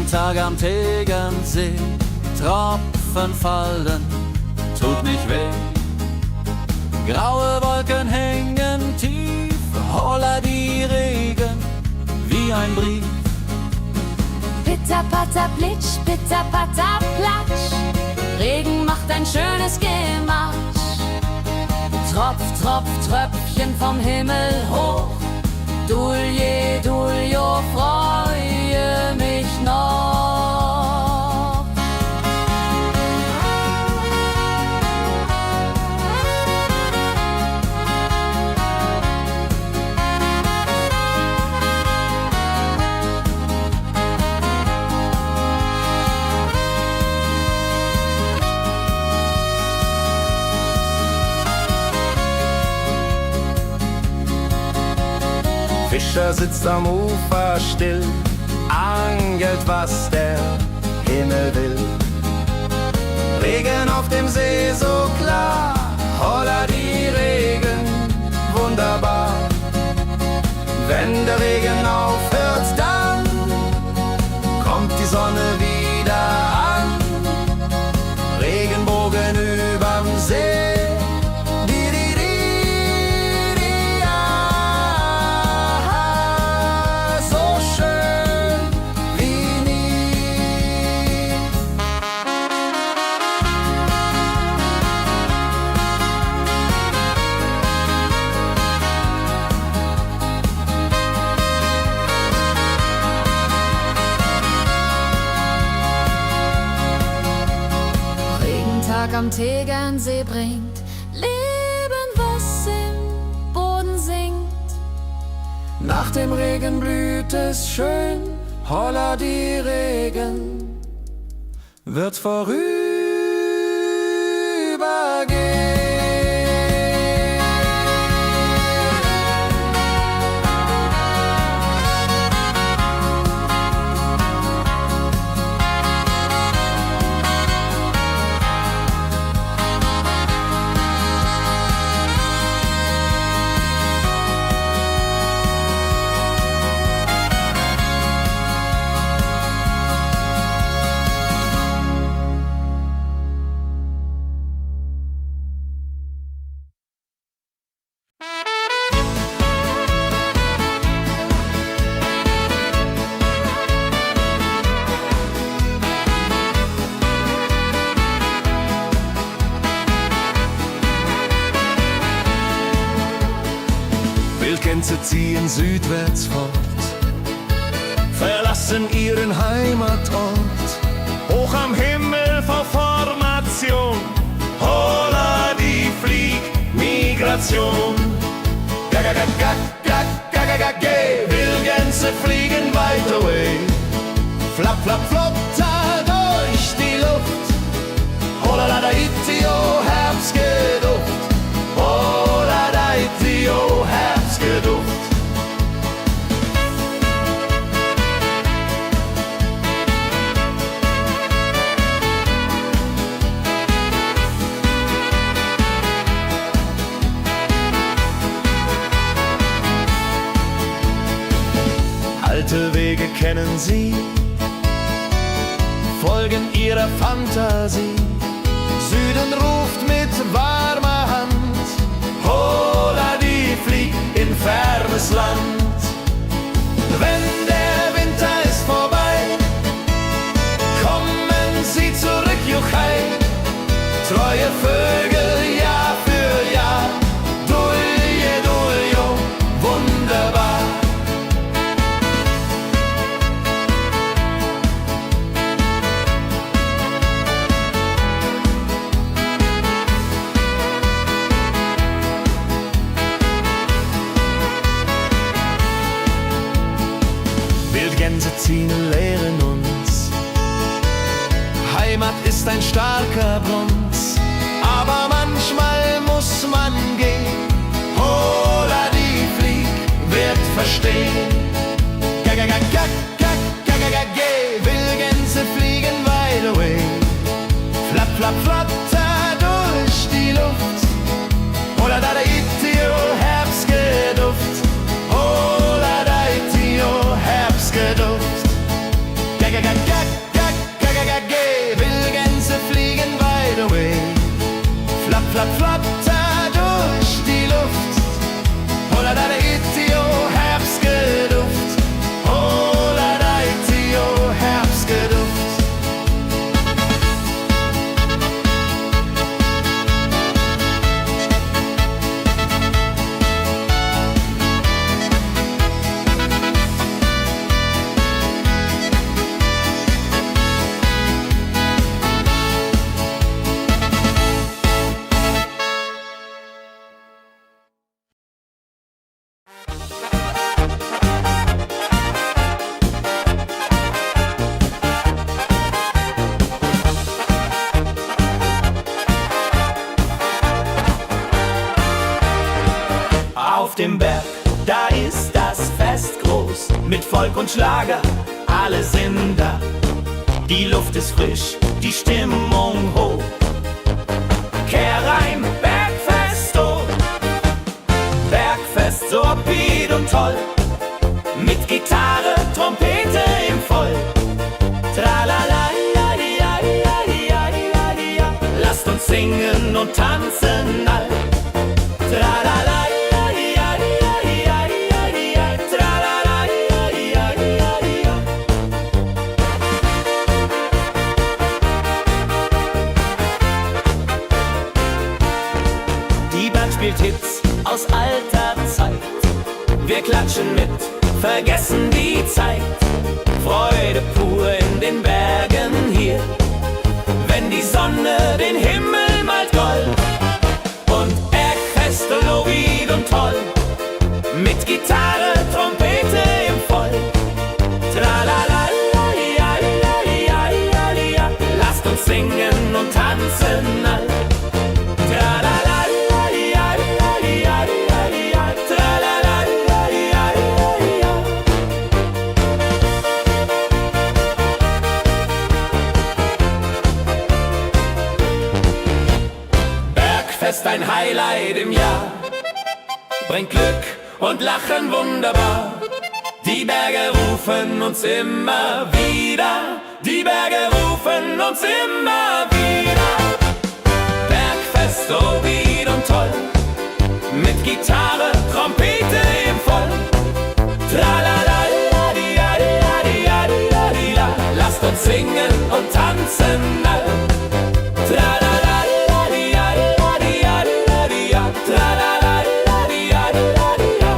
Regentag am Tegernsee, Tropfen fallen, tut nicht weh. Graue Wolken hängen tief, holla die Regen wie ein Brief. Pitter, patter, plitsch, pitter, patter, platsch. Regen macht ein schönes Gematsch. Tropf, Tropf, Tröpfchen vom Himmel hoch. Dulje, Duljo, freue mich noch. Fischer sitzt am Ufer still, angelt, was der Himmel will. Regen auf dem See so klar, holla die Regen, wunderbar. Wenn der Regen aufhört, dann kommt die Sonne wieder an. Regenbogen überm See. Am Tegernsee bringt Leben, was im Boden singt. Nach dem Regen blüht es schön, holla die Regen wird vorübergehen. Wildgänse ziehen südwärts fort, verlassen ihren Heimatort. Hoch am Himmel vor Formation, holla die Fliegmigration. Wildgänse fliegen weit away, flapp, flapp, flop, da durch die Luft. Holla da itio, Herbstgeduft. Holla da itio, Herbstgeduft. Alte Wege kennen sie, folgen ihrer Fantasie. Süden ruft mit warmer Hand, holla die flieg in fernes Land. Wenn der Winter ist vorbei, kommen sie zurück, juchai. Treue Vögel Jahr für Jahr, dulje, duljo, wunderbar. Wildgänse ziehen, lehren uns, Heimat ist ein starker Bruns, aber manchmal muss man gehen. Holla die flieg, wird verstehen. Wildgänse fliegen wide away, flapp, flapp, flatter durch die Luft. Holla da itio, Herbstgeduft. Holla da itio, Herbstgeduft. dem Berg, da ist das Fest groß, mit Volk und Schlager, alle sind da. Die Luft ist frisch, die Stimmung hoch. Kehr rein, Bergfest, oh. Bergfest, so upbeat und toll. Mit Gitarre, Trompete im Voll. Tralala, ja, ja, ja, ja, ja, ja. Lasst uns singen und tanzen all. Tralala, ja, ja, ja, ja, ja, ja. Tralala, ja, ja, ja, ja. Die Band spielt Hits aus alter Zeit. Wir klatschen mit, vergessen die Zeit. Freude pur in den Bergen hier, wenn die Sonne den Himmel malt gold. Und Bergfest, Lovid und toll, mit Gitarre, Trompete im Voll. Tralala, ja, ja, ja, ja, ja. Lasst uns singen und tanzen all. Tralala, ja, ja, ja, ja, ja. Tralala, ja, ja, ja, ja. Bergfest, ein Highlight im Jahr, bringt Glück und Lachen wunderbar. Die Berge rufen uns immer wieder, die Berge rufen uns immer wieder. Bergfest, so wied und toll, mit Gitarre, Trompete im Voll. Tralala, la, di, la, di, la, di, la, di, la, di, la. Lasst uns singen und tanzen all. Tralala, la, di, la, di, la, di, la, di, la, di, la. Tralala, la, di, la, di, la, di, la.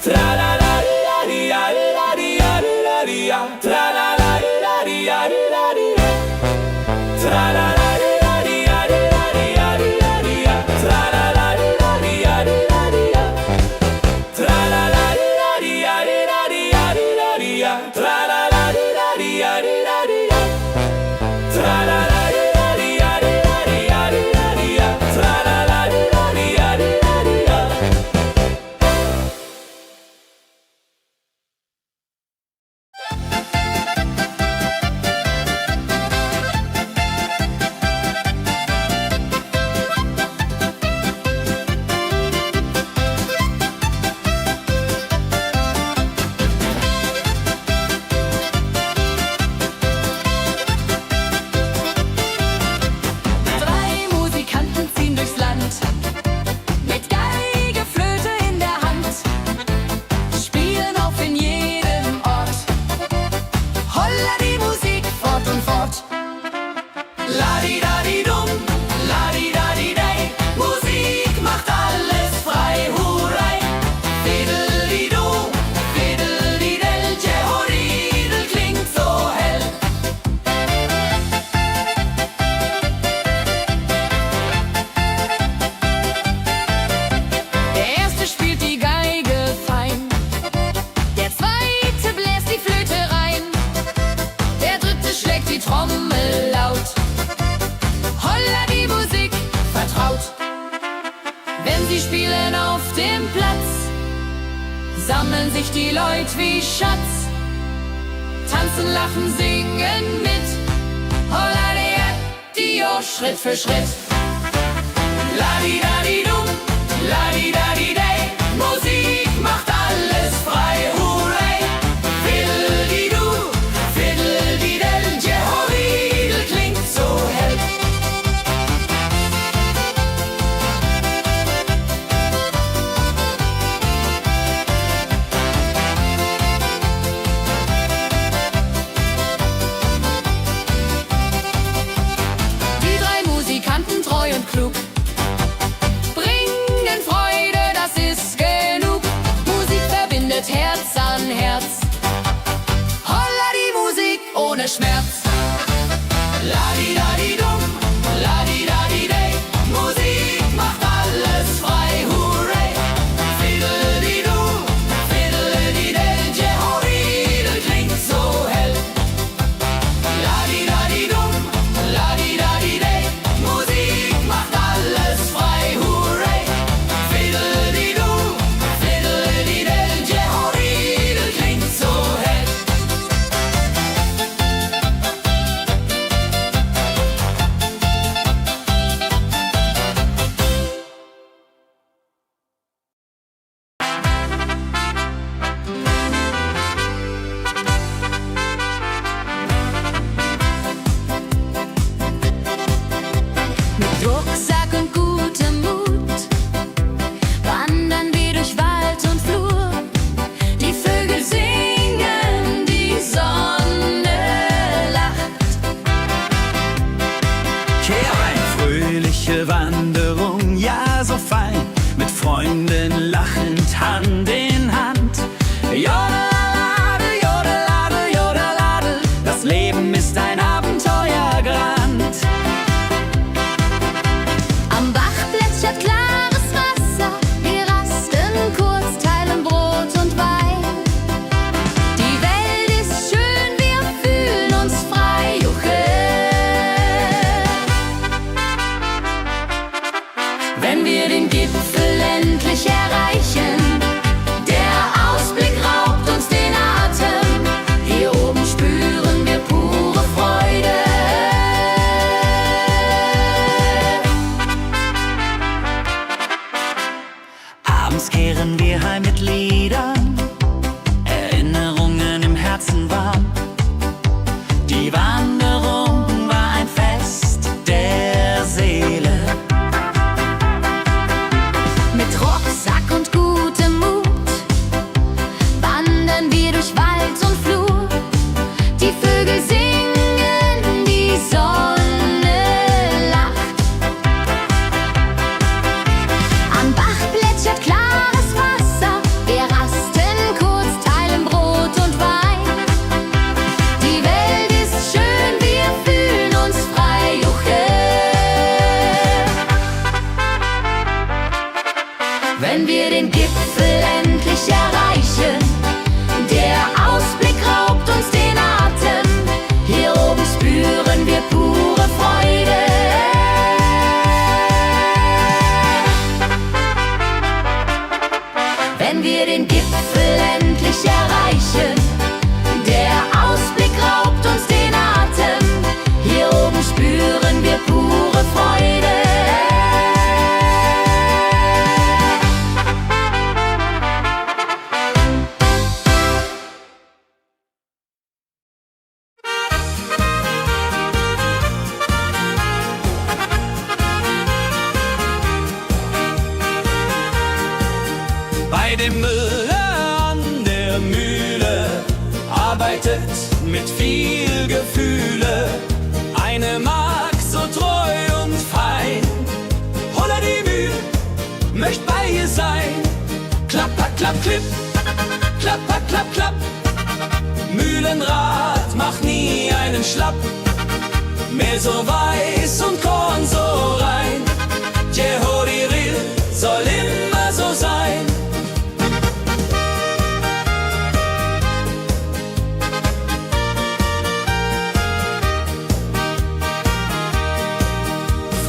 Tralala, la, di, la, di, la, di, la, di, la, di, la. Tralala, la, di, la, di, la, di, la. Tralala, la, di, la, di, la, di, la, di, la, di, la. Tralala, la, di, la, di, la, di, la. Tralala, la, di, la, di, la, di, la, di, la, di, la. Tralala, la, di, la, di, la, di, la. Tralala, la, di, la, di, la, di, la, di, la, di, la. Tralala, la, di, la, di, la, di, la. Drei Musikanten ziehen durchs Land, mit Geige, Flöte in der Hand, spielen auf in jedem Ort. Holla die Musik fort und fort. La-di-da-di-dum, la-di-da-di-day. Musik macht alles frei, hurray. Fiddle-di-du, fiddle-di-del, Jehoridel klingt so hell. Der erste spielt die Geige fein, der zweite bläst die Flöte rein, der dritte schlägt die Trommel laut. Holla die Musik vertraut. Wenn sie spielen auf dem Platz, sammeln sich die Leute wie Schatz, tanzen, lachen, singen mit. Holla die Schritt für Schritt. La-di-da-di-dum, la-di-da-di-day. Musik macht alles frei, hurray. Fiddle-di-du, fiddle-di-del, Jehoridel klingt so hell. Die drei Musikanten treu und klug bringen Freude, das ist genug. Musik verbindet Herz an Herz. Holla die Musik ohne Schmerz. La-di-da-di-dum, la-di-da-di-day. Musik macht alles frei, hurray. Fiddle-di-du, fiddle-di-del, Jehoridel klingt so hell. La-di-da-di-dum, Mit Rucksack und gutem Mut wandern wir durch Wald und Flur. Die Vögel singen, die Sonne lacht. Kehr ein, fröhliche Wanderung, ja so fein, mit Freunden lachend Hand in Hand. Jodeladel, jodeladel, jodeladel, das Leben ist ein Abenteuergrand. Am Bach plätschert klares Wasser, wir rasten kurz, teilen Brot und Wein. Die Welt ist schön, wir fühlen uns frei, juche. Wenn wir den Gipfel endlich erreichen, der Ausblick raubt uns den Atem. Hier oben spüren wir pure Freude. Abends kehren wir heim mit Liedern, Erinnerungen im Herzen warm. Die Wanderung war ein Fest der Seele. Mit Rucksack und gutem Mut wandern wir durch Wald und Flur. Die Vögel singen, die Sonne lacht. Am Bach plätschert klares Wasser, wir rasten kurz, teilen Brot und Wein. Die Welt ist schön, wir fühlen uns frei, juche. Wenn wir den Gipfel endlich erreichen, der Ausblick raubt uns den Atem. Hier oben spüren wir pure Freude. Wenn wir den Gipfel endlich erreichen, der Ausblick raubt uns den Atem. Hier oben spüren wir pure Freude. Bei dem Müller an der Mühle arbeitet mit viel Gefühle eine Magd so treu und fein. Holla die Mühle, möcht bei ihr sein. Klapper, klapp, klipp, klapper, klapp, klapp. Mühlenrad macht nie einen Schlapp. Mehl so weiß und Korn so rein. Jehodiril soll immer so sein.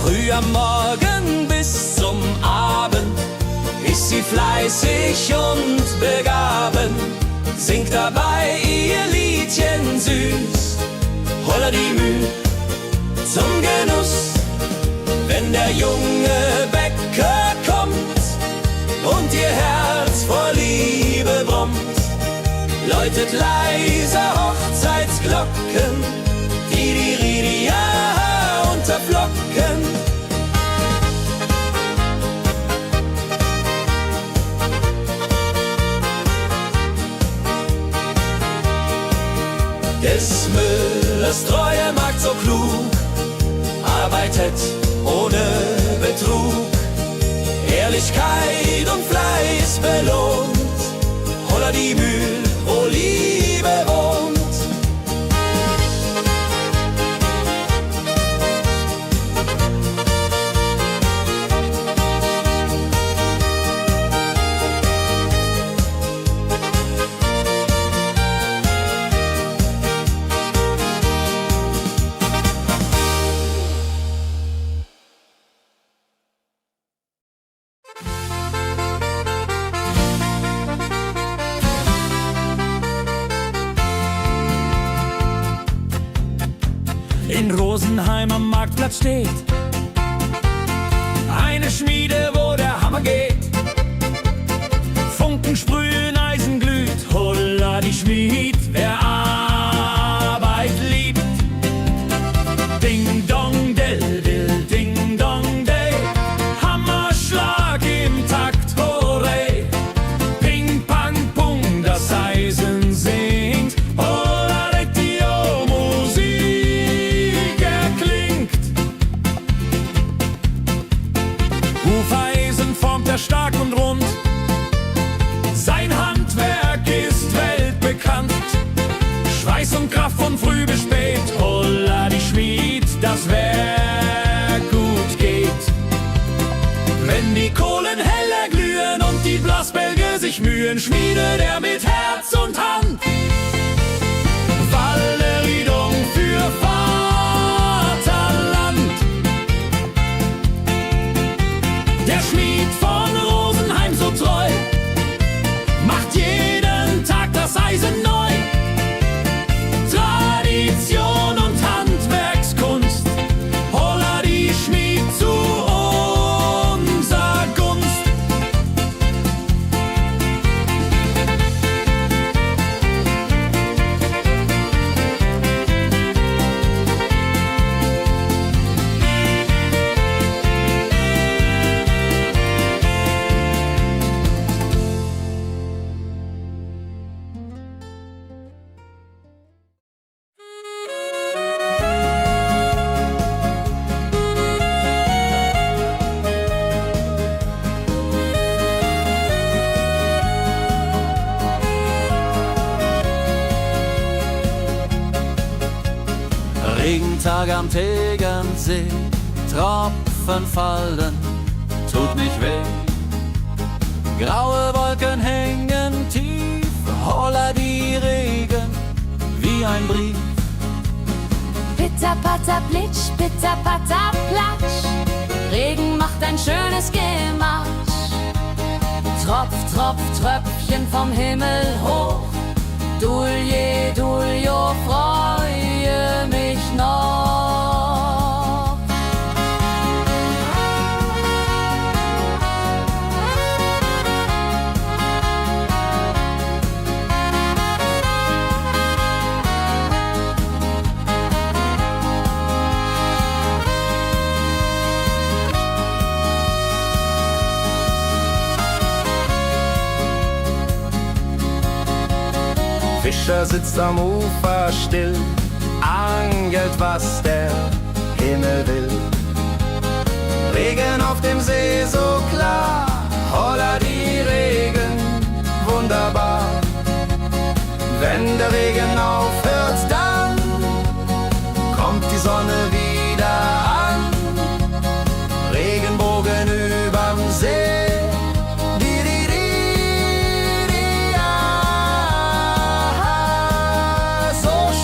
Früh am Morgen bis zum Abend ist sie fleißig und begaben, singt dabei ihr Liedchen süß. Holla die Müh zum Genuss, wenn der junge Bäcker kommt und ihr Herz vor Liebe brummt, läutet leise Hochzeitsglocken, die unterflocken. Des Müllers treue Magd so klug, arbeitet ohne Betrug, Ehrlichkeit und Fleiß belohnt. Holla die Mühl, wo Liebe wohnt. In Rosenheim am Marktplatz steht eine Schmiede, wo der Hammer geht. Funken sprühen, Eisen glüht, holla die Schmied, wer Arbeit liebt. Ding dong, dill, dill, ding dong, stark und rund. Sein Handwerk ist weltbekannt. Schweiß und Kraft von früh bis spät. Holla die Schmied, das Werk gut geht. Wenn die Kohlen heller glühen und die Blasbälge sich mühen, schmiedet er mit Herz und Hand Walleriedung für Vaterland. Der Schmied von Rosenheim so treu macht jeden Tag das Eisen neu. Tradition und Handwerkskunst, holla die Schmied zu unser Gunst. Regentag am Tegernsee, Tropfen fallen, tut nicht weh. Graue Wolken hängen tief, holla die Regen wie ein Brief. Pitter, patter, plitsch, pitter, patter, platsch. Regen macht ein schönes Gematsch. Tropf, Tropf, Tröpfchen vom Himmel hoch. Dulje, Duljo, freue mich noch. Fischer sitzt am Ufer still, angelt, was der Himmel will.